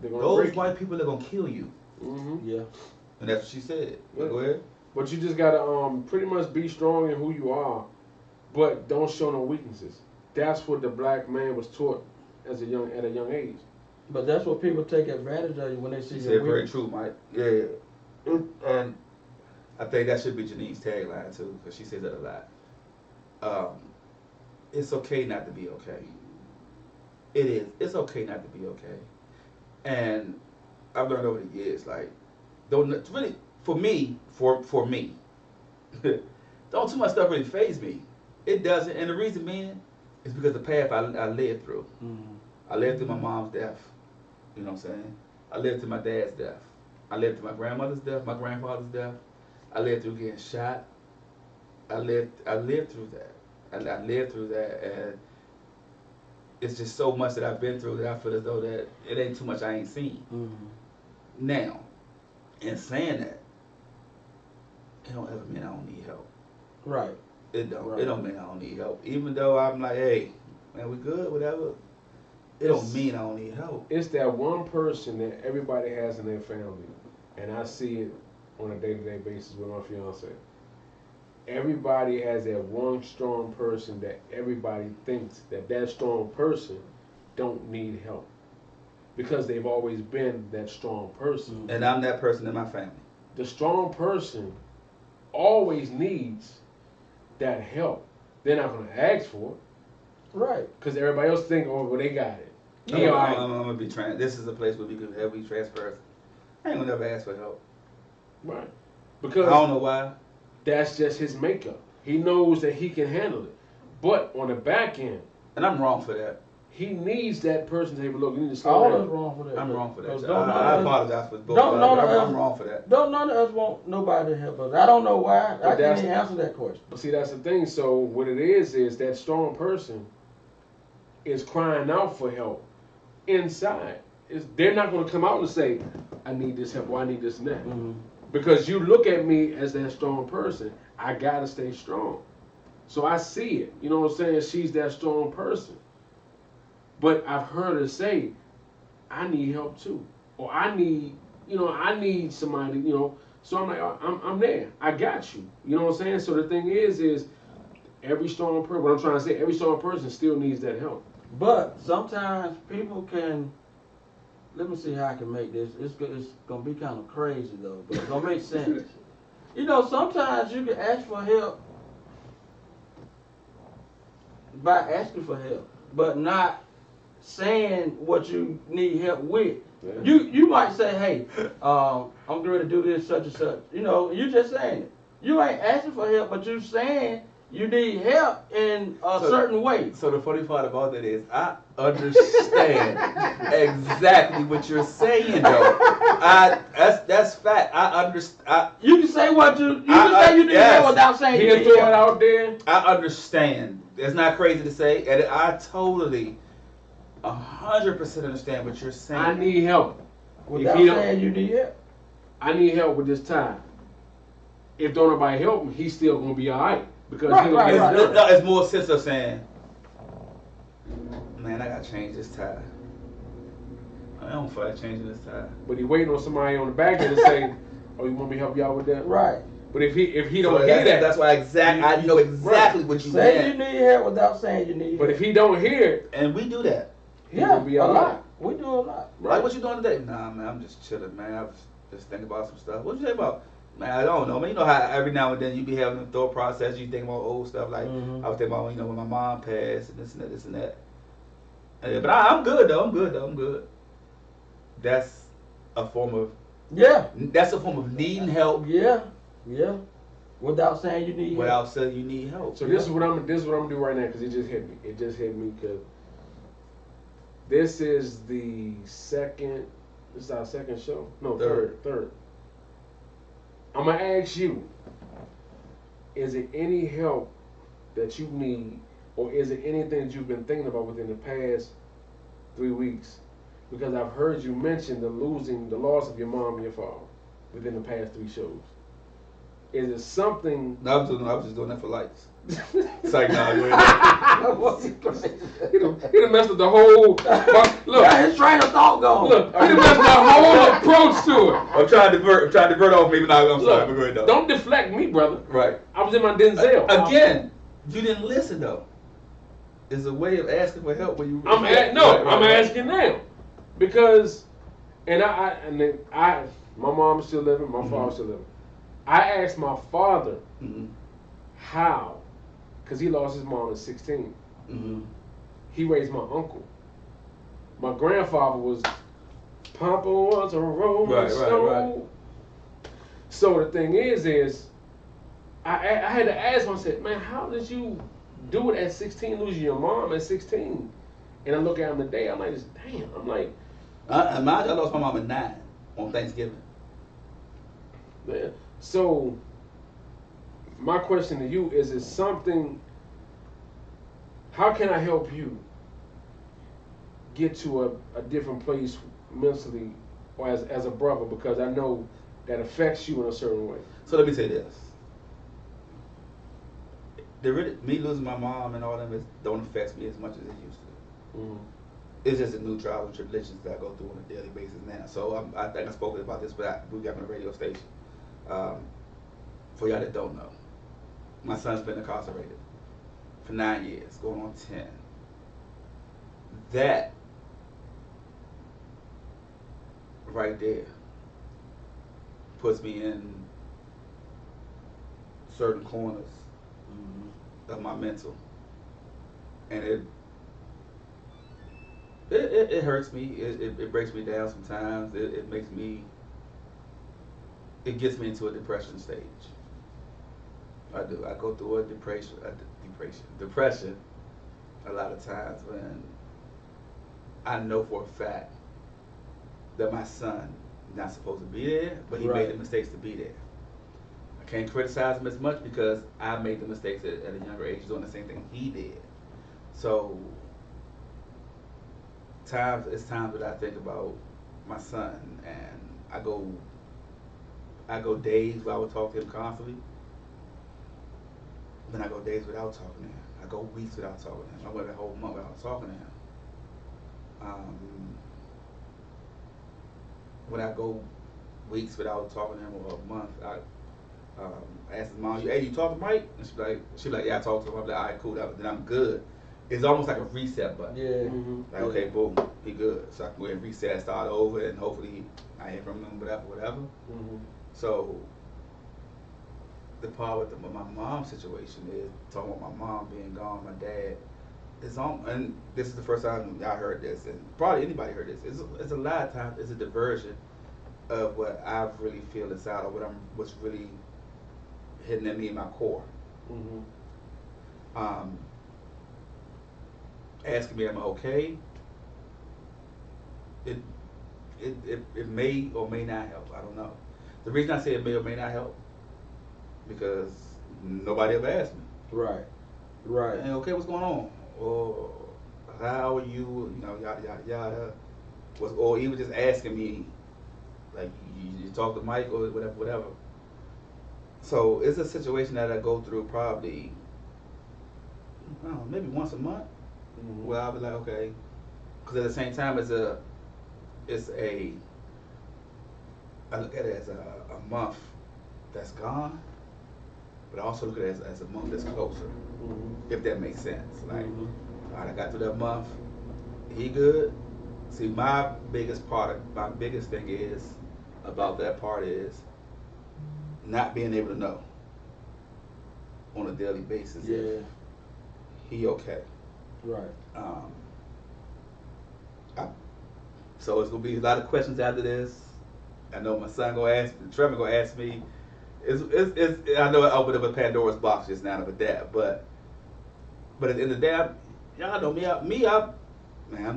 They're gonna Those break white people are gonna kill you. Mm-hmm. Yeah. And that's what she said. Yeah. Go ahead. But you just gotta pretty much be strong in who you are, but don't show no weaknesses. That's what the black man was taught at a young age. But that's what people take advantage of you when they see She your said very weakness. true, Mike. Yeah. And I think that should be Janine's tagline too, because she says that a lot. It's okay not to be okay. It is. It's okay not to be okay. And I've learned over the years, like, don't really, for me, don't too much stuff really faze me. It doesn't, and the reason being is because the path I lived through. Mm-hmm. I lived through my mom's death. You know what I'm saying? I lived through my dad's death. I lived through my grandmother's death, my grandfather's death. I lived through getting shot. I lived through that. I lived through that, and it's just so much that I've been through that I feel as though that it ain't too much I ain't seen. Mm-hmm. Now, in saying that, it don't ever mean I don't need help. Right. It don't. Right. It don't mean I don't need help. Even though I'm like, hey, man, we good, whatever. It don't mean I don't need help. It's that one person that everybody has in their family, and I see it on a day-to-day basis with my fiance. Everybody has that one strong person that everybody thinks that strong person don't need help, because they've always been that strong person. And I'm that person in my family. The strong person always needs that help. They're not going to ask for it, Right. because everybody else think, oh, well, they got it. I'm He all right. gonna be this is a place where we could have transparency. I ain't gonna never ask for help. Right. I Because don't know why. that's just his makeup. He knows that he can handle it. But on the back end, And I'm wrong for that. he needs that person to say, look, you need to slow All down. us wrong for that. I'm wrong for that. 'Cause I apologize for both. Don't none of us- I'm wrong for that. Don't none of us want nobody to help us. I don't know why. But I can't that's- even answer that question. But see, that's the thing. So what it is that strong person is crying out for help inside. They're not going to come out and say, I need this help or I need this and that. Mm-hmm. Because you look at me as that strong person, I got to stay strong. So I see it. You know what I'm saying? She's that strong person. But I've heard her say, I need help too. Or I need somebody, So I'm like, I'm there. I got you. You know what I'm saying? So the thing is every strong person, what I'm trying to say, every strong person still needs that help. But sometimes people can. Let me see how I can make this. It's gonna be kind of crazy though, but it's gonna make sense. Sometimes you can ask for help by asking for help, but not saying what you need help with. Yeah. You might say, hey, I'm going to do this such and such. You just saying it. You ain't asking for help, but you saying you need help in a certain way. So the funny part about that is I understand exactly what you're saying, though. That's fact. I understand. You can say what you can say you need help without saying you He'll need throw it help. out there. I understand. It's not crazy to say, and I totally 100% understand what you're saying. I need help. Without If he don't- saying you need help. I need help with this tie. If don't nobody help him, he's still gonna be alright because Right, he'll right, get right. it done. No, it's more sense of saying, man, I gotta change this tie. I don't feel like changing this tie. But he waiting on somebody on the back end to say, "Oh, you want me to help you out with that?" Right. But if he So don't hear that, that's why I know exactly what you Say you meant. need help without saying you need but help. if he don't hear it, And we do that. he Yeah, gonna be a alright. lot. We do a lot. Like, what you doing today? Nah, man, I'm just chilling, man. I was just thinking about some stuff. What you think about? Man, I don't know, man. You know how every now and then you be having a thought process. You think about old stuff. Like, Mhm. I was thinking about, when my mom passed and this and that, this and that. But I'm good, though. I'm good. That's a form of needing help Yeah. Without saying you need help. without saying you need help. So this is what I'm gonna do right now because it just hit me. It just hit me because this is the second. This is our second show. No, third. I'm gonna ask you: is it any help that you need, or is it anything that you've been thinking about within the past 3 weeks? Because I've heard you mention the loss of your mom and your father within the past 3 shows. Is it something? No, I was just doing that for likes. It's like, nah, you ain't. He done messed up the whole. Look, Yeah, his train of thought gone. look, he done messed up the whole approach to it. I'm trying to divert off. Maybe not. I'm sorry. Look, But go ahead, though. don't deflect me, brother. Right. I was in my Denzel. Again, you didn't listen though. It's a way of asking for help when you. I'm asking now because, my mom's still living, my father's still living. I asked my father Mm-hmm. how, because he lost his mom at 16. Mm-hmm. He raised my uncle. My grandfather was Papa was a rolling stone. Right. So the thing is I had to ask him. I said, man, how did you do it at 16, losing your mom at 16? And I look at him today. I'm like, damn. I'm like, I lost my mom at 9 on Thanksgiving. man. So my question to you is: it something? How can I help you get to a different place mentally, or as a brother? Because I know that affects you in a certain way. So let me say this. Me losing my mom and all them don't affect me as much as it used to. Mm-hmm. It's just a new trials and tribulations that I go through on a daily basis now. So I think I spoke about this, but we got on a radio station. For y'all that don't know, my son's been incarcerated for 9 years, going on 10. That right there puts me in certain corners of my mental, and it hurts me. It breaks me down sometimes. It makes me. It gets me into a depression stage. I do. I go through a depression a lot of times when I know for a fact that my son not supposed to be there, but he made the mistakes to be there. I can't criticize him as much because I made the mistakes at a younger age doing the same thing he did. So it's times that I think about my son, and I go days where I would talk to him constantly. Then I go days without talking to him. I go weeks without talking to him. I went a whole month without talking to him. When I go weeks without talking to him, or a month, I ask his mom, "Hey, you talk to Mike?" And she like, "Yeah, I talked to him." I'm like, "All right, cool. Then I'm good." It's almost like a reset button. Yeah. Like, okay, boom, he good. So I can go ahead and reset, start over, and hopefully I hear from him, whatever. So the part with my mom's situation is talking about my mom being gone, my dad is on, and this is the first time I heard this, and probably anybody heard this. It's a lot of times it's a diversion of what I really feel inside, or what's really hitting at me in my core. Asking me, am I okay? It may or may not help. I don't know. The reason I say it may or may not help because nobody ever asked me. Right. And okay, what's going on? Or how are you? You know, yada yada yada. Or even just asking me, like, you talk to Mike or whatever. So it's a situation that I go through probably, I don't know, maybe once a month. Where I'll be like, okay, because at the same time I look at it as a month that's gone, but I also look at it as a month that's closer, if that makes sense. Like, all right, I got through that month, he good. See, my biggest thing is about that part is not being able to know on a daily basis if he okay. Right. So it's gonna be a lot of questions after this. I know my son gonna ask, Trevor gonna ask me. I know I opened up a Pandora's box just now with that, but at the end of the day, y'all know me. I'm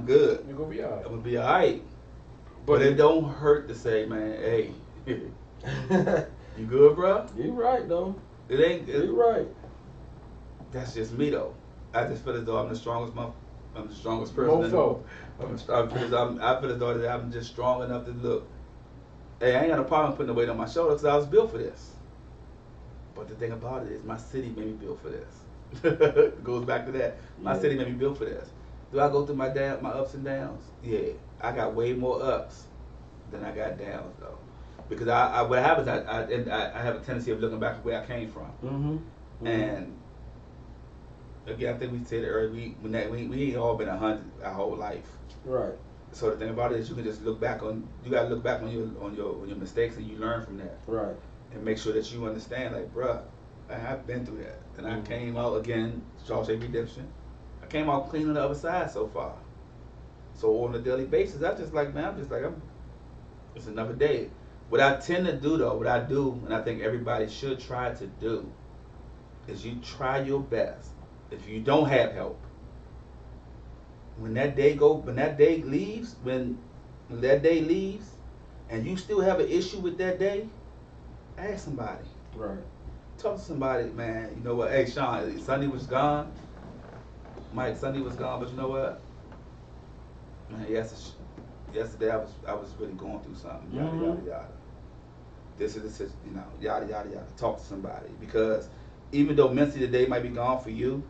good. You're gonna be alright. I'm gonna be alright. But it don't hurt to say, man, hey, you good, bro? You right though. You right. That's just me though. I just feel as though I'm the strongest person. Mofo. I feel as though that I'm just strong enough to look. Hey, I ain't got no problem putting the weight on my shoulders because I was built for this. But the thing about it is, my city made me built for this. It goes back to that. My city made me built for this. Do I go through my ups and downs? Yeah, I got way more ups than I got downs though. Because what happens, I have a tendency of looking back at where I came from. And again, I think we said it earlier. We ain't all been 100 our whole life. Right. So the thing about it is, you can just look back on. You gotta look back on your mistakes, and you learn from that. Right. And make sure that you understand, like, bruh, I've been through that, and I came out again. Shawshank Redemption. I came out clean on the other side so far. So on a daily basis, it's another day. What I tend to do though, what I do, and I think everybody should try to do, is you try your best. If you don't have help, when that day leaves, and you still have an issue with that day, ask somebody. Right. Talk to somebody, man. You know what? Hey, Sean, Sunday was gone. Mike, Sunday was gone, but you know what? Man, yesterday I was really going through something. Yada yada yada. This, yada yada yada. Talk to somebody, because even though mentally the day might be gone for you,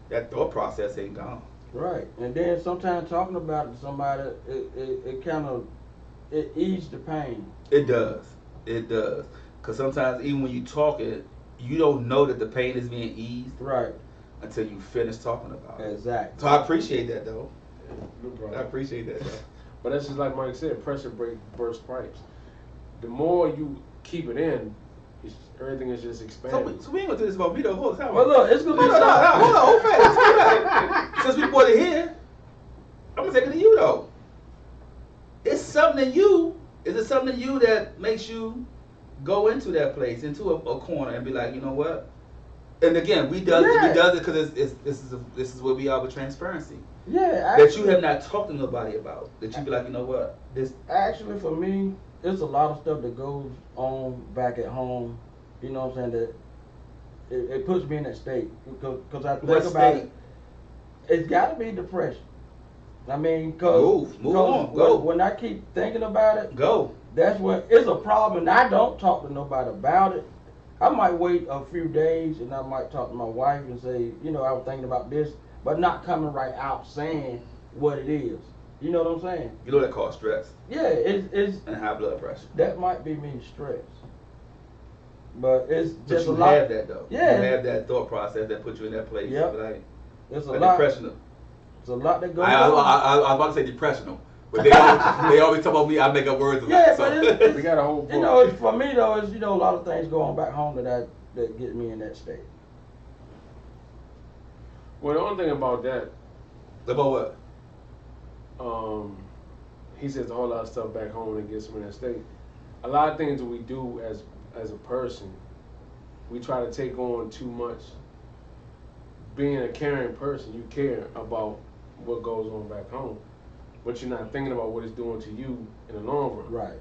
that thought process ain't gone. Right. And then sometimes talking about it to somebody, it kind of eases the pain. It does. Because sometimes even when you talk it, you don't know that the pain is being eased. Right. Until you finish talking about it. Exactly. So I appreciate that though. No problem. I appreciate that though. But that's just like Mike said, pressure burst pipes. The more you keep it in, everything is just expanding. So we ain't gonna do this about me though. Hold on. Well, look, it's gonna be hold fast. Since we brought it here, I'm gonna take it to you though. It's something in you. Is it something in you that makes you go into that place, into a corner, and be like, you know what? And again, we does it because this is where we are with transparency. Yeah, That actually, you have not talked to nobody about. That you be like, you know what? This actually for me, it's a lot of stuff that goes on back at home. You know what I'm saying? That it puts me in that state because I think what about state? it. It's got to be depression. I mean, cause Move on, go. When I keep thinking about it, Go. that's when it's a problem. And I don't talk to nobody about it. I might wait a few days and I might talk to my wife and say, you know, I was thinking about this, but not coming right out saying what it is. You know what I'm saying? You know that causes stress Yeah, it's and high blood pressure. that might be me stress. But it's But just you a lot. have that though. Yeah. You have that thought process that puts you in that place. Yep. Like It's a a lot. depression. It's a lot that goes I on. was about to say depressional, but they always talk about me. I make up words about Yeah, it. but So. it's We got a whole book. you know, it's, for me though, it's, you know, a lot of things go on back home that get me in that state. Well, the only thing about that, About what? he says a whole lot of stuff back home that gets him in that state. A lot of things that we do as a person, we try to take on too much. Being a caring person, you care about what goes on back home, but you're not thinking about what it's doing to you in the long run. Right.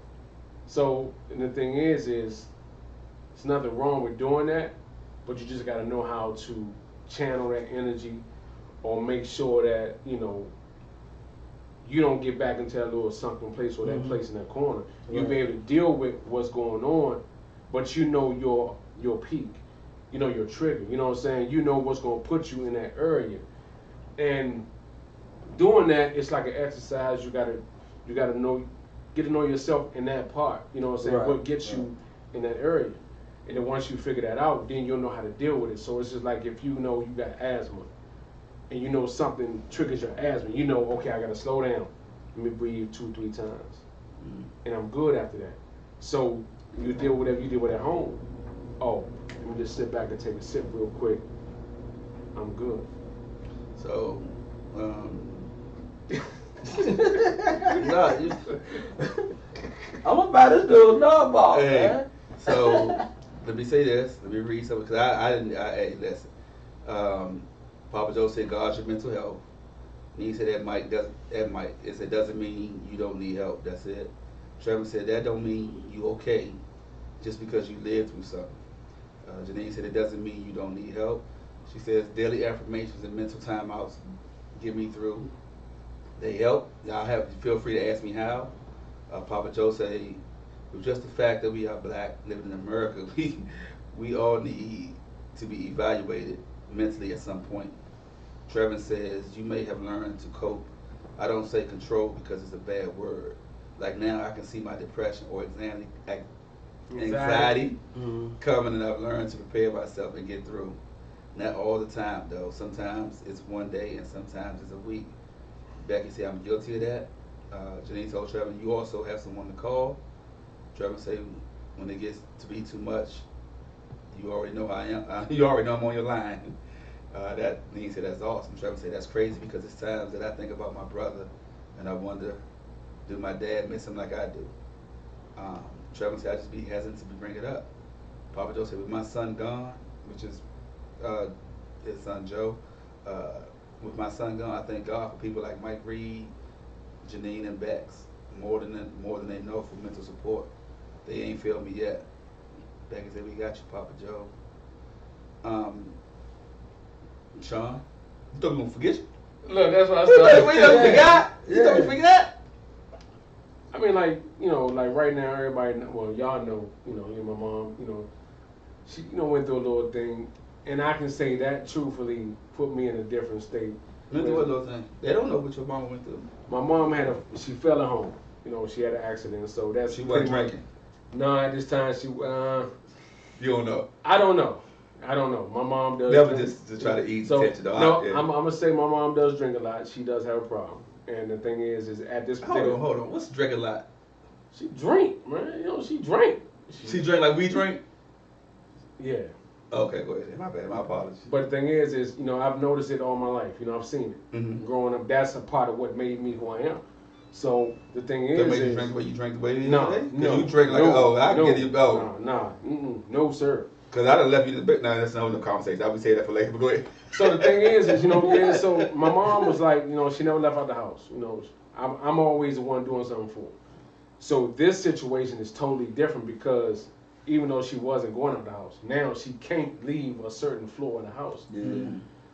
So, and the thing is there's nothing wrong with doing that, but you just got to know how to channel that energy, or make sure that you don't get back into that little sunken place or that Mhm. place in that corner. You'll Right. be able to deal with what's going on, but you know your peak, you know your trigger. You know what I'm saying? You know what's going to put you in that area, and doing that, it's like an exercise. You gotta get to know yourself in that part. You know what I'm saying? Right, What gets you in that area, and then once you figure that out, then you'll know how to deal with it. So it's just like if you know you got asthma, and you know something triggers your asthma, you know, okay, I gotta slow down. Let me breathe 2-3 times, and I'm good after that. So you deal with whatever you deal with at home. Oh, let me just sit back and take a sip real quick. I'm good. So, I'm about this dude no ball, Hey, man. so let me say this. Let me read something because hey, listen. Papa Joe said, "Guard your mental health." And he said it doesn't mean you don't need help. That's it. Trevor said that don't mean you okay just because you lived through something. Janine said it doesn't mean you don't need help. She says daily affirmations and mental timeouts get me through. They help. Y'all feel free to ask me how. Papa Joe say, with just the fact that we are black living in America, we all need to be evaluated mentally at some point. Trevin says, you may have learned to cope. I don't say control because it's a bad word. Like now I can see my depression or anxiety coming, and I've learned to prepare myself and get through. Not all the time though. Sometimes it's one day and sometimes it's a week. Becky said, I'm guilty of that. Janine told Trevin, you also have someone to call. Trevin said, when it gets to be too much, you already know how I am. You already know I'm on your line. That Janine said, that's awesome. Trevin said, that's crazy because it's times that I think about my brother and I wonder, do my dad miss him like I do? Trevin said, I just be hesitant to bring it up. Papa Joe said, with my son gone, which is his son Joe, with my son gone, I thank God for people like Mike Reed, Janine, and Bex, more than they know for mental support. They ain't failed me yet. Becky said, we got you, Papa Joe. Sean, you thought we gonna forget you? Look, that's what I You started. thought we forgot? You thought we forgot? I mean, like right now, everybody, y'all know, my mom, she, went through a little thing, and I can say that truthfully put me in a different state. Went through what little thing? They don't know what your mama went through. My mom she fell at home, she had an accident, so that's She wasn't pretty much- drinking. No, at this time You don't know. I don't know. My mom does. Never drink. just to try to ease So, attention though. no, Yeah. I'm gonna say my mom does drink a lot. She does have a problem, and the thing is at this particular. Hold on. What's drink a lot? She drink, man. She drink. She drink like we drink? Yeah. Okay, go ahead. My bad. My apologies. But the thing is I've noticed it all my life. I've seen it Mhm. growing up. That's a part of what made me who I am. So the thing That is, made you drink the way you drank the way you no, did? no, You drink like, no, I no, get you, no, sir. Because I done left you the bit. Nah, that's not the conversation. I would say that for later, but go ahead. So the thing is, so my mom was like, she never left out the house. I'm always the one doing something for her. So this situation is totally different because even though she wasn't going out the house, now she can't leave a certain floor in the house. Yeah.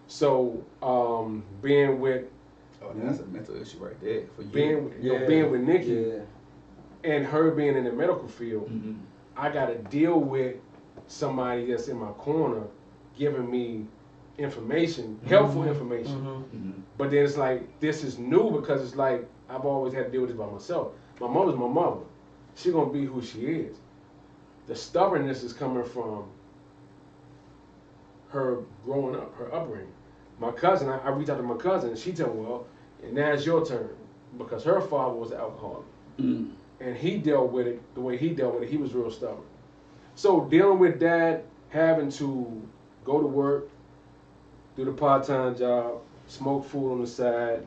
So being with Oh, that's a mental issue right there for you. being with Nikki Yeah. and her being in the medical field, Mm-hmm. I got to deal with somebody that's in my corner giving me information, helpful information. Mm-hmm. Mm-hmm. But then it's like, this is new because it's like, I've always had to deal with this by myself. My mother's my mother. She's going to be who she is. The stubbornness is coming from her growing up, her upbringing. My cousin, I reached out to my cousin and she told me, well, and now it's your turn. Because her father was an alcoholic. Mm-hmm. And he dealt with it the way he dealt with it. He was real stubborn. So dealing with dad having to go to work, do the part-time job, smoke food on the side,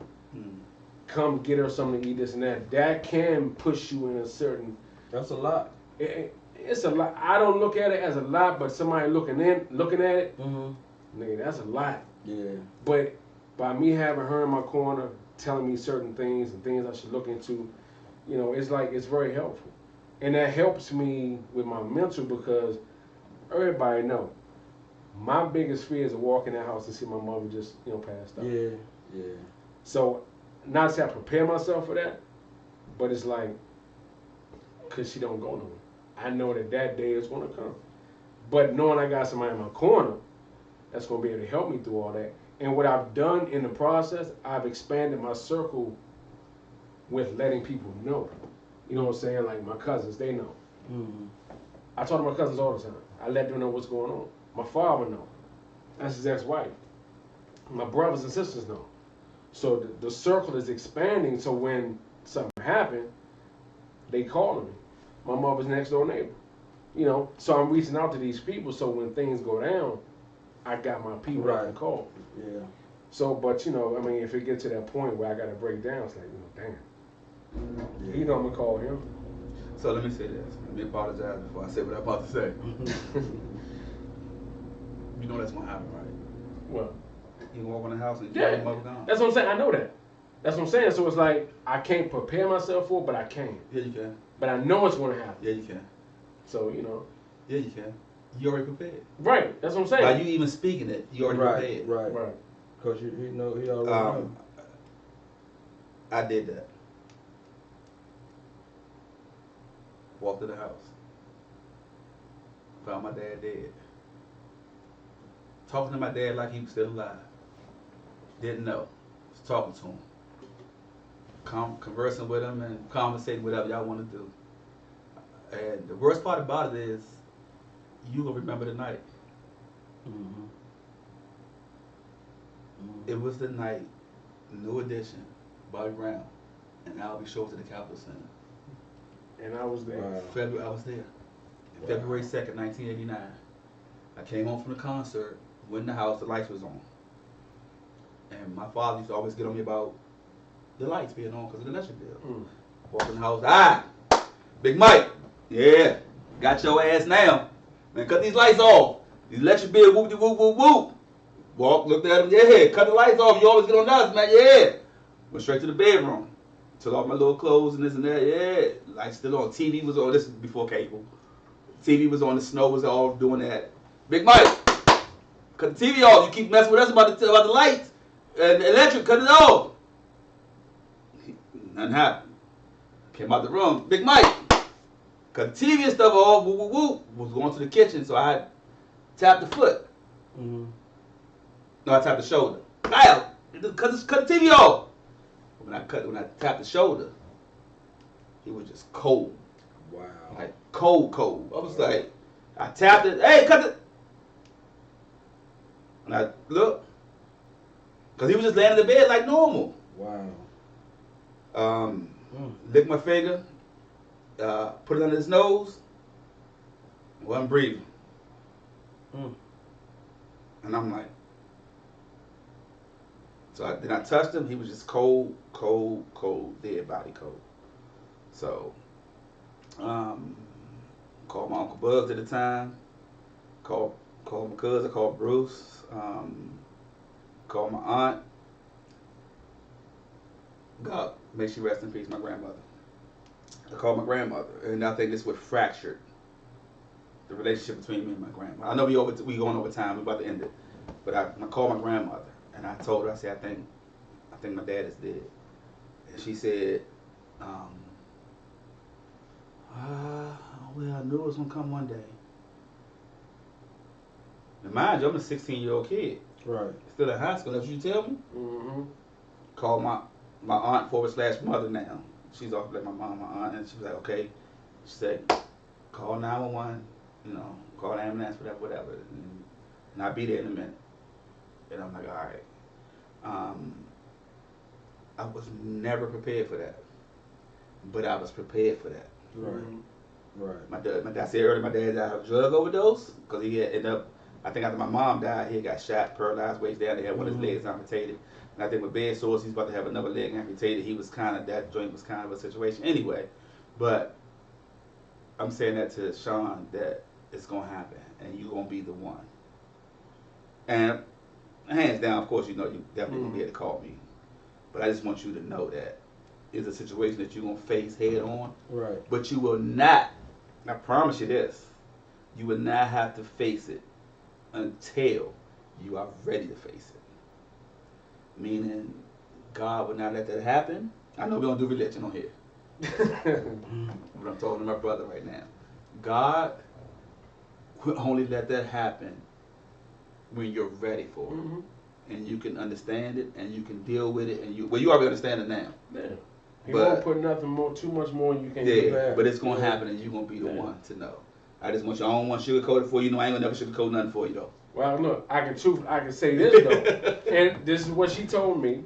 come get her something to eat, this and that can push you in a certain... That's a lot. It's a lot. I don't look at it as a lot, but somebody looking at it, Mm-hmm. nigga, that's a lot. Yeah. But by me having her in my corner, telling me certain things and things I should look into, it's like, it's very helpful. And that helps me with my mental because everybody know my biggest fear is to walk in that house and see my mother just, passed out. Yeah. Yeah. So, not to say I prepare myself for that, but it's like, because she don't go nowhere. I know that day is going to come. But knowing I got somebody in my corner that's going to be able to help me through all that. And what I've done in the process, I've expanded my circle with letting people know. You know what I'm saying? Like my cousins, they know. Mm-hmm. I talk to my cousins all the time. I let them know what's going on. My father know. That's his ex-wife. My brothers and sisters know. So the circle is expanding. So when something happened, they calling me. My mother's next door neighbor. So I'm reaching out to these people. So when things go down, I got my people I can call. Yeah. So, but if it gets to that point where I got to break down, it's like, damn. Yeah. I'm gonna call him. So let me say this. Let me apologize before I say what I'm about to say. You know that's gonna happen, right? Well, You gonna walk in the house and yeah, your mother gone. that's what I'm saying. I know that. That's what I'm saying. So it's like I can't prepare myself for it, but I can. Yeah, you can. But I know it's gonna happen. Yeah, you can. So Yeah, you can. You already prepared. right. That's what I'm saying. By you even speaking it, you already prepared. Right. Because he already know. I did that. Walked to the house. Found my dad dead. Talking to my dad like he was still alive. Didn't know. Was talking to him. Conversing with him and conversating whatever y'all want to do. And the worst part about it is, you gonna remember the night. Mm-hmm. It was the night, New Edition, Bobby Brown, and Albie showed to the Capitol Center. And I was there. Wow. I was there. February 2nd, 1989. I came home from the concert, went in the house, the lights was on. And my father used to always get on me about the lights being on because of the electric bill. Walk in the house, Big Mike, yeah, got your ass now. Man, cut these lights off. These electric bill, whoop, whoop, whoop, whoop. Walk, looked at him, yeah, cut the lights off. You always get on us, man, yeah. Went straight to the bedroom. Took off my little clothes and this and that, yeah. Lights still on. TV was on. This is before cable. TV was on. The snow was off. Doing that. Big Mike, cut the TV off. You keep messing with us about the lights and the electric. Cut it off. Nothing happened. Came out the room. Big Mike, cut the TV and stuff off. Whoop, whoop, whoop. Was going to the kitchen, so I tapped the foot. Mm-hmm. No, I tapped the shoulder. Cut the TV off. When I tapped the shoulder, he was just cold. Wow. Like cold. I was like, I tapped it. Hey, cut it. And I looked, cause he was just laying in the bed like normal. Wow. Licked my finger, put it under his nose, wasn't breathing. Mm. And I'm like, So then I touched him. He was just cold, dead body cold. So, called my Uncle Bugs at the time. Called my cousin. Called Bruce. Called my aunt. God, may she rest in peace, my grandmother. I called my grandmother, and I think this would fracture the relationship between me and my grandma. I know we going over time. We about to end it, but I called my grandmother, and I told her, I said, I think my dad is dead. And she said, well, I knew it was gonna come one day. And mind you, I'm a 16-year-old kid. Right. Still in high school. That's what you tell me? Mm-hmm. Called my aunt / mother now. She's off like my mom, my aunt, and she was like, okay. She said, call 911, call the ambulance, whatever. And I'll be there in a minute. And I'm like, all right. I was never prepared for that. But I was prepared for that. Right. Right. My dad said earlier, my dad died of a drug overdose because he had ended up, I think after my mom died, he got shot, paralyzed, waist down. They had one of his legs amputated. And I think with bed sores, he's about to have another leg amputated. That joint was kind of a situation anyway. But I'm saying that to Sean that it's going to happen and you're going to be the one. And hands down, of course, you definitely going to be able to call me. But I just want you to know that it's a situation that you're going to face head on. Right. But you will not, I promise you this, you will not have to face it until you are ready to face it. Meaning, God would not let that happen. I know we don't do religion on here. But I'm talking to my brother right now. God will only let that happen when you're ready for it. Mm-hmm. And you can understand it and you can deal with it and you already understand it now. Yeah. He But- won't put too much more you can do. Yeah, but it's gonna happen and you're gonna be the one to know. I just want you, I don't want to sugarcoat it for you. I ain't gonna never sugarcoat nothing for you though. Well, look, I can say this though, and this is what she told me.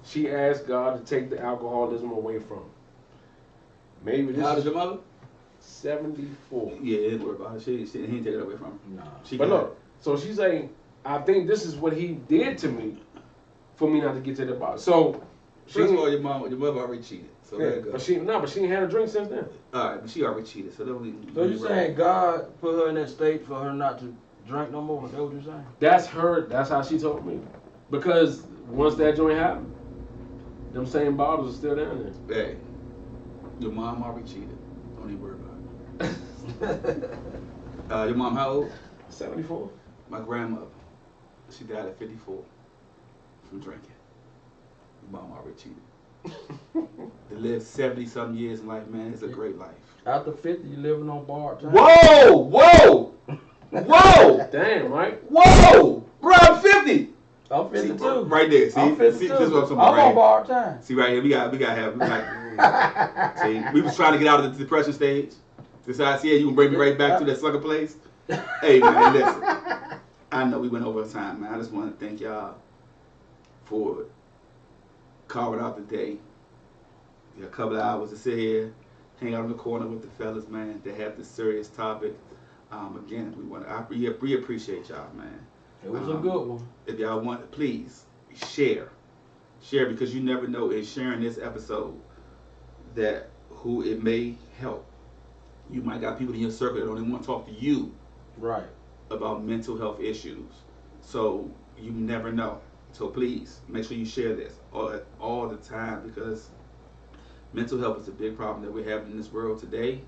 She asked God to take the alcoholism away from her. Maybe this How old is is your mother? 74. Yeah, it work about it. He ain't take it away from her. Nah. She But got look, so she's saying, I think this is what he did to me for me not to get to the bottom. So she, First of all, your mother already cheated. So yeah, there you go. but she ain't had a drink since then. All right, but she already cheated. So don't even. So you saying God put her in that state for her not to drink no more? Is that what you're saying? That's how she told me. Because once that joint happened, them same bottles are still down there. Hey, your mom already cheated. Don't even worry about it. Your mom how old? 74. My grandmother. She died at 54 from drinking. Your mom already cheated. To live 70-something years in life, man, it's a great life. After 50, you living on borrowed time? Whoa! Damn, right? Whoa! Bro, I'm 50! I'm 52. See, right there. See, I'm 52. see, this is what I'm talking I'm about, right on here. borrowed time. See, right here, we got see, we was trying to get out of the depression stage. Decided, yeah, you can bring me right back to that sucker place. Hey, man, listen. I know we went over time, man. I just want to thank y'all for carving out the day. A couple of hours to sit here, hang out in the corner with the fellas, man, to have this serious topic. Again, we appreciate y'all, man. It was a good one. If y'all want, please share because you never know in sharing this episode that who it may help. You might got people in your circle that only want to talk to you Right. about mental health issues. So you never know. So please make sure you share this all the time because mental health is a big problem that we're having in this world today.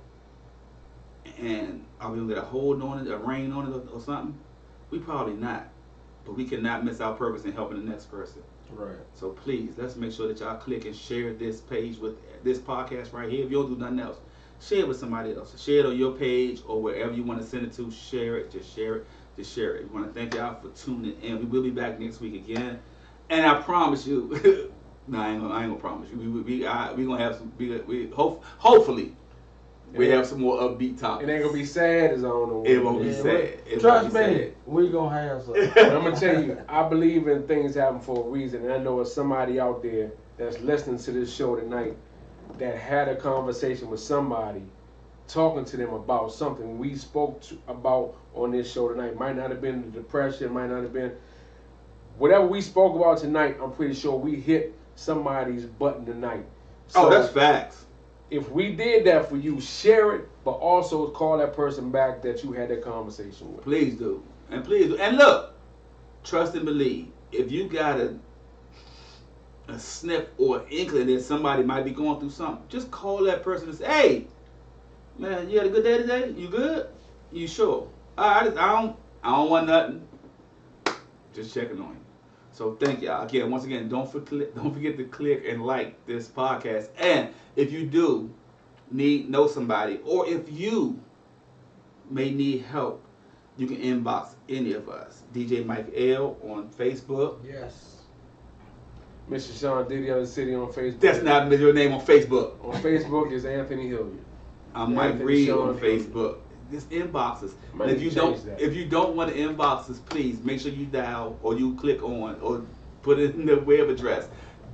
And are we gonna get a hold on it, a rein on it, or something? We probably not. But we cannot miss our purpose in helping the next person. Right. So please, let's make sure that y'all click and share this page with this podcast right here. If you don't do nothing else, share it with somebody else. Share it on your page or wherever you want to send it to. Share it. Just share it. Just share it. We want to thank y'all for tuning in. We will be back next week again. And I promise you, no, I ain't gonna promise you. We gonna have some. Hopefully, we have some more upbeat topics. It ain't gonna be sad as I don't know. It won't be sad. It Trust won't be me, sad. we gonna have some. But I'm gonna tell you, I believe in things happen for a reason, and I know it's somebody out there that's listening to this show tonight that had a conversation with somebody, talking to them about something we spoke about on this show tonight. Might not have been the depression, might not have been whatever we spoke about tonight, I'm pretty sure we hit somebody's button tonight. Oh, So that's facts. if we did that for you, share it, but also call that person back that you had that conversation with. Please do. And please do. And look, trust and believe. If you got a sniff or inkling that somebody might be going through something, just call that person and say, hey, man, you had a good day today? You good? You sure? I don't want nothing. Just checking on you. So thank y'all. Again, once again, don't forget to click and like this podcast. And if you do know somebody, or if you may need help, you can inbox any of us. DJ Mike L on Facebook. Yes. Mr. Sean Diddy of the City on Facebook. That's not your name on Facebook. On Facebook is Anthony Hilliard. I'm Mike Anthony Reed Sean on Facebook. Just inbox us. Might And need to change that. if you don't want to inbox us, please make sure you dial or you click on or put it in the web address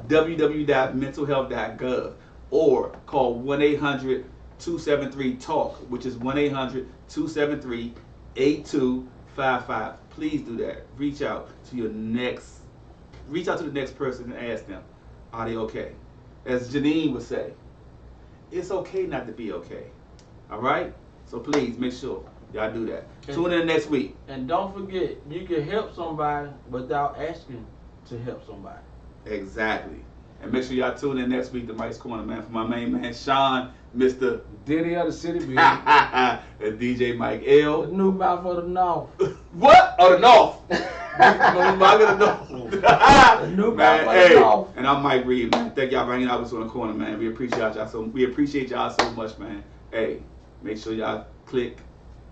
www.mentalhealth.gov or call 1-800-273-TALK, which is 1-800-273-8255. Please do that. Reach out to the next person and ask them, are they okay? As Janine would say, it's okay not to be okay. All right? So please make sure y'all do that. Tune in next week. And don't forget, you can help somebody without asking to help somebody. Exactly. And make sure y'all tune in next week to Mike's Corner, man, for my main man, Sean, Mr. Diddy of the City, baby. and DJ Mike The L. new mouth of the North. What? Oh, the North. Mike of the North. The new mouth of the North. And I'm Mike Reed, man. Thank y'all for hanging out with us on the corner, man. We appreciate y'all so much, man. Hey, make sure y'all click,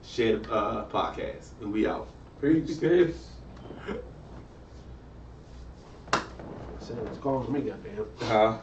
share the podcast, and we out. Peace. Peace. It's calling me, goddamn.